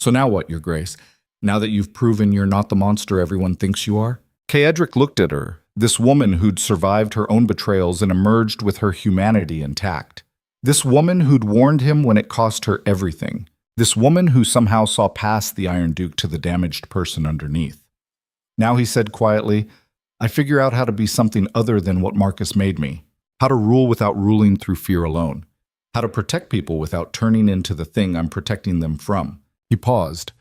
"So now what, Your Grace? Now that you've proven you're not the monster everyone thinks you are?" Caedric looked at her, this woman who'd survived her own betrayals and emerged with her humanity intact. This woman who'd warned him when it cost her everything. This woman who somehow saw past the Iron Duke to the damaged person underneath. Now he said quietly, "I figure out how to be something other than what Marcus made me. How to rule without ruling through fear alone. How to protect people without turning into the thing I'm protecting them from." He paused,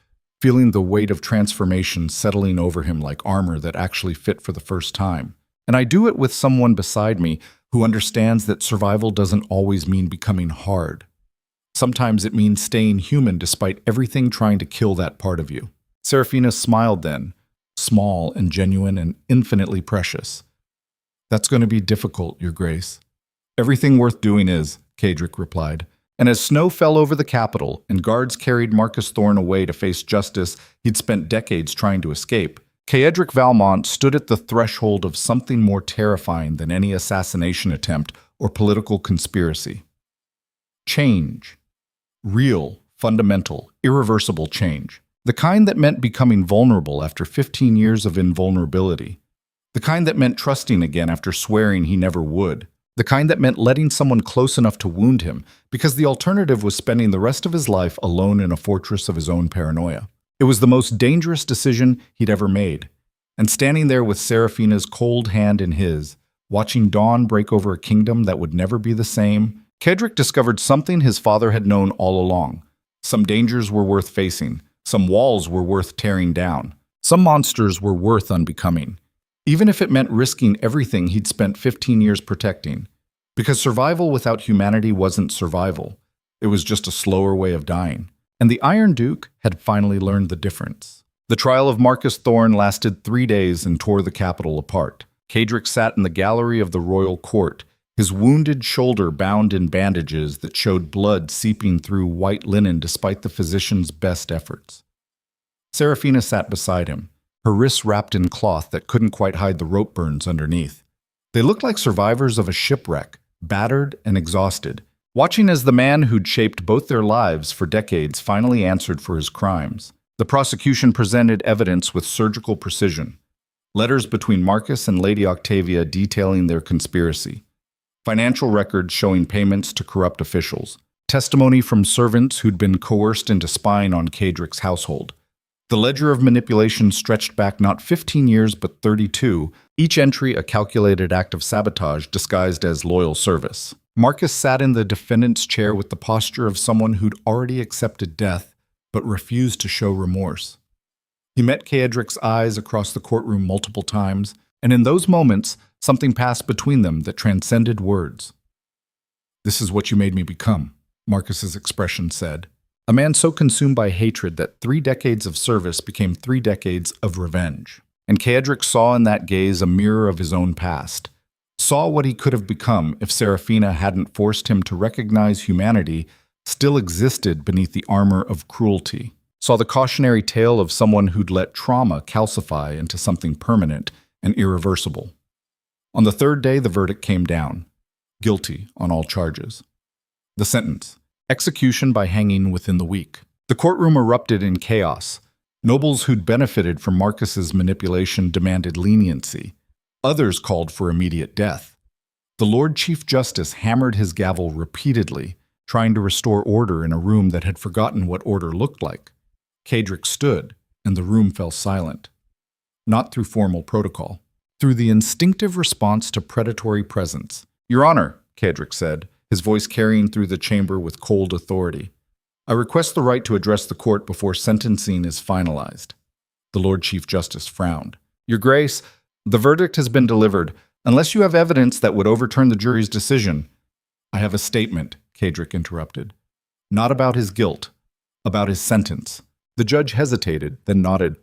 feeling the weight of transformation settling over him like armor that actually fit for the first time. "And I do it with someone beside me who understands that survival doesn't always mean becoming hard. Sometimes it means staying human despite everything trying to kill that part of you." Seraphina smiled then, small and genuine and infinitely precious. "That's going to be difficult, Your Grace." "Everything worth doing is," Caedric replied. And as snow fell over the capital and guards carried Marcus Thorne away to face justice he'd spent decades trying to escape, Caedric Valmont stood at the threshold of something more terrifying than any assassination attempt or political conspiracy. Change. Real, fundamental, irreversible change. The kind that meant becoming vulnerable after 15 years of invulnerability. The kind that meant trusting again after swearing he never would. The kind that meant letting someone close enough to wound him, because the alternative was spending the rest of his life alone in a fortress of his own paranoia. It was the most dangerous decision he'd ever made. And standing there with Seraphina's cold hand in his, watching dawn break over a kingdom that would never be the same, Caedric discovered something his father had known all along. Some dangers were worth facing. Some walls were worth tearing down. Some monsters were worth unbecoming. Even if it meant risking everything he'd spent 15 years protecting. Because survival without humanity wasn't survival. It was just a slower way of dying. And the Iron Duke had finally learned the difference. The trial of Marcus Thorne lasted 3 days and tore the capital apart. Caedric sat in the gallery of the royal court, his wounded shoulder bound in bandages that showed blood seeping through white linen despite the physician's best efforts. Seraphina sat beside him, her wrists wrapped in cloth that couldn't quite hide the rope burns underneath. They looked like survivors of a shipwreck, battered and exhausted, watching as the man who'd shaped both their lives for decades finally answered for his crimes. The prosecution presented evidence with surgical precision. Letters between Marcus and Lady Octavia detailing their conspiracy. Financial records showing payments to corrupt officials. Testimony from servants who'd been coerced into spying on Cadric's household. The ledger of manipulation stretched back not 15 years but 32, each entry a calculated act of sabotage disguised as loyal service. Marcus sat in the defendant's chair with the posture of someone who'd already accepted death but refused to show remorse. He met Cadric's eyes across the courtroom multiple times, and in those moments, something passed between them that transcended words. "This is what you made me become," Marcus's expression said. A man so consumed by hatred that 3 decades of service became 3 decades of revenge. And Cadric saw in that gaze a mirror of his own past. Saw what he could have become if Seraphina hadn't forced him to recognize humanity still existed beneath the armor of cruelty. Saw the cautionary tale of someone who'd let trauma calcify into something permanent and irreversible. On the 3rd day, the verdict came down. Guilty on all charges. The sentence: execution by hanging within the week. The courtroom erupted in chaos. Nobles who'd benefited from Marcus's manipulation demanded leniency. Others called for immediate death. The Lord Chief Justice hammered his gavel repeatedly, trying to restore order in a room that had forgotten what order looked like. Cadric stood, and the room fell silent. Not through formal protocol, through the instinctive response to predatory presence. "Your Honor," Cadric said, his voice carrying through the chamber with cold authority, "I request the right to address the court before sentencing is finalized." The Lord Chief Justice frowned. "Your Grace, the verdict has been delivered. Unless you have evidence that would overturn the jury's decision." "I have a statement," Cadric interrupted. "Not about his guilt, about his sentence." The judge hesitated, then nodded.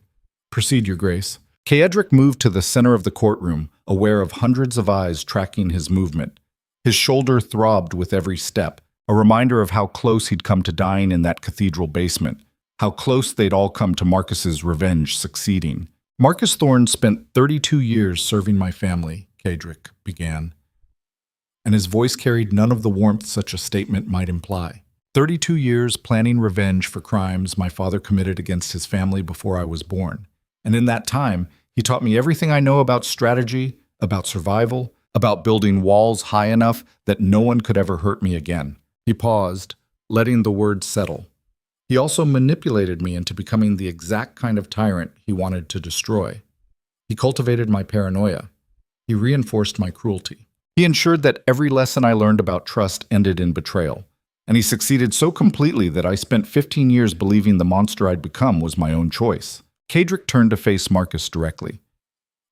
"Proceed, Your Grace." Cadric moved to the center of the courtroom, aware of hundreds of eyes tracking his movement. His shoulder throbbed with every step, a reminder of how close he'd come to dying in that cathedral basement, how close they'd all come to Marcus's revenge succeeding. "Marcus Thorne spent 32 years serving my family," Cadric began, and his voice carried none of the warmth such a statement might imply. 32 years planning revenge for crimes my father committed against his family before I was born. And in that time, he taught me everything I know about strategy, about survival, about building walls high enough that no one could ever hurt me again." He paused, letting the words settle. "He also manipulated me into becoming the exact kind of tyrant he wanted to destroy. He cultivated my paranoia. He reinforced my cruelty. He ensured that every lesson I learned about trust ended in betrayal. And he succeeded so completely that I spent 15 years believing the monster I'd become was my own choice." Cadric turned to face Marcus directly.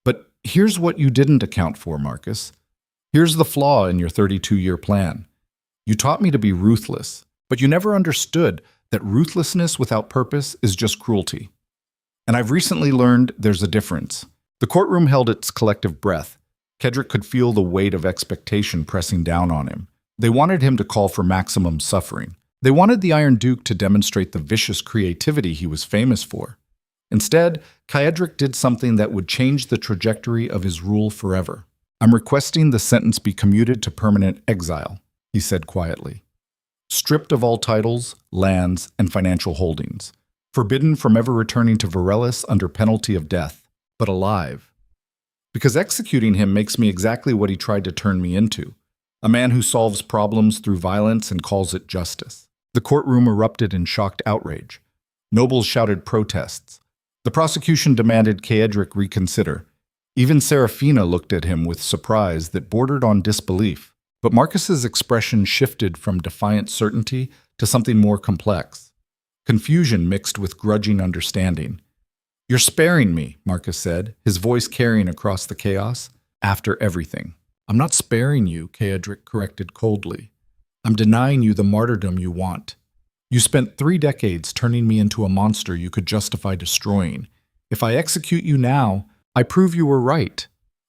"But here's what you didn't account for, Marcus. Here's the flaw in your 32-year plan. You taught me to be ruthless, but you never understood that ruthlessness without purpose is just cruelty. And I've recently learned there's a difference." The courtroom held its collective breath. Cadric could feel the weight of expectation pressing down on him. They wanted him to call for maximum suffering. They wanted the Iron Duke to demonstrate the vicious creativity he was famous for. Instead, Cadric did something that would change the trajectory of his rule forever. "I'm requesting the sentence be commuted to permanent exile," he said quietly. "Stripped of all titles, lands, and financial holdings. Forbidden from ever returning to Varelis under penalty of death, but alive. Because executing him makes me exactly what he tried to turn me into. A man who solves problems through violence and calls it justice." The courtroom erupted in shocked outrage. Nobles shouted protests. The prosecution demanded Cadric reconsider. Even Seraphina looked at him with surprise that bordered on disbelief. But Marcus's expression shifted from defiant certainty to something more complex. Confusion mixed with grudging understanding. "You're sparing me," Marcus said, his voice carrying across the chaos. "After everything." "I'm not sparing you," Cadric corrected coldly. "I'm denying you the martyrdom you want. You spent 3 decades turning me into a monster you could justify destroying. If I execute you now, I prove you were right,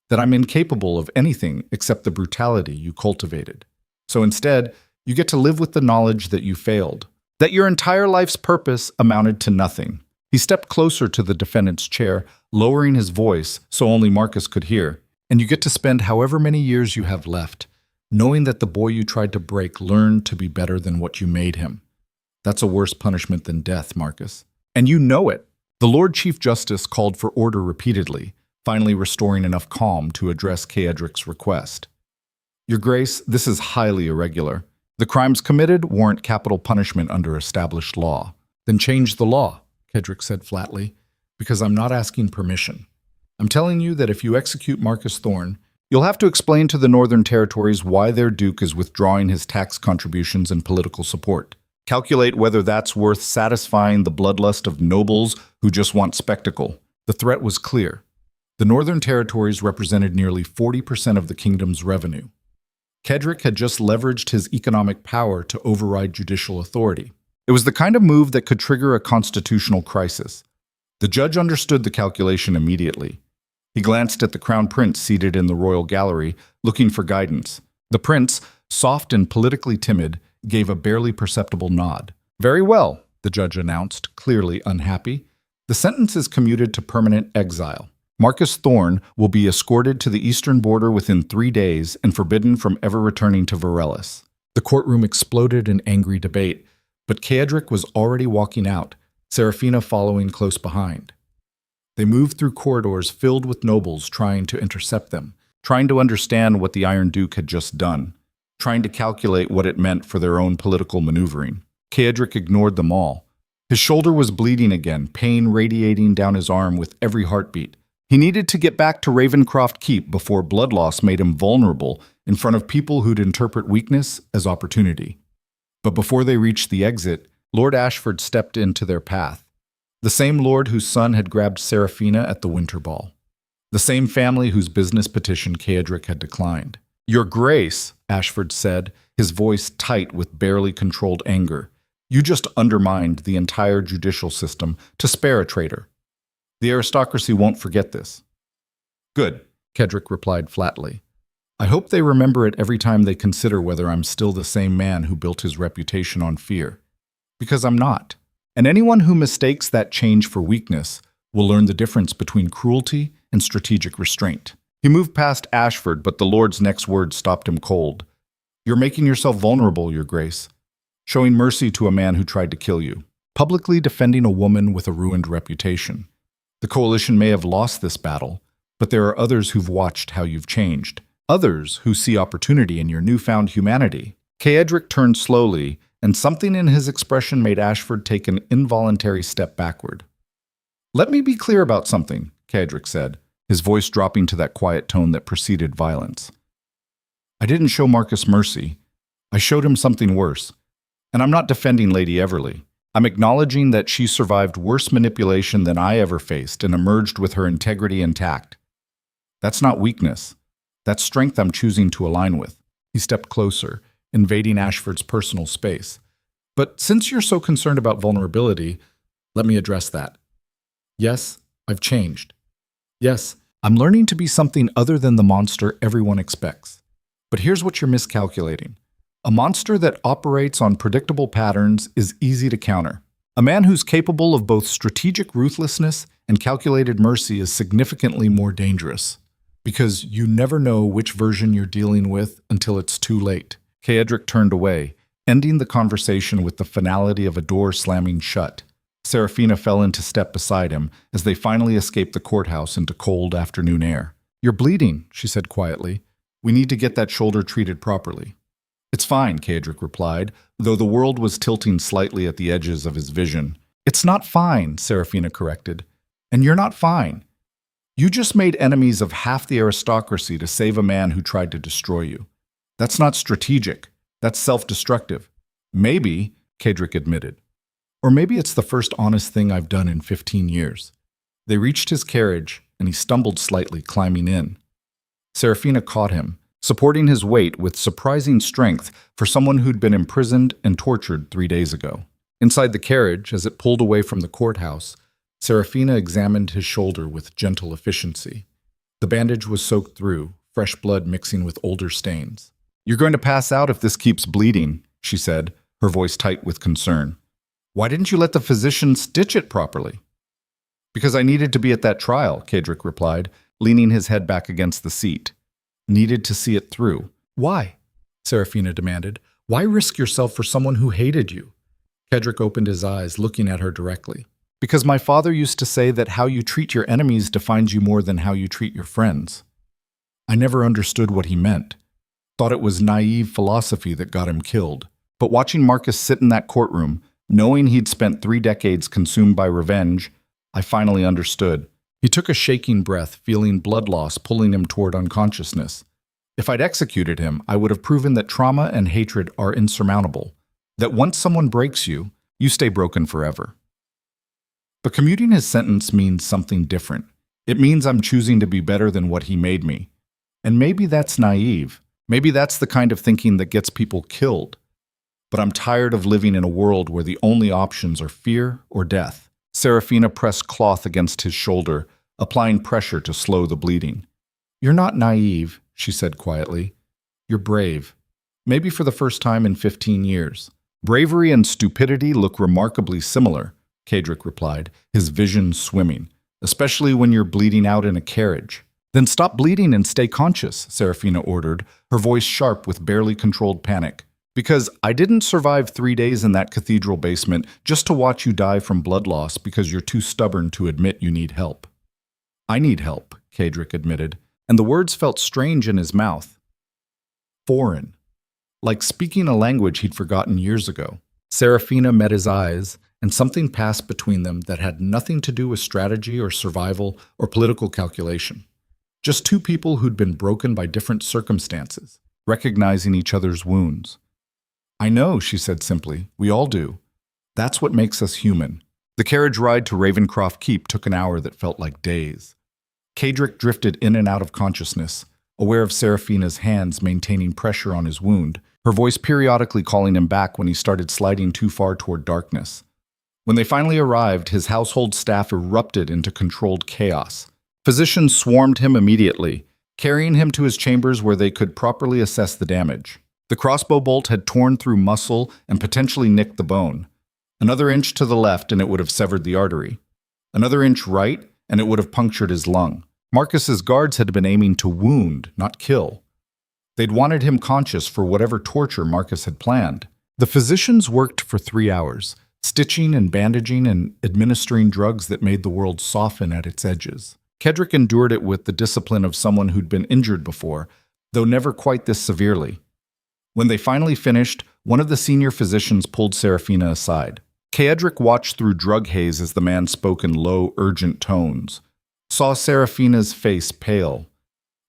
that I'm incapable of anything except the brutality you cultivated. So instead, you get to live with the knowledge that you failed, that your entire life's purpose amounted to nothing." He stepped closer to the defendant's chair, lowering his voice so only Marcus could hear. "And you get to spend however many years you have left, knowing that the boy you tried to break learned to be better than what you made him. That's a worse punishment than death, Marcus. And you know it. The Lord Chief Justice called for order repeatedly, finally restoring enough calm to address Caedric's request. Your Grace, this is highly irregular. The crimes committed warrant capital punishment under established law. Then change the law, Caedric said flatly, because I'm not asking permission. I'm telling you that if you execute Marcus Thorne, you'll have to explain to the Northern Territories why their Duke is withdrawing his tax contributions and political support. Calculate whether that's worth satisfying the bloodlust of nobles who just want spectacle. The threat was clear. The Northern Territories represented nearly 40% of the kingdom's revenue. Caedric had just leveraged his economic power to override judicial authority. It was the kind of move that could trigger a constitutional crisis. The judge understood the calculation immediately. He glanced at the crown prince seated in the royal gallery, looking for guidance. The prince, soft and politically timid, gave a barely perceptible nod. Very well, the judge announced, clearly unhappy. The sentence is commuted to permanent exile. Marcus Thorne will be escorted to the eastern border within 3 days and forbidden from ever returning to Varellis. The courtroom exploded in angry debate, but Caedric was already walking out, Seraphina following close behind. They moved through corridors filled with nobles trying to intercept them, trying to understand what the Iron Duke had just done, trying to calculate what it meant for their own political maneuvering. Caedric ignored them all. His shoulder was bleeding again, pain radiating down his arm with every heartbeat. He needed to get back to Ravencroft Keep before blood loss made him vulnerable in front of people who'd interpret weakness as opportunity. But before they reached the exit, Lord Ashford stepped into their path. The same lord whose son had grabbed Seraphina at the winter ball. The same family whose business petition Caedric had declined. Your Grace, Ashford said, his voice tight with barely controlled anger. You just undermined the entire judicial system to spare a traitor. The aristocracy won't forget this. Good, Caedric replied flatly. I hope they remember it every time they consider whether I'm still the same man who built his reputation on fear. Because I'm not. And anyone who mistakes that change for weakness will learn the difference between cruelty and strategic restraint. He moved past Ashford, but the Lord's next words stopped him cold. You're making yourself vulnerable, Your Grace. Showing mercy to a man who tried to kill you. Publicly defending a woman with a ruined reputation. The Coalition may have lost this battle, but there are others who've watched how you've changed. Others who see opportunity in your newfound humanity. Caedric turned slowly, and something in his expression made Ashford take an involuntary step backward. Let me be clear about something, Caedric said, his voice dropping to that quiet tone that preceded violence. I didn't show Marcus mercy. I showed him something worse. And I'm not defending Lady Everleigh. I'm acknowledging that she survived worse manipulation than I ever faced and emerged with her integrity intact. That's not weakness. That's strength I'm choosing to align with. He stepped closer, invading Ashford's personal space. But since you're so concerned about vulnerability, let me address that. Yes, I've changed. Yes, I'm learning to be something other than the monster everyone expects. But here's what you're miscalculating. A monster that operates on predictable patterns is easy to counter. A man who's capable of both strategic ruthlessness and calculated mercy is significantly more dangerous. Because you never know which version you're dealing with until it's too late. Caedric turned away, ending the conversation with the finality of a door slamming shut. Seraphina fell into step beside him as they finally escaped the courthouse into cold afternoon air. You're bleeding, she said quietly. We need to get that shoulder treated properly. It's fine, Caedric replied, though the world was tilting slightly at the edges of his vision. It's not fine, Seraphina corrected. And you're not fine. You just made enemies of half the aristocracy to save a man who tried to destroy you. That's not strategic. That's self-destructive. Maybe, Caedric admitted. Or maybe it's the first honest thing I've done in 15 years. They reached his carriage, and he stumbled slightly, climbing in. Seraphina caught him, supporting his weight with surprising strength for someone who'd been imprisoned and tortured 3 days ago. Inside the carriage, as it pulled away from the courthouse, Seraphina examined his shoulder with gentle efficiency. The bandage was soaked through, fresh blood mixing with older stains. You're going to pass out if this keeps bleeding, she said, her voice tight with concern. Why didn't you let the physician stitch it properly? Because I needed to be at that trial, Caedric replied, leaning his head back against the seat. Needed to see it through. Why? Seraphina demanded. Why risk yourself for someone who hated you? Kedrick opened his eyes, looking at her directly. Because my father used to say that how you treat your enemies defines you more than how you treat your friends. I never understood what he meant. Thought it was naive philosophy that got him killed. But watching Marcus sit in that courtroom, knowing he'd spent 3 decades consumed by revenge, I finally understood. He took a shaking breath, feeling blood loss pulling him toward unconsciousness. If I'd executed him, I would have proven that trauma and hatred are insurmountable, that once someone breaks you, you stay broken forever. But commuting his sentence means something different. It means I'm choosing to be better than what he made me. And maybe that's naive. Maybe that's the kind of thinking that gets people killed. But I'm tired of living in a world where the only options are fear or death. Seraphina pressed cloth against his shoulder, applying pressure to slow the bleeding. You're not naive, she said quietly. You're brave. Maybe for the first time in 15 years. Bravery and stupidity look remarkably similar, Kedrick replied, his vision swimming, especially when you're bleeding out in a carriage. Then stop bleeding and stay conscious, Seraphina ordered, her voice sharp with barely controlled panic. Because I didn't survive 3 days in that cathedral basement just to watch you die from blood loss because you're too stubborn to admit you need help. I need help, Kedrick admitted, and the words felt strange in his mouth. Foreign. Like speaking a language he'd forgotten years ago. Seraphina met his eyes, and something passed between them that had nothing to do with strategy or survival or political calculation. Just 2 people who'd been broken by different circumstances, recognizing each other's wounds. I know, she said simply. We all do. That's what makes us human. The carriage ride to Ravencroft Keep took an hour that felt like days. Kedrick drifted in and out of consciousness, aware of Seraphina's hands maintaining pressure on his wound, her voice periodically calling him back when he started sliding too far toward darkness. When they finally arrived, his household staff erupted into controlled chaos. Physicians swarmed him immediately, carrying him to his chambers where they could properly assess the damage. The crossbow bolt had torn through muscle and potentially nicked the bone. Another inch to the left and it would have severed the artery. Another inch right and it would have punctured his lung. Marcus's guards had been aiming to wound, not kill. They'd wanted him conscious for whatever torture Marcus had planned. The physicians worked for 3 hours, stitching and bandaging and administering drugs that made the world soften at its edges. Kedrick endured it with the discipline of someone who'd been injured before, though never quite this severely. When they finally finished, one of the senior physicians pulled Seraphina aside. Kedrick watched through drug haze as the man spoke in low, urgent tones. Saw Seraphina's face pale.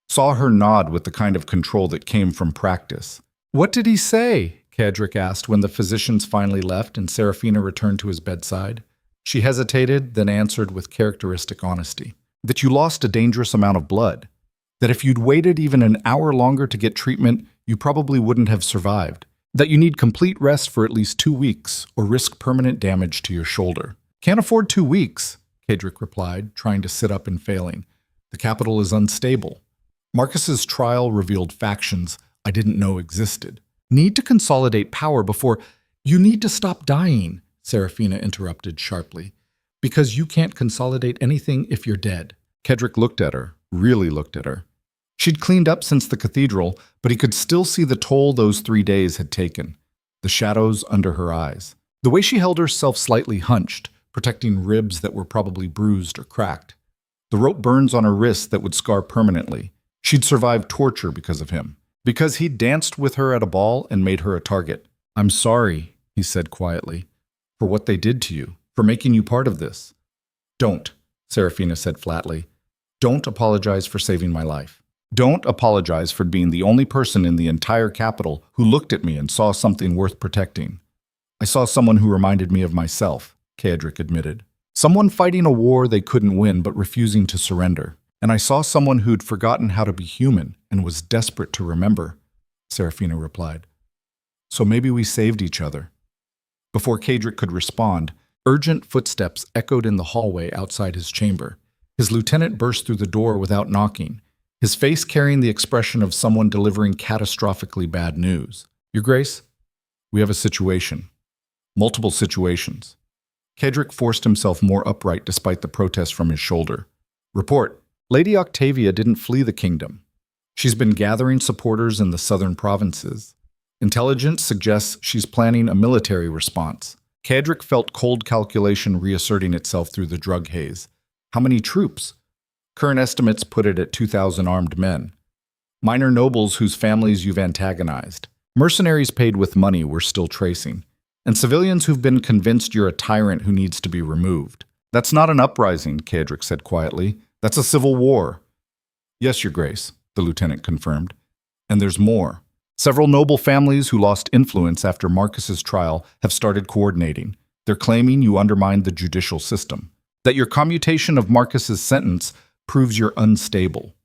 Saw her nod with the kind of control that came from practice. What did he say? Kedrick asked when the physicians finally left and Seraphina returned to his bedside. She hesitated, then answered with characteristic honesty. That you lost a dangerous amount of blood. That if you'd waited even an hour longer to get treatment, you probably wouldn't have survived. That you need complete rest for at least 2 weeks or risk permanent damage to your shoulder. Can't afford 2 weeks, Kedrick replied, trying to sit up and failing. The capital is unstable. Marcus's trial revealed factions I didn't know existed. Need to consolidate power before... You need to stop dying, Seraphina interrupted sharply. Because you can't consolidate anything if you're dead. Kedrick looked at her, really looked at her. She'd cleaned up since the cathedral, but he could still see the toll those 3 days had taken. The shadows under her eyes. The way she held herself slightly hunched, protecting ribs that were probably bruised or cracked. The rope burns on her wrists that would scar permanently. She'd survived torture because of him. Because he'd danced with her at a ball and made her a target. I'm sorry, he said quietly, for what they did to you, for making you part of this. Don't, Seraphina said flatly. Don't apologize for saving my life. Don't apologize for being the only person in the entire capital who looked at me and saw something worth protecting. I saw someone who reminded me of myself, Kedrick admitted. Someone fighting a war they couldn't win but refusing to surrender. And I saw someone who'd forgotten how to be human and was desperate to remember, Seraphina replied. So maybe we saved each other. Before Kedrick could respond, urgent footsteps echoed in the hallway outside his chamber. His lieutenant burst through the door without knocking, his face carrying the expression of someone delivering catastrophically bad news. Your Grace, we have a situation. Multiple situations. Kedrick forced himself more upright despite the protest from his shoulder. Report. Lady Octavia didn't flee the kingdom. She's been gathering supporters in the southern provinces. Intelligence suggests she's planning a military response. Kedrick felt cold calculation reasserting itself through the drug haze. How many troops? Current estimates put it at 2,000 armed men. Minor nobles whose families you've antagonized. Mercenaries paid with money we're still tracing. And civilians who've been convinced you're a tyrant who needs to be removed. That's not an uprising, Kedrick said quietly. That's a civil war. Yes, Your Grace, the lieutenant confirmed. And there's more. Several noble families who lost influence after Marcus's trial have started coordinating. They're claiming you undermined the judicial system, that your commutation of Marcus's sentence proves you're unstable.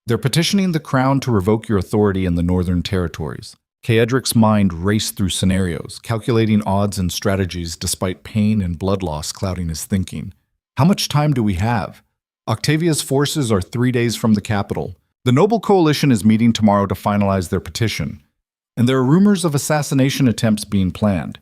They're petitioning the crown to revoke your authority in the Northern Territories. Kedrick's mind raced through scenarios, calculating odds and strategies despite pain and blood loss clouding his thinking. How much time do we have? Octavia's forces are 3 days from the capital. The Noble Coalition is meeting tomorrow to finalize their petition. And there are rumors of assassination attempts being planned.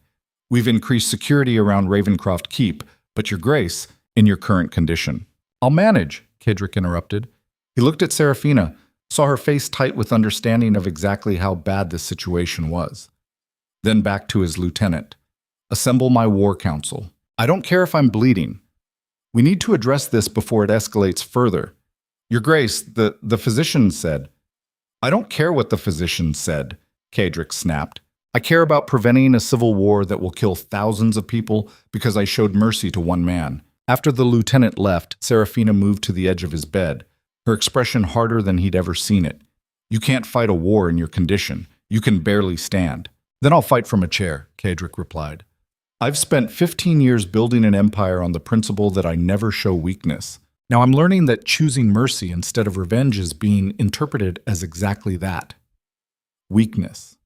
We've increased security around Ravencroft Keep, but Your Grace, in your current condition. I'll manage, Kedrick interrupted. He looked at Seraphina, saw her face tight with understanding of exactly how bad this situation was. Then back to his lieutenant. Assemble my war council. I don't care if I'm bleeding. We need to address this before it escalates further. Your Grace, the physician said. I don't care what the physician said, Kedrick snapped. I care about preventing a civil war that will kill thousands of people because I showed mercy to one man. After the lieutenant left, Seraphina moved to the edge of his bed, her expression harder than he'd ever seen it. You can't fight a war in your condition. You can barely stand. Then I'll fight from a chair, Kedrick replied. I've spent 15 years building an empire on the principle that I never show weakness. Now I'm learning that choosing mercy instead of revenge is being interpreted as exactly that. Weakness.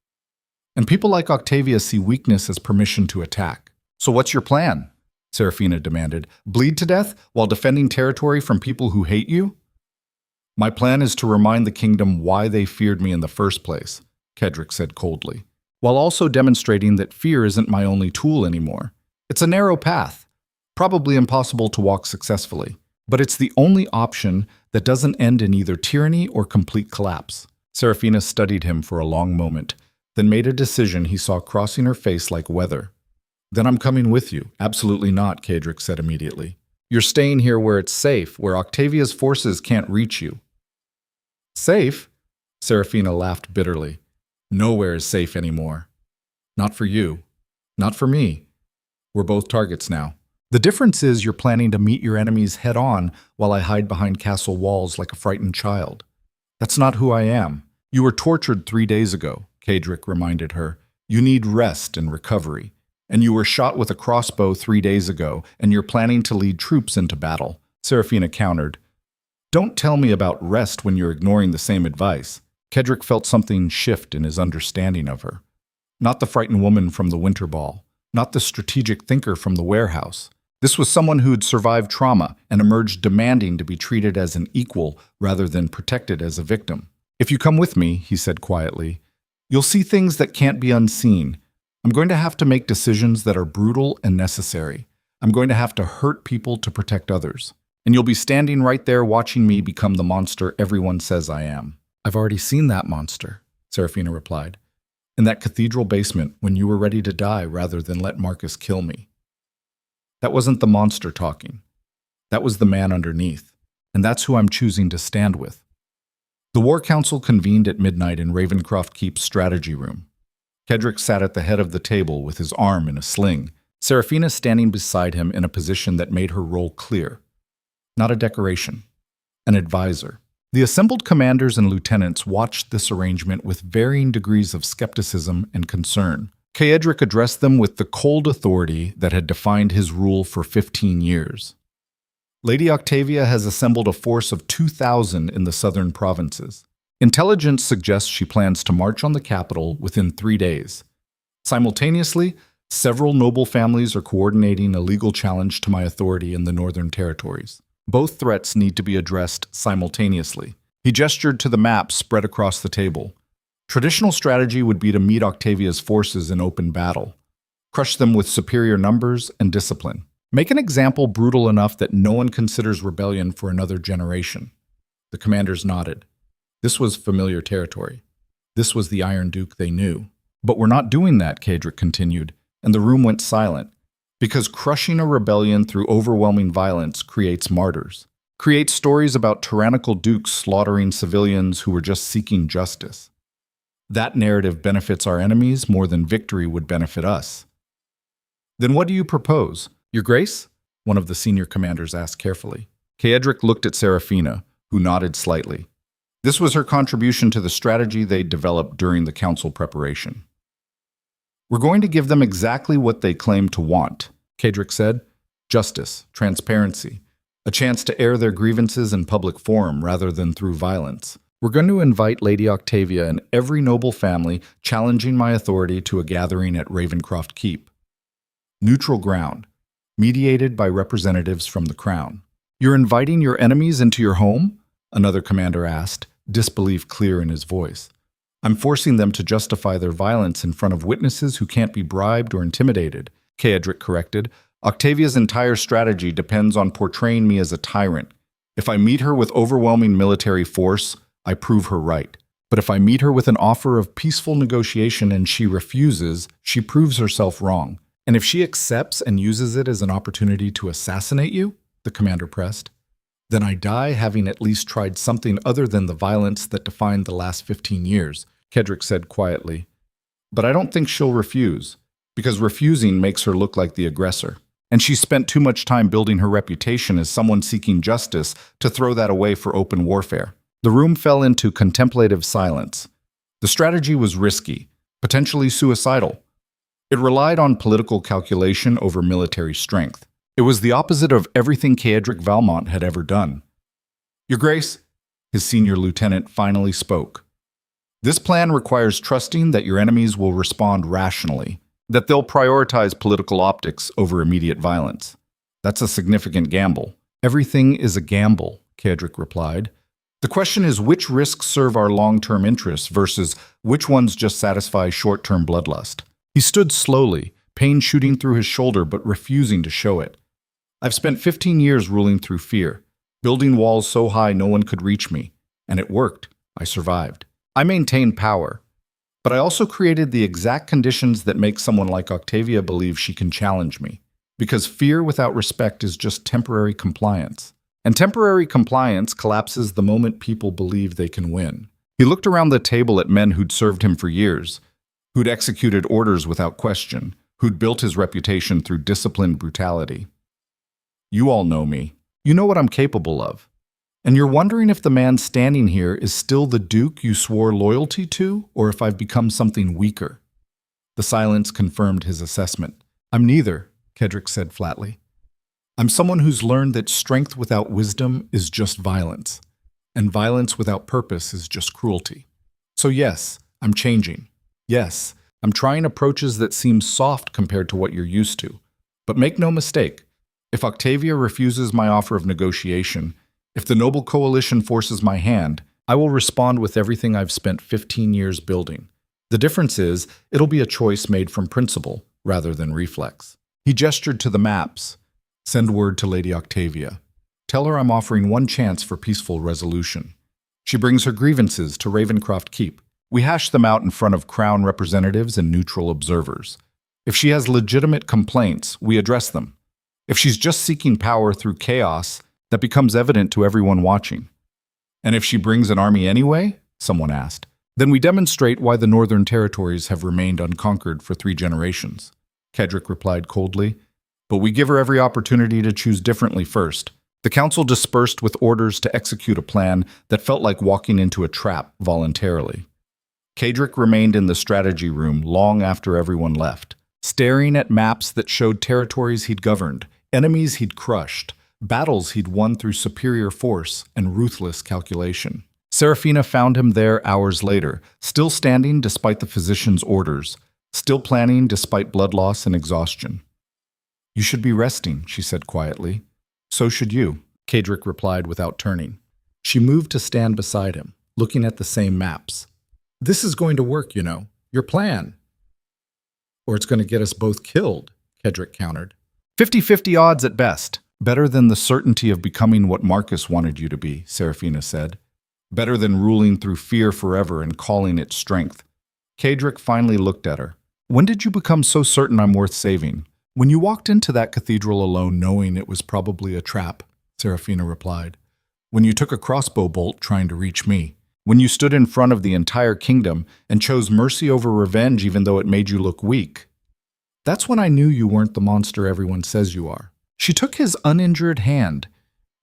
And people like Octavia see weakness as permission to attack. So what's your plan? Seraphina demanded. Bleed to death while defending territory from people who hate you? My plan is to remind the kingdom why they feared me in the first place, Kedrick said coldly, while also demonstrating that fear isn't my only tool anymore. It's a narrow path, probably impossible to walk successfully. But it's the only option that doesn't end in either tyranny or complete collapse. Seraphina studied him for a long moment, then made a decision he saw crossing her face like weather. Then I'm coming with you. Absolutely not, Kedrick said immediately. You're staying here where it's safe, where Octavia's forces can't reach you. Safe? Seraphina laughed bitterly. Nowhere is safe anymore. Not for you. Not for me. We're both targets now. The difference is you're planning to meet your enemies head-on while I hide behind castle walls like a frightened child. That's not who I am. You were tortured 3 days ago, Kedrick reminded her. You need rest and recovery. And you were shot with a crossbow 3 days ago, and you're planning to lead troops into battle. Seraphina countered. Don't tell me about rest when you're ignoring the same advice. Kedrick felt something shift in his understanding of her. Not the frightened woman from the winter ball. Not the strategic thinker from the warehouse. This was someone who had survived trauma and emerged demanding to be treated as an equal rather than protected as a victim. If you come with me, he said quietly, you'll see things that can't be unseen. I'm going to have to make decisions that are brutal and necessary. I'm going to have to hurt people to protect others. And you'll be standing right there watching me become the monster everyone says I am. I've already seen that monster, Seraphina replied. In that cathedral basement when you were ready to die rather than let Marcus kill me. That wasn't the monster talking. That was the man underneath. And that's who I'm choosing to stand with. The War Council convened at midnight in Ravencroft Keep's strategy room. Kedrick sat at the head of the table with his arm in a sling, Seraphina standing beside him in a position that made her role clear. Not a decoration. An advisor. The assembled commanders and lieutenants watched this arrangement with varying degrees of skepticism and concern. Kedrick addressed them with the cold authority that had defined his rule for 15 years. Lady Octavia has assembled a force of 2,000 in the southern provinces. Intelligence suggests she plans to march on the capital within 3 days. Simultaneously, several noble families are coordinating a legal challenge to my authority in the Northern Territories. Both threats need to be addressed simultaneously. He gestured to the map spread across the table. Traditional strategy would be to meet Octavia's forces in open battle, crush them with superior numbers and discipline. Make an example brutal enough that no one considers rebellion for another generation. The commanders nodded. This was familiar territory. This was the Iron Duke they knew. But we're not doing that, Cadric continued, and the room went silent. Because crushing a rebellion through overwhelming violence creates martyrs. Creates stories about tyrannical dukes slaughtering civilians who were just seeking justice. That narrative benefits our enemies more than victory would benefit us. Then what do you propose? Your Grace? One of the senior commanders asked carefully. Caedric looked at Seraphina, who nodded slightly. This was her contribution to the strategy they'd developed during the council preparation. We're going to give them exactly what they claim to want, Caedric said. Justice, transparency, a chance to air their grievances in public forum rather than through violence. We're going to invite Lady Octavia and every noble family challenging my authority to a gathering at Ravencroft Keep. Neutral ground, mediated by representatives from the crown. You're inviting your enemies into your home? Another commander asked, disbelief clear in his voice. I'm forcing them to justify their violence in front of witnesses who can't be bribed or intimidated, Caedric corrected. Octavia's entire strategy depends on portraying me as a tyrant. If I meet her with overwhelming military force, I prove her right. But if I meet her with an offer of peaceful negotiation and she refuses, she proves herself wrong. And if she accepts and uses it as an opportunity to assassinate you, the commander pressed, then I die having at least tried something other than the violence that defined the last 15 years, Caedric said quietly. But I don't think she'll refuse, because refusing makes her look like the aggressor. And she spent too much time building her reputation as someone seeking justice to throw that away for open warfare. The room fell into contemplative silence. The strategy was risky, potentially suicidal. It relied on political calculation over military strength. It was the opposite of everything Caedric Valmont had ever done. Your Grace, his senior lieutenant finally spoke. This plan requires trusting that your enemies will respond rationally, that they'll prioritize political optics over immediate violence. That's a significant gamble. Everything is a gamble, Caedric replied. The question is which risks serve our long-term interests versus which ones just satisfy short-term bloodlust. He stood slowly, pain shooting through his shoulder but refusing to show it. I've spent 15 years ruling through fear, building walls so high no one could reach me, and it worked. I survived. I maintained power, but I also created the exact conditions that make someone like Octavia believe she can challenge me, because fear without respect is just temporary compliance. And temporary compliance collapses the moment people believe they can win. He looked around the table at men who'd served him for years, who'd executed orders without question, who'd built his reputation through disciplined brutality. You all know me. You know what I'm capable of. And you're wondering if the man standing here is still the Duke you swore loyalty to, or if I've become something weaker. The silence confirmed his assessment. I'm neither, Caedric said flatly. I'm someone who's learned that strength without wisdom is just violence, and violence without purpose is just cruelty. So yes, I'm changing. Yes, I'm trying approaches that seem soft compared to what you're used to. But make no mistake, if Octavia refuses my offer of negotiation, if the noble coalition forces my hand, I will respond with everything I've spent 15 years building. The difference is, it'll be a choice made from principle rather than reflex. He gestured to the maps. Send word to Lady Octavia. Tell her I'm offering one chance for peaceful resolution. She brings her grievances to Ravencroft Keep. We hash them out in front of Crown representatives and neutral observers. If she has legitimate complaints, we address them. If she's just seeking power through chaos, that becomes evident to everyone watching. And if she brings an army anyway, someone asked, then we demonstrate why the Northern Territories have remained unconquered for 3 generations. Caedric replied coldly. But we give her every opportunity to choose differently first. The council dispersed with orders to execute a plan that felt like walking into a trap voluntarily. Caedric remained in the strategy room long after everyone left, staring at maps that showed territories he'd governed, enemies he'd crushed, battles he'd won through superior force and ruthless calculation. Seraphina found him there hours later, still standing despite the physician's orders, still planning despite blood loss and exhaustion. You should be resting, she said quietly. So should you, Caedric replied without turning. She moved to stand beside him, looking at the same maps. This is going to work, you know. Your plan. Or it's going to get us both killed, Caedric countered. 50-50 odds at best. Better than the certainty of becoming what Marcus wanted you to be, Seraphina said. Better than ruling through fear forever and calling it strength. Cadric finally looked at her. When did you become so certain I'm worth saving? When you walked into that cathedral alone knowing it was probably a trap, Seraphina replied. When you took a crossbow bolt trying to reach me. When you stood in front of the entire kingdom and chose mercy over revenge even though it made you look weak. That's when I knew you weren't the monster everyone says you are. She took his uninjured hand.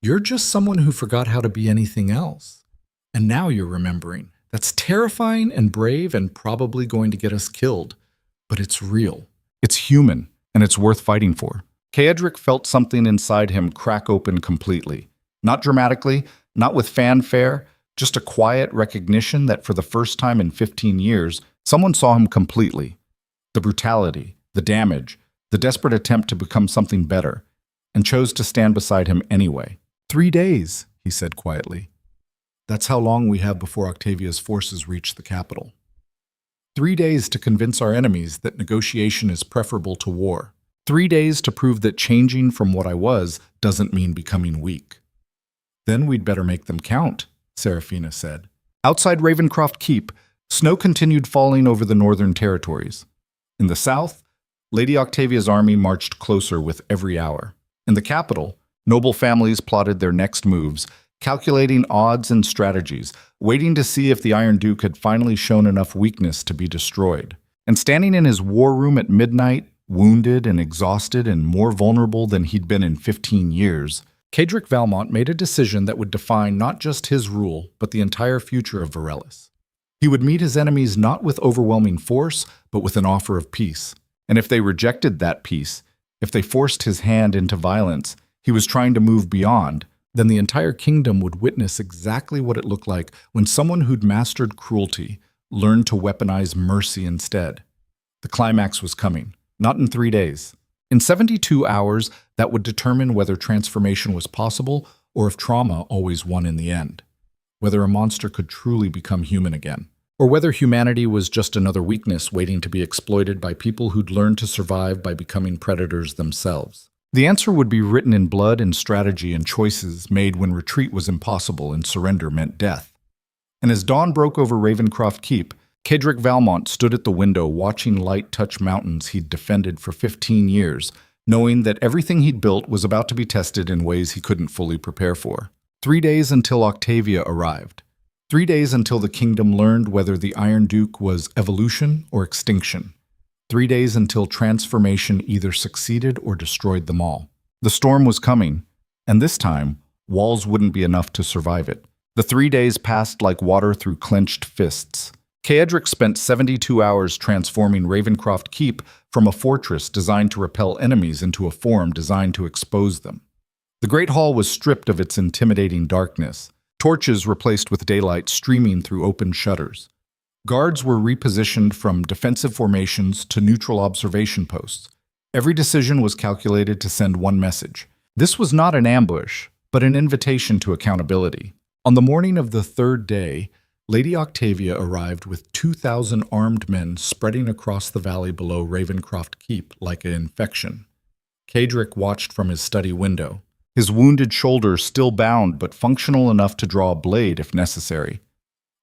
You're just someone who forgot how to be anything else. And now you're remembering. That's terrifying and brave and probably going to get us killed. But it's real. It's human, and it's worth fighting for. Caedric felt something inside him crack open completely. Not dramatically, not with fanfare, just a quiet recognition that for the first time in 15 years, someone saw him completely. The brutality, the damage, the desperate attempt to become something better, and chose to stand beside him anyway. 3 days, he said quietly. That's how long we have before Octavia's forces reach the capital. 3 days to convince our enemies that negotiation is preferable to war. 3 days to prove that changing from what I was doesn't mean becoming weak. Then we'd better make them count, Seraphina said. Outside Ravencroft Keep, snow continued falling over the northern territories. In the south, Lady Octavia's army marched closer with every hour. In the capital, noble families plotted their next moves, calculating odds and strategies, waiting to see if the Iron Duke had finally shown enough weakness to be destroyed. And standing in his war room at midnight, wounded and exhausted and more vulnerable than he'd been in 15 years, Caedric Valmont made a decision that would define not just his rule, but the entire future of Varellis. He would meet his enemies not with overwhelming force, but with an offer of peace. And if they rejected that peace, if they forced his hand into violence, he was trying to move beyond, then the entire kingdom would witness exactly what it looked like when someone who'd mastered cruelty learned to weaponize mercy instead. The climax was coming, not in 3 days. In 72 hours, that would determine whether transformation was possible or if trauma always won in the end. Whether a monster could truly become human again, or whether humanity was just another weakness waiting to be exploited by people who'd learned to survive by becoming predators themselves. The answer would be written in blood and strategy and choices made when retreat was impossible and surrender meant death. And as dawn broke over Ravencroft Keep, Caedric Valmont stood at the window watching light touch mountains he'd defended for 15 years, knowing that everything he'd built was about to be tested in ways he couldn't fully prepare for. 3 days until Octavia arrived. 3 days until the kingdom learned whether the Iron Duke was evolution or extinction. 3 days until transformation either succeeded or destroyed them all. The storm was coming, and this time, walls wouldn't be enough to survive it. The 3 days passed like water through clenched fists. Caedric spent 72 hours transforming Ravencroft Keep from a fortress designed to repel enemies into a form designed to expose them. The Great Hall was stripped of its intimidating darkness, torches replaced with daylight streaming through open shutters. Guards were repositioned from defensive formations to neutral observation posts. Every decision was calculated to send one message. This was not an ambush, but an invitation to accountability. On the morning of the third day, Lady Octavia arrived with 2,000 armed men spreading across the valley below Ravencroft Keep like an infection. Caedric watched from his study window, his wounded shoulder still bound but functional enough to draw a blade if necessary.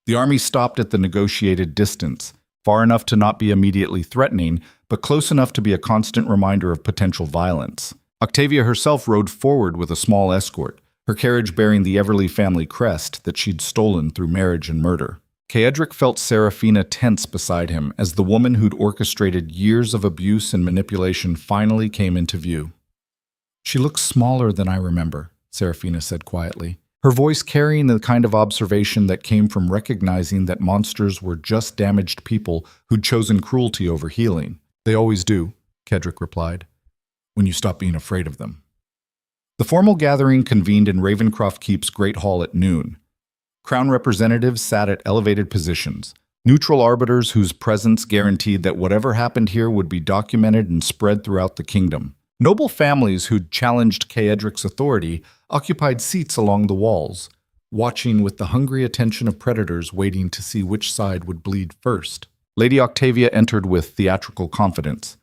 The army stopped at the negotiated distance, far enough to not be immediately threatening, but close enough to be a constant reminder of potential violence. Octavia herself rode forward with a small escort, her carriage bearing the Everleigh family crest that she'd stolen through marriage and murder. Caedric felt Seraphina tense beside him as the woman who'd orchestrated years of abuse and manipulation finally came into view. She looks smaller than I remember, Seraphina said quietly, her voice carrying the kind of observation that came from recognizing that monsters were just damaged people who'd chosen cruelty over healing. They always do, Caedric replied, when you stop being afraid of them. The formal gathering convened in Ravencroft Keep's Great Hall at noon. Crown representatives sat at elevated positions, neutral arbiters whose presence guaranteed that whatever happened here would be documented and spread throughout the kingdom. Noble families who'd challenged Caedric's authority occupied seats along the walls, watching with the hungry attention of predators waiting to see which side would bleed first. Lady Octavia entered with theatrical confidence,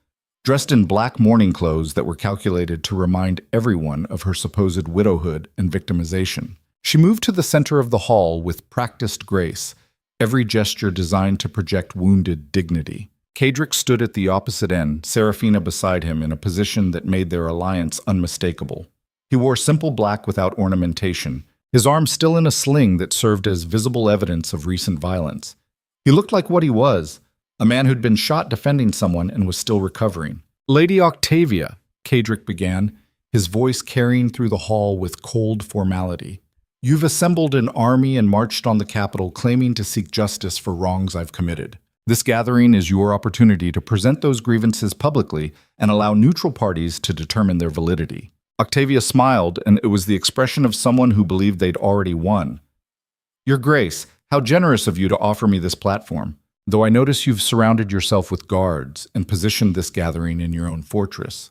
dressed in black mourning clothes that were calculated to remind everyone of her supposed widowhood and victimization. She moved to the center of the hall with practiced grace, every gesture designed to project wounded dignity. Cadric stood at the opposite end, Seraphina beside him, in a position that made their alliance unmistakable. He wore simple black without ornamentation, his arm still in a sling that served as visible evidence of recent violence. He looked like what he was, a man who'd been shot defending someone and was still recovering. "Lady Octavia," Cadric began, his voice carrying through the hall with cold formality. "You've assembled an army and marched on the capital claiming to seek justice for wrongs I've committed. This gathering is your opportunity to present those grievances publicly and allow neutral parties to determine their validity." Octavia smiled, and it was the expression of someone who believed they'd already won. "Your Grace, how generous of you to offer me this platform, though I notice you've surrounded yourself with guards and positioned this gathering in your own fortress.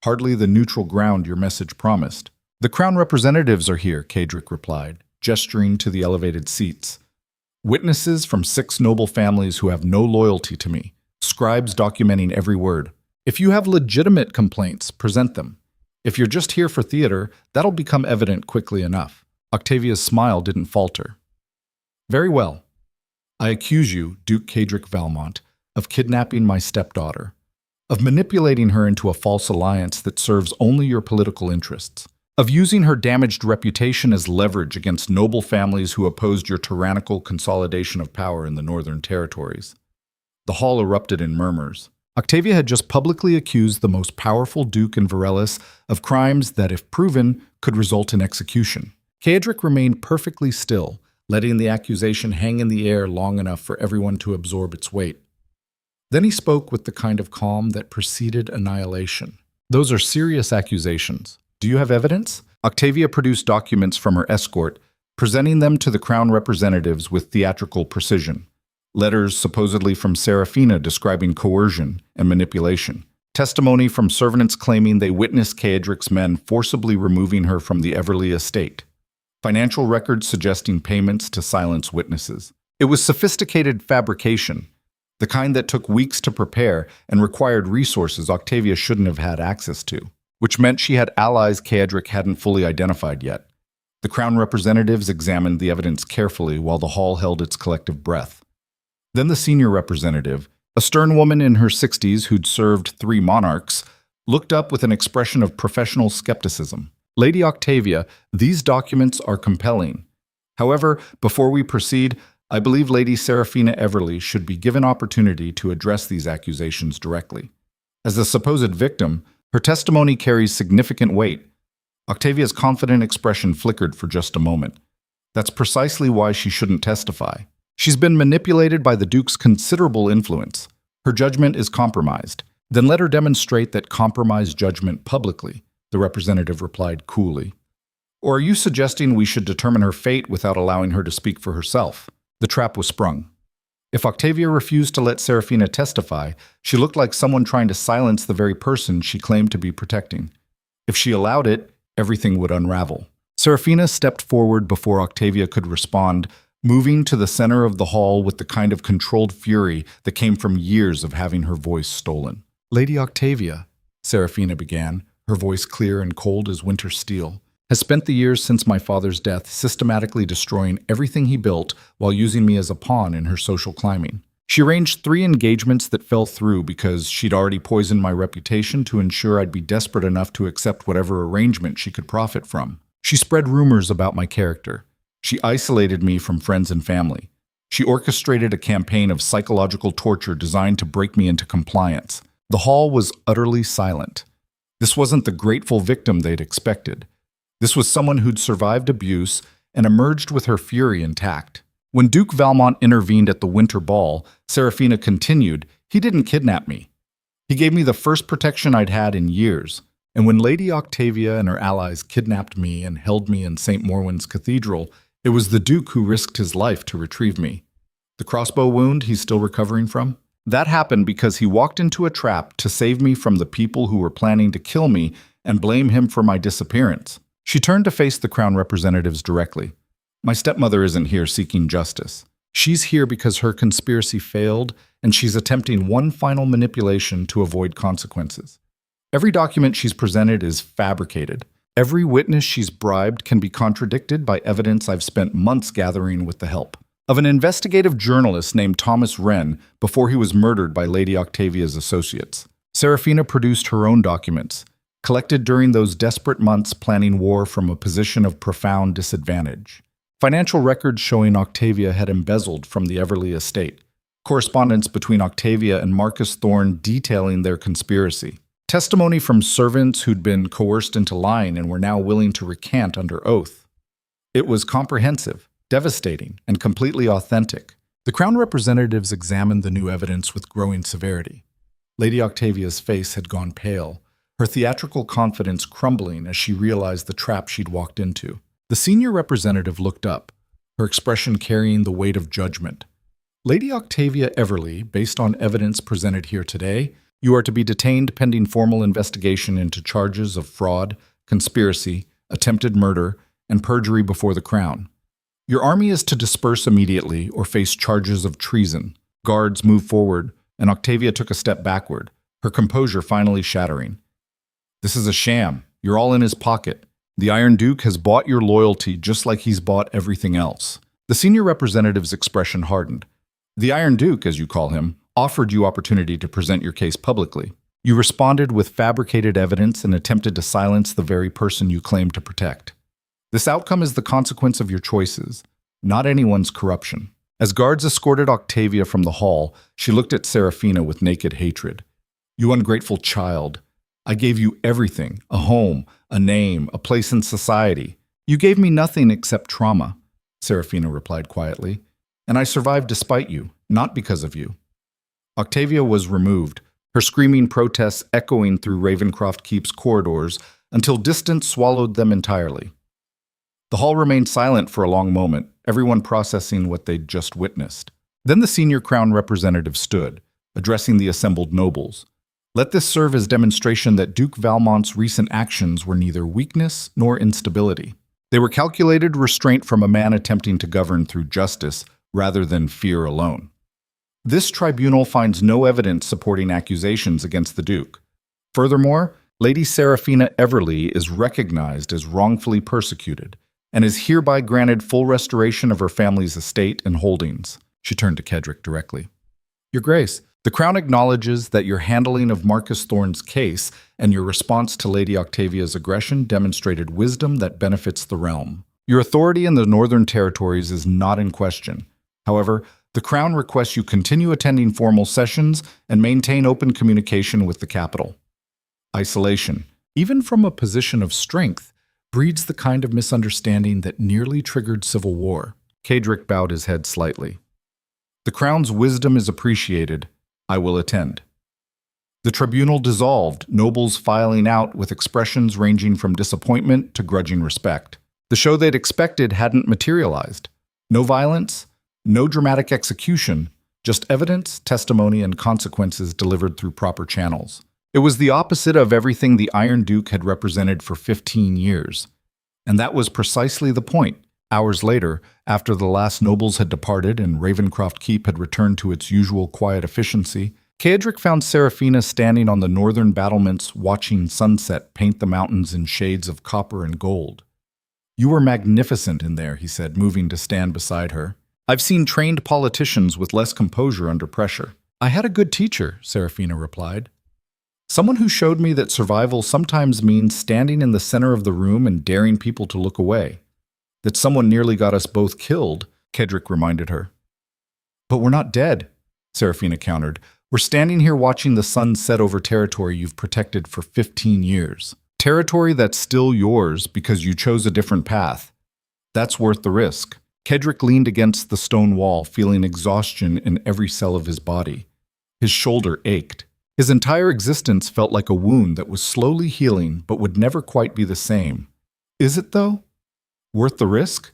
Hardly the neutral ground your message promised." "The crown representatives are here," Cadric replied, gesturing to the elevated seats. "Witnesses from 6 noble families who have no loyalty to me, scribes documenting every word. If you have legitimate complaints, present them. If you're just here for theater, that'll become evident quickly enough." Octavia's smile didn't falter. "Very well. I accuse you, Duke Cadric Valmont, of kidnapping my stepdaughter, of manipulating her into a false alliance that serves only your political interests, of using her damaged reputation as leverage against noble families who opposed your tyrannical consolidation of power in the Northern Territories." The hall erupted in murmurs. Octavia had just publicly accused the most powerful duke in Varelis of crimes that, if proven, could result in execution. Cadric remained perfectly still, letting the accusation hang in the air long enough for everyone to absorb its weight. Then he spoke with the kind of calm that preceded annihilation. "Those are serious accusations. Do you have evidence?" Octavia produced documents from her escort, presenting them to the crown representatives with theatrical precision. Letters supposedly from Seraphina describing coercion and manipulation. Testimony from servants claiming they witnessed Cadric's men forcibly removing her from the Everleigh estate. Financial records suggesting payments to silence witnesses. It was sophisticated fabrication, the kind that took weeks to prepare and required resources Octavia shouldn't have had access to, which meant she had allies Cadric hadn't fully identified yet. The crown representatives examined the evidence carefully while the hall held its collective breath. Then the senior representative, a stern woman in her 60s who'd served 3 monarchs, looked up with an expression of professional skepticism. "Lady Octavia, these documents are compelling. However, before we proceed, I believe Lady Seraphina Everleigh should be given opportunity to address these accusations directly. As a supposed victim, her testimony carries significant weight." Octavia's confident expression flickered for just a moment. "That's precisely why she shouldn't testify. She's been manipulated by the Duke's considerable influence. Her judgment is compromised. Then let her demonstrate that compromised judgment publicly," the representative replied coolly. "Or are you suggesting we should determine her fate without allowing her to speak for herself?" The trap was sprung. If Octavia refused to let Seraphina testify, she looked like someone trying to silence the very person she claimed to be protecting. If she allowed it, everything would unravel. Seraphina stepped forward before Octavia could respond, moving to the center of the hall with the kind of controlled fury that came from years of having her voice stolen. "Lady Octavia," Seraphina began, her voice clear and cold as winter steel, "has spent the years since my father's death systematically destroying everything he built while using me as a pawn in her social climbing. She arranged 3 engagements that fell through because she'd already poisoned my reputation to ensure I'd be desperate enough to accept whatever arrangement she could profit from. She spread rumors about my character. She isolated me from friends and family. She orchestrated a campaign of psychological torture designed to break me into compliance." The hall was utterly silent. This wasn't the grateful victim they'd expected. This was someone who'd survived abuse and emerged with her fury intact. When Duke Valmont intervened at the winter ball, Seraphina continued, "He didn't kidnap me. He gave me the first protection I'd had in years. And when Lady Octavia and her allies kidnapped me and held me in St. Morwen's Cathedral, it was the Duke who risked his life to retrieve me. The crossbow wound he's still recovering from? That happened because he walked into a trap to save me from the people who were planning to kill me and blame him for my disappearance." She turned to face the crown representatives directly. "My stepmother isn't here seeking justice. She's here because her conspiracy failed, and she's attempting one final manipulation to avoid consequences. Every document she's presented is fabricated. Every witness she's bribed can be contradicted by evidence I've spent months gathering with the help. of an investigative journalist named Thomas Wren before he was murdered by Lady Octavia's associates. Seraphina produced her own documents, collected during those desperate months planning war from a position of profound disadvantage. Financial records showing Octavia had embezzled from the Everleigh estate. Correspondence between Octavia and Marcus Thorne detailing their conspiracy. Testimony from servants who'd been coerced into lying and were now willing to recant under oath. It was comprehensive, devastating, and completely authentic. The Crown representatives examined the new evidence with growing severity. Lady Octavia's face had gone pale, her theatrical confidence crumbling as she realized the trap she'd walked into. The senior representative looked up, her expression carrying the weight of judgment. Lady Octavia Everleigh, based on evidence presented here today, you are to be detained pending formal investigation into charges of fraud, conspiracy, attempted murder, and perjury before the Crown. Your army is to disperse immediately or face charges of treason. Guards moved forward, and Octavia took a step backward, her composure finally shattering. This is a sham. You're all in his pocket. The Iron Duke has bought your loyalty just like he's bought everything else. The senior representative's expression hardened. The Iron Duke, as you call him, offered you opportunity to present your case publicly. You responded with fabricated evidence and attempted to silence the very person you claimed to protect. This outcome is the consequence of your choices, not anyone's corruption. As guards escorted Octavia from the hall, she looked at Seraphina with naked hatred. You ungrateful child. I gave you everything, a home, a name, a place in society. You gave me nothing except trauma, Seraphina replied quietly. And I survived despite you, not because of you. Octavia was removed, her screaming protests echoing through Ravencroft Keep's corridors until distance swallowed them entirely. The hall remained silent for a long moment, everyone processing what they'd just witnessed. Then the senior Crown representative stood, addressing the assembled nobles. Let this serve as demonstration that Duke Valmont's recent actions were neither weakness nor instability. They were calculated restraint from a man attempting to govern through justice rather than fear alone. This tribunal finds no evidence supporting accusations against the Duke. Furthermore, Lady Seraphina Everleigh is recognized as wrongfully persecuted and is hereby granted full restoration of her family's estate and holdings. She turned to Cedric directly. Your Grace, the Crown acknowledges that your handling of Marcus Thorne's case and your response to Lady Octavia's aggression demonstrated wisdom that benefits the realm. Your authority in the Northern Territories is not in question. However, the Crown requests you continue attending formal sessions and maintain open communication with the capital. Isolation, even from a position of strength, breeds the kind of misunderstanding that nearly triggered civil war. Cedric bowed his head slightly. The Crown's wisdom is appreciated. I will attend. The tribunal dissolved, nobles filing out with expressions ranging from disappointment to grudging respect. The show they'd expected hadn't materialized. No violence, no dramatic execution, just evidence, testimony, and consequences delivered through proper channels. It was the opposite of everything the Iron Duke had represented for 15 years. And that was precisely the point. Hours later, after the last nobles had departed and Ravencroft Keep had returned to its usual quiet efficiency, Cedric found Seraphina standing on the northern battlements watching sunset paint the mountains in shades of copper and gold. You were magnificent in there, he said, moving to stand beside her. I've seen trained politicians with less composure under pressure. I had a good teacher, Seraphina replied. Someone who showed me that survival sometimes means standing in the center of the room and daring people to look away. That someone nearly got us both killed, Cedric reminded her. But we're not dead, Seraphina countered. We're standing here watching the sun set over territory you've protected for 15 years. Territory that's still yours because you chose a different path. That's worth the risk. Cedric leaned against the stone wall, feeling exhaustion in every cell of his body. His shoulder ached. His entire existence felt like a wound that was slowly healing but would never quite be the same. Is it, though? Worth the risk?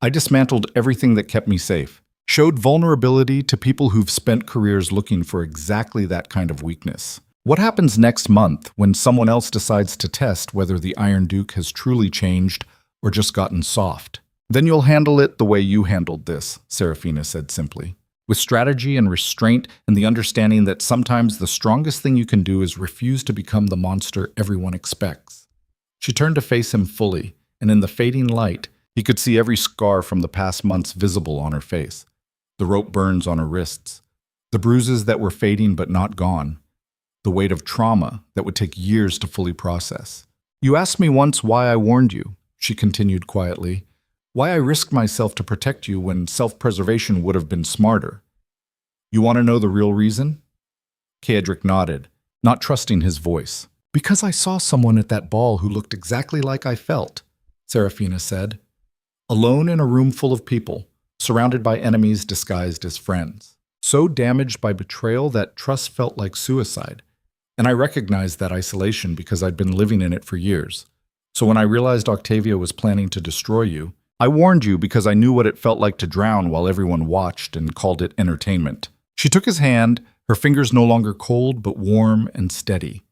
I dismantled everything that kept me safe. Showed vulnerability to people who've spent careers looking for exactly that kind of weakness. What happens next month when someone else decides to test whether the Iron Duke has truly changed or just gotten soft? Then you'll handle it the way you handled this, Seraphina said simply. With strategy and restraint and the understanding that sometimes the strongest thing you can do is refuse to become the monster everyone expects. She turned to face him fully, and in the fading light, he could see every scar from the past months visible on her face. The rope burns on her wrists. The bruises that were fading but not gone. The weight of trauma that would take years to fully process. You asked me once why I warned you, she continued quietly. Why I risked myself to protect you when self-preservation would have been smarter. You want to know the real reason? Cedric nodded, not trusting his voice. Because I saw someone at that ball who looked exactly like I felt, Seraphina said. Alone in a room full of people, surrounded by enemies disguised as friends. So damaged by betrayal that trust felt like suicide. And I recognized that isolation because I'd been living in it for years. So when I realized Octavia was planning to destroy you, I warned you because I knew what it felt like to drown while everyone watched and called it entertainment. She took his hand, her fingers no longer cold but warm and steady.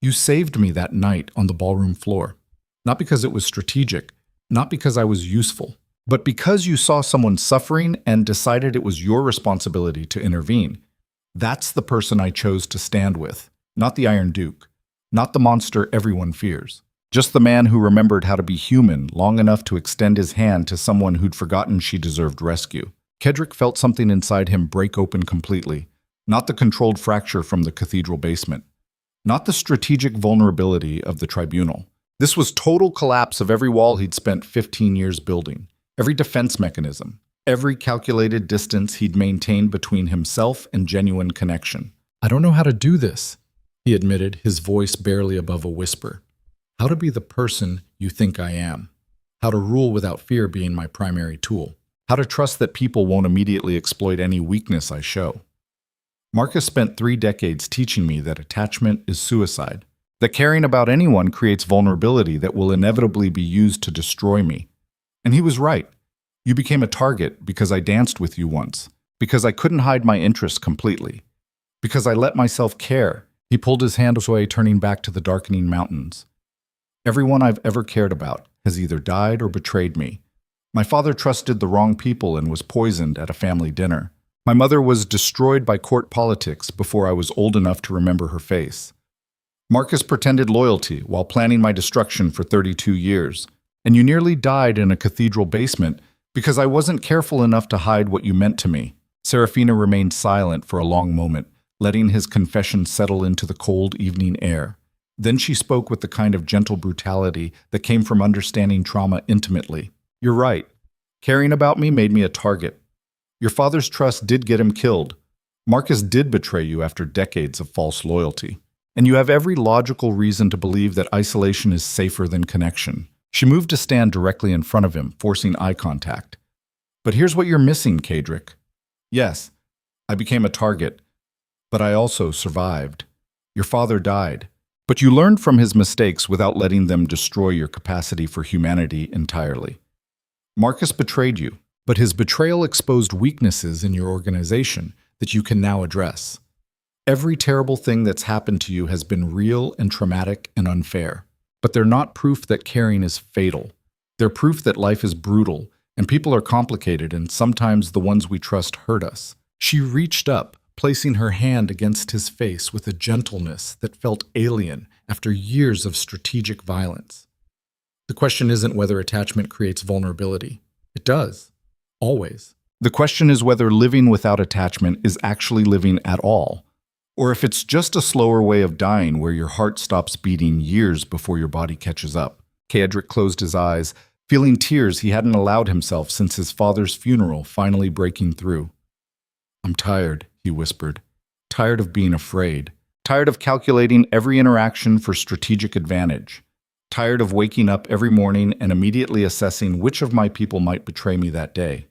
You saved me that night on the ballroom floor. Not because it was strategic, not because I was useful, but because you saw someone suffering and decided it was your responsibility to intervene. That's the person I chose to stand with, not the Iron Duke, not the monster everyone fears. Just the man who remembered how to be human long enough to extend his hand to someone who'd forgotten she deserved rescue. Cedric felt something inside him break open completely, not the controlled fracture from the cathedral basement, not the strategic vulnerability of the tribunal. This was total collapse of every wall he'd spent 15 years building, every defense mechanism, every calculated distance he'd maintained between himself and genuine connection. I don't know how to do this, he admitted, his voice barely above a whisper. How to be the person you think I am. How to rule without fear being my primary tool. How to trust that people won't immediately exploit any weakness I show. Marcus spent 3 decades teaching me that attachment is suicide, that caring about anyone creates vulnerability that will inevitably be used to destroy me. And he was right. You became a target because I danced with you once, because I couldn't hide my interests completely, because I let myself care. He pulled his hand away, turning back to the darkening mountains. Everyone I've ever cared about has either died or betrayed me. My father trusted the wrong people and was poisoned at a family dinner. My mother was destroyed by court politics before I was old enough to remember her face. Marcus pretended loyalty while planning my destruction for 32 years, and you nearly died in a cathedral basement because I wasn't careful enough to hide what you meant to me. Seraphina remained silent for a long moment, letting his confession settle into the cold evening air. Then she spoke with the kind of gentle brutality that came from understanding trauma intimately. You're right. Caring about me made me a target. Your father's trust did get him killed. Marcus did betray you after decades of false loyalty. And you have every logical reason to believe that isolation is safer than connection. She moved to stand directly in front of him, forcing eye contact. But here's what you're missing, Cedric. Yes, I became a target, but I also survived. Your father died. But you learned from his mistakes without letting them destroy your capacity for humanity entirely. Marcus betrayed you, but his betrayal exposed weaknesses in your organization that you can now address. Every terrible thing that's happened to you has been real and traumatic and unfair, but they're not proof that caring is fatal. They're proof that life is brutal, and people are complicated, and sometimes the ones we trust hurt us. She reached up, placing her hand against his face with a gentleness that felt alien after years of strategic violence. The question isn't whether attachment creates vulnerability. It does. Always. The question is whether living without attachment is actually living at all, or if it's just a slower way of dying where your heart stops beating years before your body catches up. Cedric closed his eyes, feeling tears he hadn't allowed himself since his father's funeral finally breaking through. I'm tired, he whispered. Tired of being afraid. Tired of calculating every interaction for strategic advantage. Tired of waking up every morning and immediately assessing which of my people might betray me that day.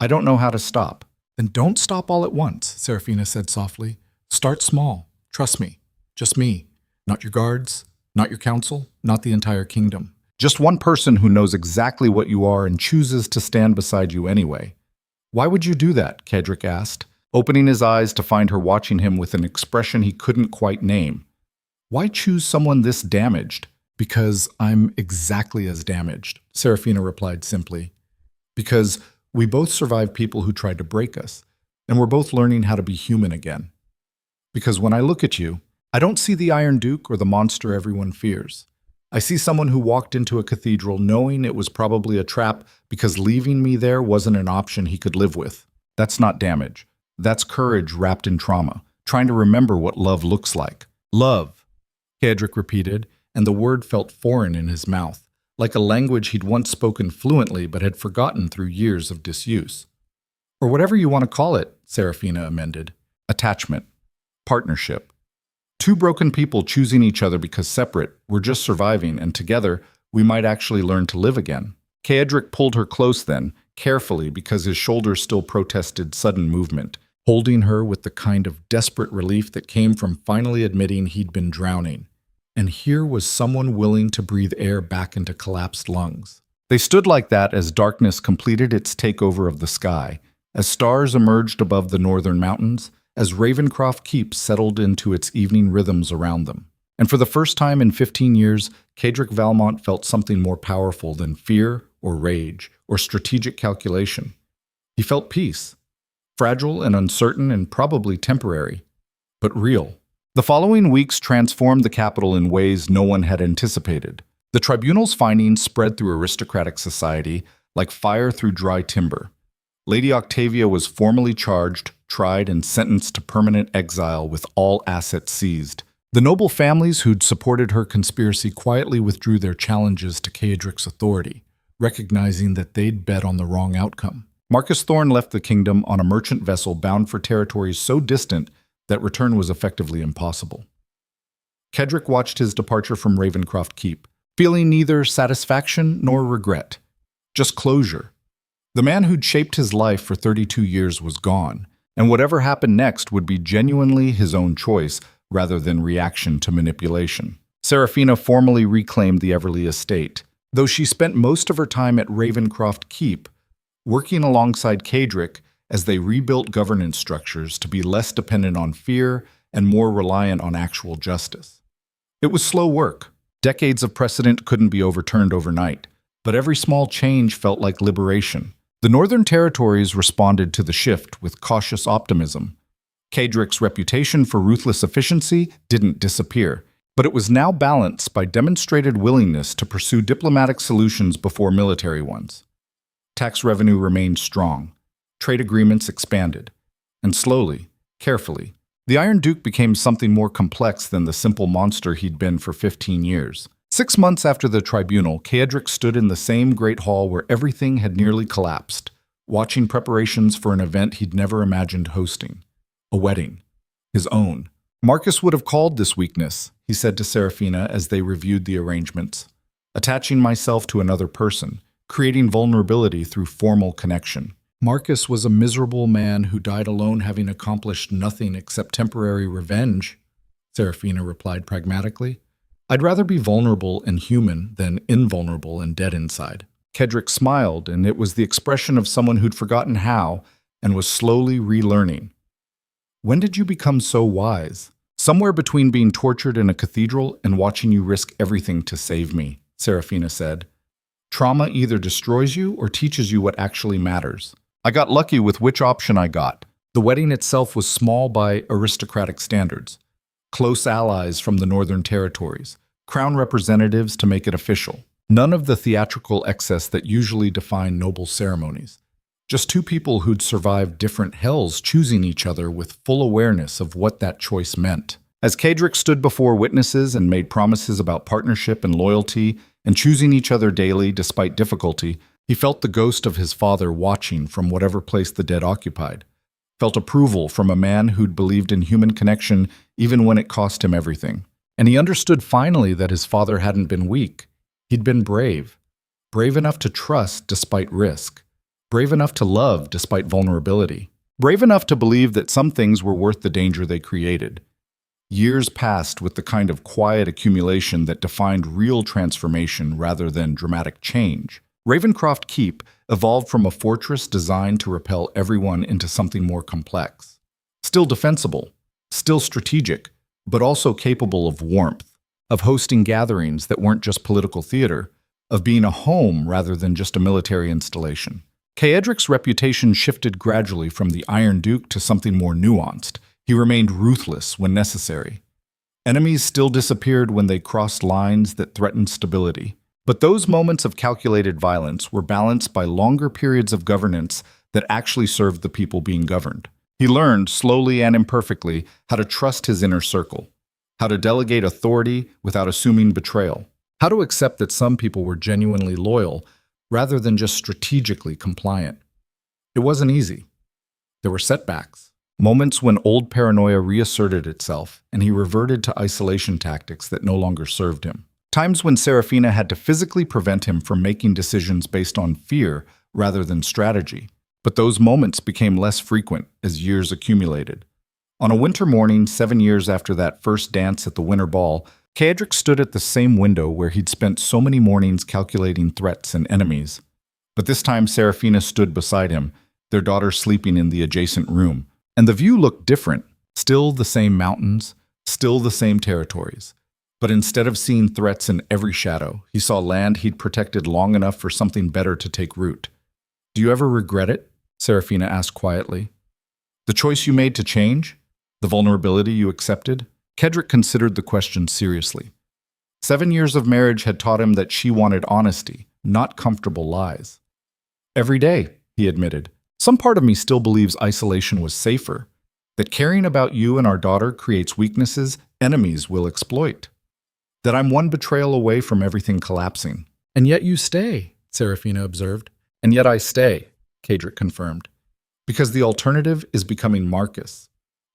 I don't know how to stop. Then don't stop all at once, Seraphina said softly. Start small. Trust me. Just me. Not your guards, not your council, not the entire kingdom. Just one person who knows exactly what you are and chooses to stand beside you anyway. Why would you do that? Cedric asked, opening his eyes to find her watching him with an expression he couldn't quite name. Why choose someone this damaged? Because I'm exactly as damaged, Seraphina replied simply. Because we both survived people who tried to break us, and we're both learning how to be human again. Because when I look at you, I don't see the Iron Duke or the monster everyone fears. I see someone who walked into a cathedral knowing it was probably a trap because leaving me there wasn't an option he could live with. That's not damage. That's courage wrapped in trauma, trying to remember what love looks like. Love, Kedrick repeated, and the word felt foreign in his mouth, like a language he'd once spoken fluently but had forgotten through years of disuse. Or whatever you want to call it, Seraphina amended. Attachment. Partnership. Two broken people choosing each other because separate, we're just surviving, and together, we might actually learn to live again. Kedrick pulled her close then, carefully because his shoulders still protested sudden movement, holding her with the kind of desperate relief that came from finally admitting he'd been drowning. And here was someone willing to breathe air back into collapsed lungs. They stood like that as darkness completed its takeover of the sky, as stars emerged above the northern mountains, as Ravencroft Keep settled into its evening rhythms around them. And for the first time in 15 years, Kedrick Valmont felt something more powerful than fear or rage or strategic calculation. He felt peace, fragile and uncertain and probably temporary, but real. The following weeks transformed the capital in ways no one had anticipated. The tribunal's findings spread through aristocratic society like fire through dry timber. Lady Octavia was formally charged, tried, and sentenced to permanent exile with all assets seized. The noble families who'd supported her conspiracy quietly withdrew their challenges to Kedrick's authority, recognizing that they'd bet on the wrong outcome. Marcus Thorne left the kingdom on a merchant vessel bound for territories so distant that return was effectively impossible. Kedrick watched his departure from Ravencroft Keep, feeling neither satisfaction nor regret, just closure. The man who'd shaped his life for 32 years was gone, and whatever happened next would be genuinely his own choice rather than reaction to manipulation. Seraphina formally reclaimed the Everleigh estate, though she spent most of her time at Ravencroft Keep, working alongside Kedrick as they rebuilt governance structures to be less dependent on fear and more reliant on actual justice. It was slow work. Decades of precedent couldn't be overturned overnight, but every small change felt like liberation. The Northern Territories responded to the shift with cautious optimism. Kedrick's reputation for ruthless efficiency didn't disappear, but it was now balanced by demonstrated willingness to pursue diplomatic solutions before military ones. Tax revenue remained strong. Trade agreements expanded. And slowly, carefully, the Iron Duke became something more complex than the simple monster he'd been for 15 years. 6 months after the tribunal, Kedrick stood in the same great hall where everything had nearly collapsed, watching preparations for an event he'd never imagined hosting. A wedding. His own. Marcus would have called this weakness, he said to Seraphina as they reviewed the arrangements. Attaching myself to another person, creating vulnerability through formal connection. Marcus was a miserable man who died alone having accomplished nothing except temporary revenge, Seraphina replied pragmatically. I'd rather be vulnerable and human than invulnerable and dead inside. Kedrick smiled, and it was the expression of someone who'd forgotten how and was slowly relearning. When did you become so wise? Somewhere between being tortured in a cathedral and watching you risk everything to save me, Seraphina said. Trauma either destroys you or teaches you what actually matters. I got lucky with which option I got. The wedding itself was small by aristocratic standards. Close allies from the Northern Territories, crown representatives to make it official. None of the theatrical excess that usually define noble ceremonies. Just two people who'd survived different hells choosing each other with full awareness of what that choice meant. As Kedrick stood before witnesses and made promises about partnership and loyalty and choosing each other daily despite difficulty, he felt the ghost of his father watching from whatever place the dead occupied. Felt approval from a man who'd believed in human connection even when it cost him everything. And he understood finally that his father hadn't been weak. He'd been brave. Brave enough to trust despite risk. Brave enough to love despite vulnerability. Brave enough to believe that some things were worth the danger they created. Years passed with the kind of quiet accumulation that defined real transformation rather than dramatic change. Ravencroft Keep evolved from a fortress designed to repel everyone into something more complex. Still defensible, still strategic, but also capable of warmth, of hosting gatherings that weren't just political theater, of being a home rather than just a military installation. Kedrick's reputation shifted gradually from the Iron Duke to something more nuanced. He remained ruthless when necessary. Enemies still disappeared when they crossed lines that threatened stability. But those moments of calculated violence were balanced by longer periods of governance that actually served the people being governed. He learned, slowly and imperfectly, how to trust his inner circle, how to delegate authority without assuming betrayal, how to accept that some people were genuinely loyal rather than just strategically compliant. It wasn't easy. There were setbacks, moments when old paranoia reasserted itself and he reverted to isolation tactics that no longer served him. Times when Seraphina had to physically prevent him from making decisions based on fear rather than strategy. But those moments became less frequent as years accumulated. On a winter morning, 7 years after that first dance at the winter ball, Caedric stood at the same window where he'd spent so many mornings calculating threats and enemies. But this time Seraphina stood beside him, their daughter sleeping in the adjacent room. And the view looked different. Still the same mountains, still the same territories. But instead of seeing threats in every shadow, he saw land he'd protected long enough for something better to take root. "Do you ever regret it?" Seraphina asked quietly. "The choice you made to change? The vulnerability you accepted?" Caedric considered the question seriously. 7 years of marriage had taught him that she wanted honesty, not comfortable lies. "Every day," he admitted. "Some part of me still believes isolation was safer, that caring about you and our daughter creates weaknesses enemies will exploit, that I'm one betrayal away from everything collapsing." "And yet you stay," Seraphina observed. "And yet I stay," Caedric confirmed. "Because the alternative is becoming Marcus,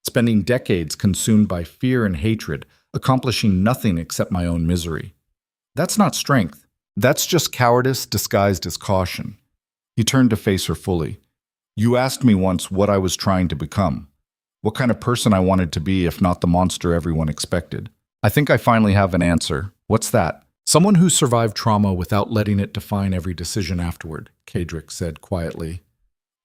spending decades consumed by fear and hatred, accomplishing nothing except my own misery. That's not strength. That's just cowardice disguised as caution." He turned to face her fully. "You asked me once what I was trying to become, what kind of person I wanted to be if not the monster everyone expected. I think I finally have an answer." "What's that?" "Someone who survived trauma without letting it define every decision afterward," Caedric said quietly.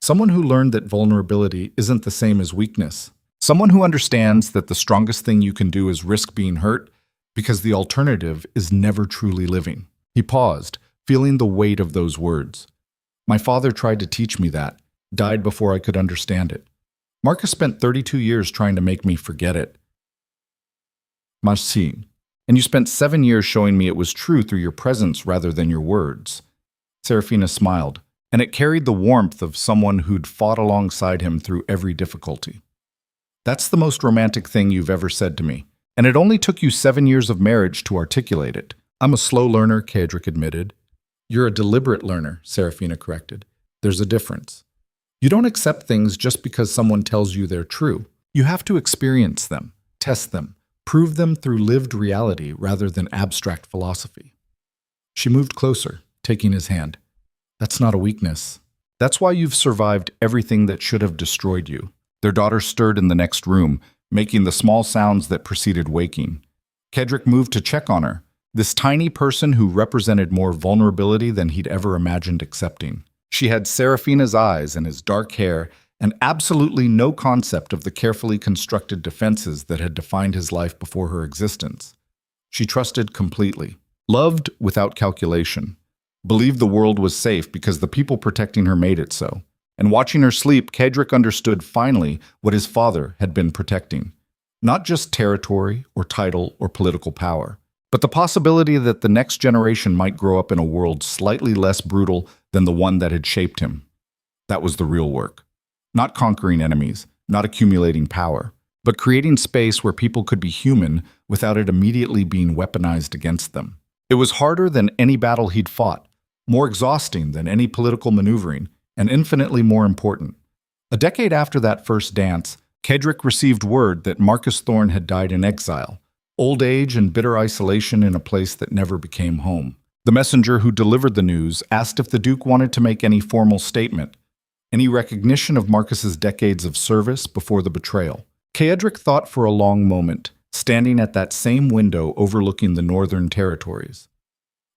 "Someone who learned that vulnerability isn't the same as weakness. Someone who understands that the strongest thing you can do is risk being hurt because the alternative is never truly living." He paused, feeling the weight of those words. "My father tried to teach me that, died before I could understand it. Marcus spent 32 years trying to make me forget it. Machine. And you spent 7 years showing me it was true through your presence rather than your words." Seraphina smiled, and it carried the warmth of someone who'd fought alongside him through every difficulty. "That's the most romantic thing you've ever said to me, and it only took you 7 years of marriage to articulate it." "I'm a slow learner," Caedric admitted. "You're a deliberate learner," Seraphina corrected. "There's a difference. You don't accept things just because someone tells you they're true. You have to experience them, test them, prove them through lived reality rather than abstract philosophy." She moved closer, taking his hand. "That's not a weakness. That's why you've survived everything that should have destroyed you." Their daughter stirred in the next room, making the small sounds that preceded waking. Caedric moved to check on her, this tiny person who represented more vulnerability than he'd ever imagined accepting. She had Seraphina's eyes and his dark hair, and absolutely no concept of the carefully constructed defenses that had defined his life before her existence. She trusted completely, loved without calculation, believed the world was safe because the people protecting her made it so. And watching her sleep, Caedric understood finally what his father had been protecting. Not just territory or title or political power, but the possibility that the next generation might grow up in a world slightly less brutal than the one that had shaped him. That was the real work. Not conquering enemies, not accumulating power, but creating space where people could be human without it immediately being weaponized against them. It was harder than any battle he'd fought, more exhausting than any political maneuvering, and infinitely more important. A decade after that first dance, Caedric received word that Marcus Thorne had died in exile, old age and bitter isolation in a place that never became home. The messenger who delivered the news asked if the Duke wanted to make any formal statement, any recognition of Marcus's decades of service before the betrayal. Caedric thought for a long moment, standing at that same window overlooking the northern territories.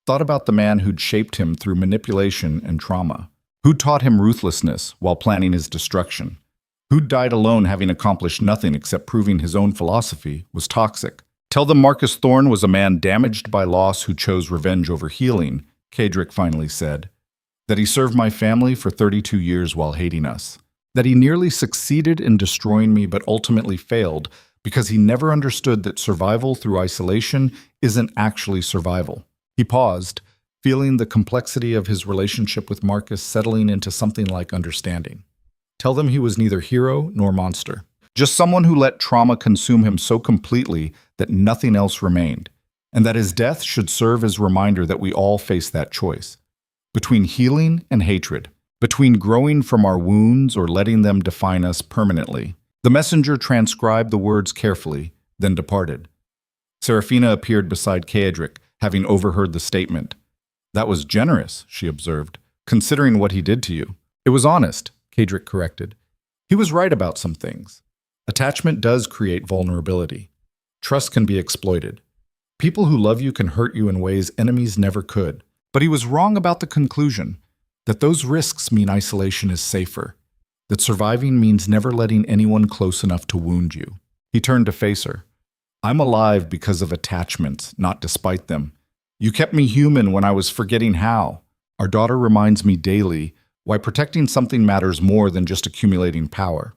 Thought about the man who'd shaped him through manipulation and trauma, who'd taught him ruthlessness while planning his destruction, who'd died alone having accomplished nothing except proving his own philosophy was toxic. "Tell them Marcus Thorne was a man damaged by loss who chose revenge over healing," Caedric finally said. "That he served my family for 32 years while hating us. That he nearly succeeded in destroying me but ultimately failed because he never understood that survival through isolation isn't actually survival. He paused, feeling the complexity of his relationship with Marcus settling into something like understanding. Tell them he was neither hero nor monster. Just someone who let trauma consume him so completely that nothing else remained, and that his death should serve as a reminder that we all face that choice. Between healing and hatred, between growing from our wounds or letting them define us permanently. The messenger transcribed the words carefully, then departed. Seraphina appeared beside Caedric, having overheard the statement. That was generous, she observed, considering what he did to you. It was honest, Caedric corrected. He was right about some things. Attachment does create vulnerability. Trust can be exploited. People who love you can hurt you in ways enemies never could. But he was wrong about the conclusion, that those risks mean isolation is safer, that surviving means never letting anyone close enough to wound you. He turned to face her. I'm alive because of attachments, not despite them. You kept me human when I was forgetting how. Our daughter reminds me daily why protecting something matters more than just accumulating power.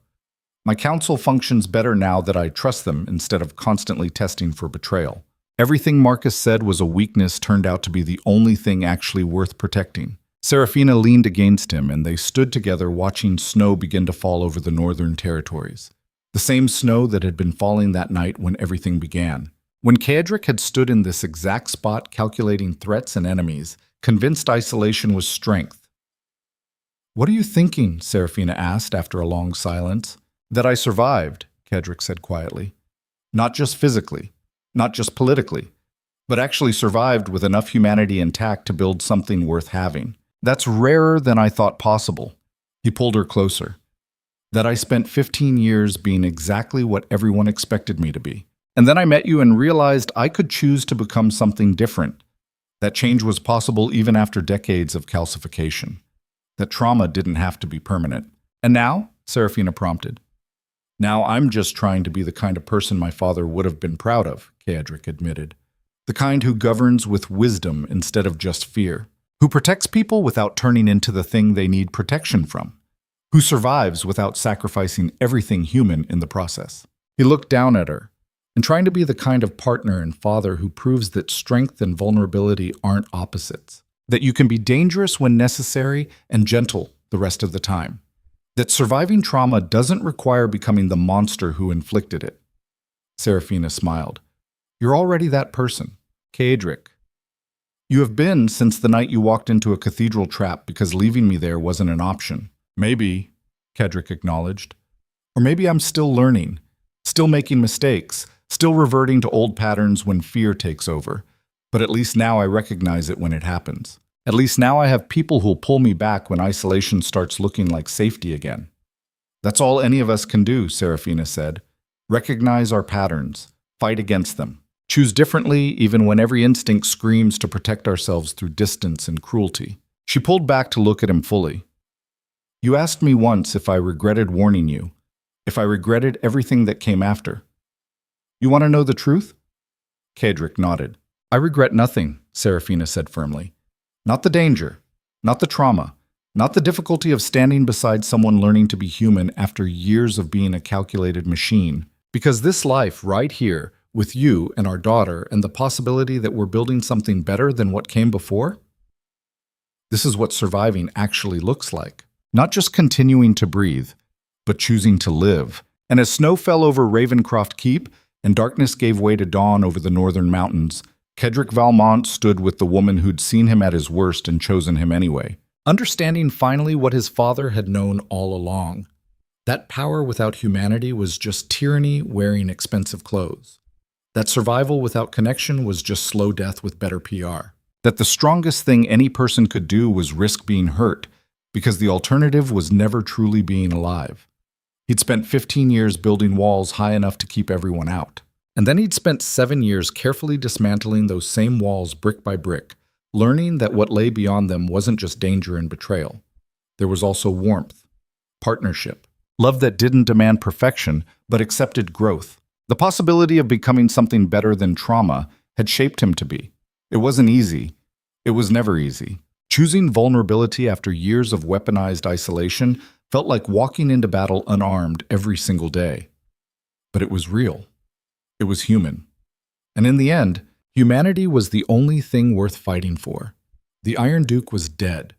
My counsel functions better now that I trust them instead of constantly testing for betrayal. Everything Marcus said was a weakness turned out to be the only thing actually worth protecting. Seraphina leaned against him, and they stood together watching snow begin to fall over the northern territories. The same snow that had been falling that night when everything began. When Caedric had stood in this exact spot calculating threats and enemies, convinced isolation was strength. What are you thinking? Seraphina asked after a long silence. That I survived, Caedric said quietly. Not just physically, not just politically, but actually survived with enough humanity intact to build something worth having. That's rarer than I thought possible. He pulled her closer. That I spent 15 years being exactly what everyone expected me to be. And then I met you and realized I could choose to become something different. That change was possible even after decades of calcification. That trauma didn't have to be permanent. And now? Seraphina prompted. Now I'm just trying to be the kind of person my father would have been proud of, Caedric admitted. The kind who governs with wisdom instead of just fear. Who protects people without turning into the thing they need protection from. Who survives without sacrificing everything human in the process. He looked down at her, and trying to be the kind of partner and father who proves that strength and vulnerability aren't opposites. That you can be dangerous when necessary and gentle the rest of the time. That surviving trauma doesn't require becoming the monster who inflicted it. Seraphina smiled. You're already that person, Caedric. You have been since the night you walked into a cathedral trap because leaving me there wasn't an option. Maybe, Caedric acknowledged. Or maybe I'm still learning, still making mistakes, still reverting to old patterns when fear takes over. But at least now I recognize it when it happens. At least now I have people who'll pull me back when isolation starts looking like safety again. That's all any of us can do, Seraphina said. Recognize our patterns, fight against them. Choose differently even when every instinct screams to protect ourselves through distance and cruelty. She pulled back to look at him fully. You asked me once if I regretted warning you, if I regretted everything that came after. You want to know the truth? Caedric nodded. I regret nothing, Seraphina said firmly. Not the danger, not the trauma, not the difficulty of standing beside someone learning to be human after years of being a calculated machine. Because this life right here, with you and our daughter and the possibility that we're building something better than what came before? This is what surviving actually looks like. Not just continuing to breathe, but choosing to live. And as snow fell over Ravencroft Keep and darkness gave way to dawn over the northern mountains, Caedric Valmont stood with the woman who'd seen him at his worst and chosen him anyway, understanding finally what his father had known all along. That power without humanity was just tyranny wearing expensive clothes. That survival without connection was just slow death with better PR. That the strongest thing any person could do was risk being hurt, because the alternative was never truly being alive. He'd spent 15 years building walls high enough to keep everyone out. And then he'd spent 7 years carefully dismantling those same walls brick by brick, learning that what lay beyond them wasn't just danger and betrayal. There was also warmth, partnership, love that didn't demand perfection, but accepted growth. The possibility of becoming something better than trauma had shaped him to be. It wasn't easy. It was never easy. Choosing vulnerability after years of weaponized isolation felt like walking into battle unarmed every single day. But it was real. It was human. And in the end, humanity was the only thing worth fighting for. The Iron Duke was dead.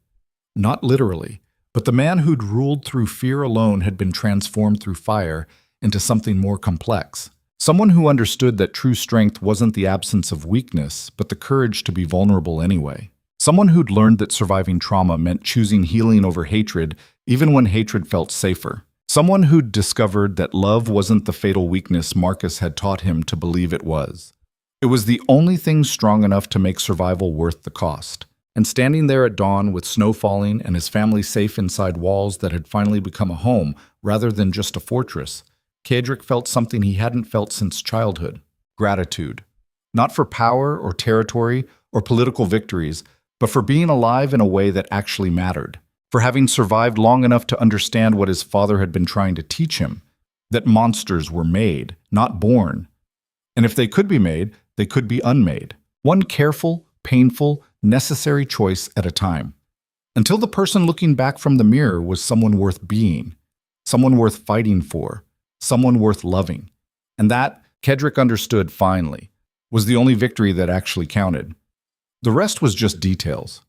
Not literally, but the man who'd ruled through fear alone had been transformed through fire into something more complex. Someone who understood that true strength wasn't the absence of weakness, but the courage to be vulnerable anyway. Someone who'd learned that surviving trauma meant choosing healing over hatred, even when hatred felt safer. Someone who'd discovered that love wasn't the fatal weakness Marcus had taught him to believe it was. It was the only thing strong enough to make survival worth the cost. And standing there at dawn with snow falling and his family safe inside walls that had finally become a home rather than just a fortress, Cedric felt something he hadn't felt since childhood: gratitude. Not for power or territory or political victories, but for being alive in a way that actually mattered. For having survived long enough to understand what his father had been trying to teach him: that monsters were made, not born. And if they could be made, they could be unmade. One careful, painful, necessary choice at a time. Until the person looking back from the mirror was someone worth being, someone worth fighting for, someone worth loving. And that, Cedric understood finally, was the only victory that actually counted. The rest was just details.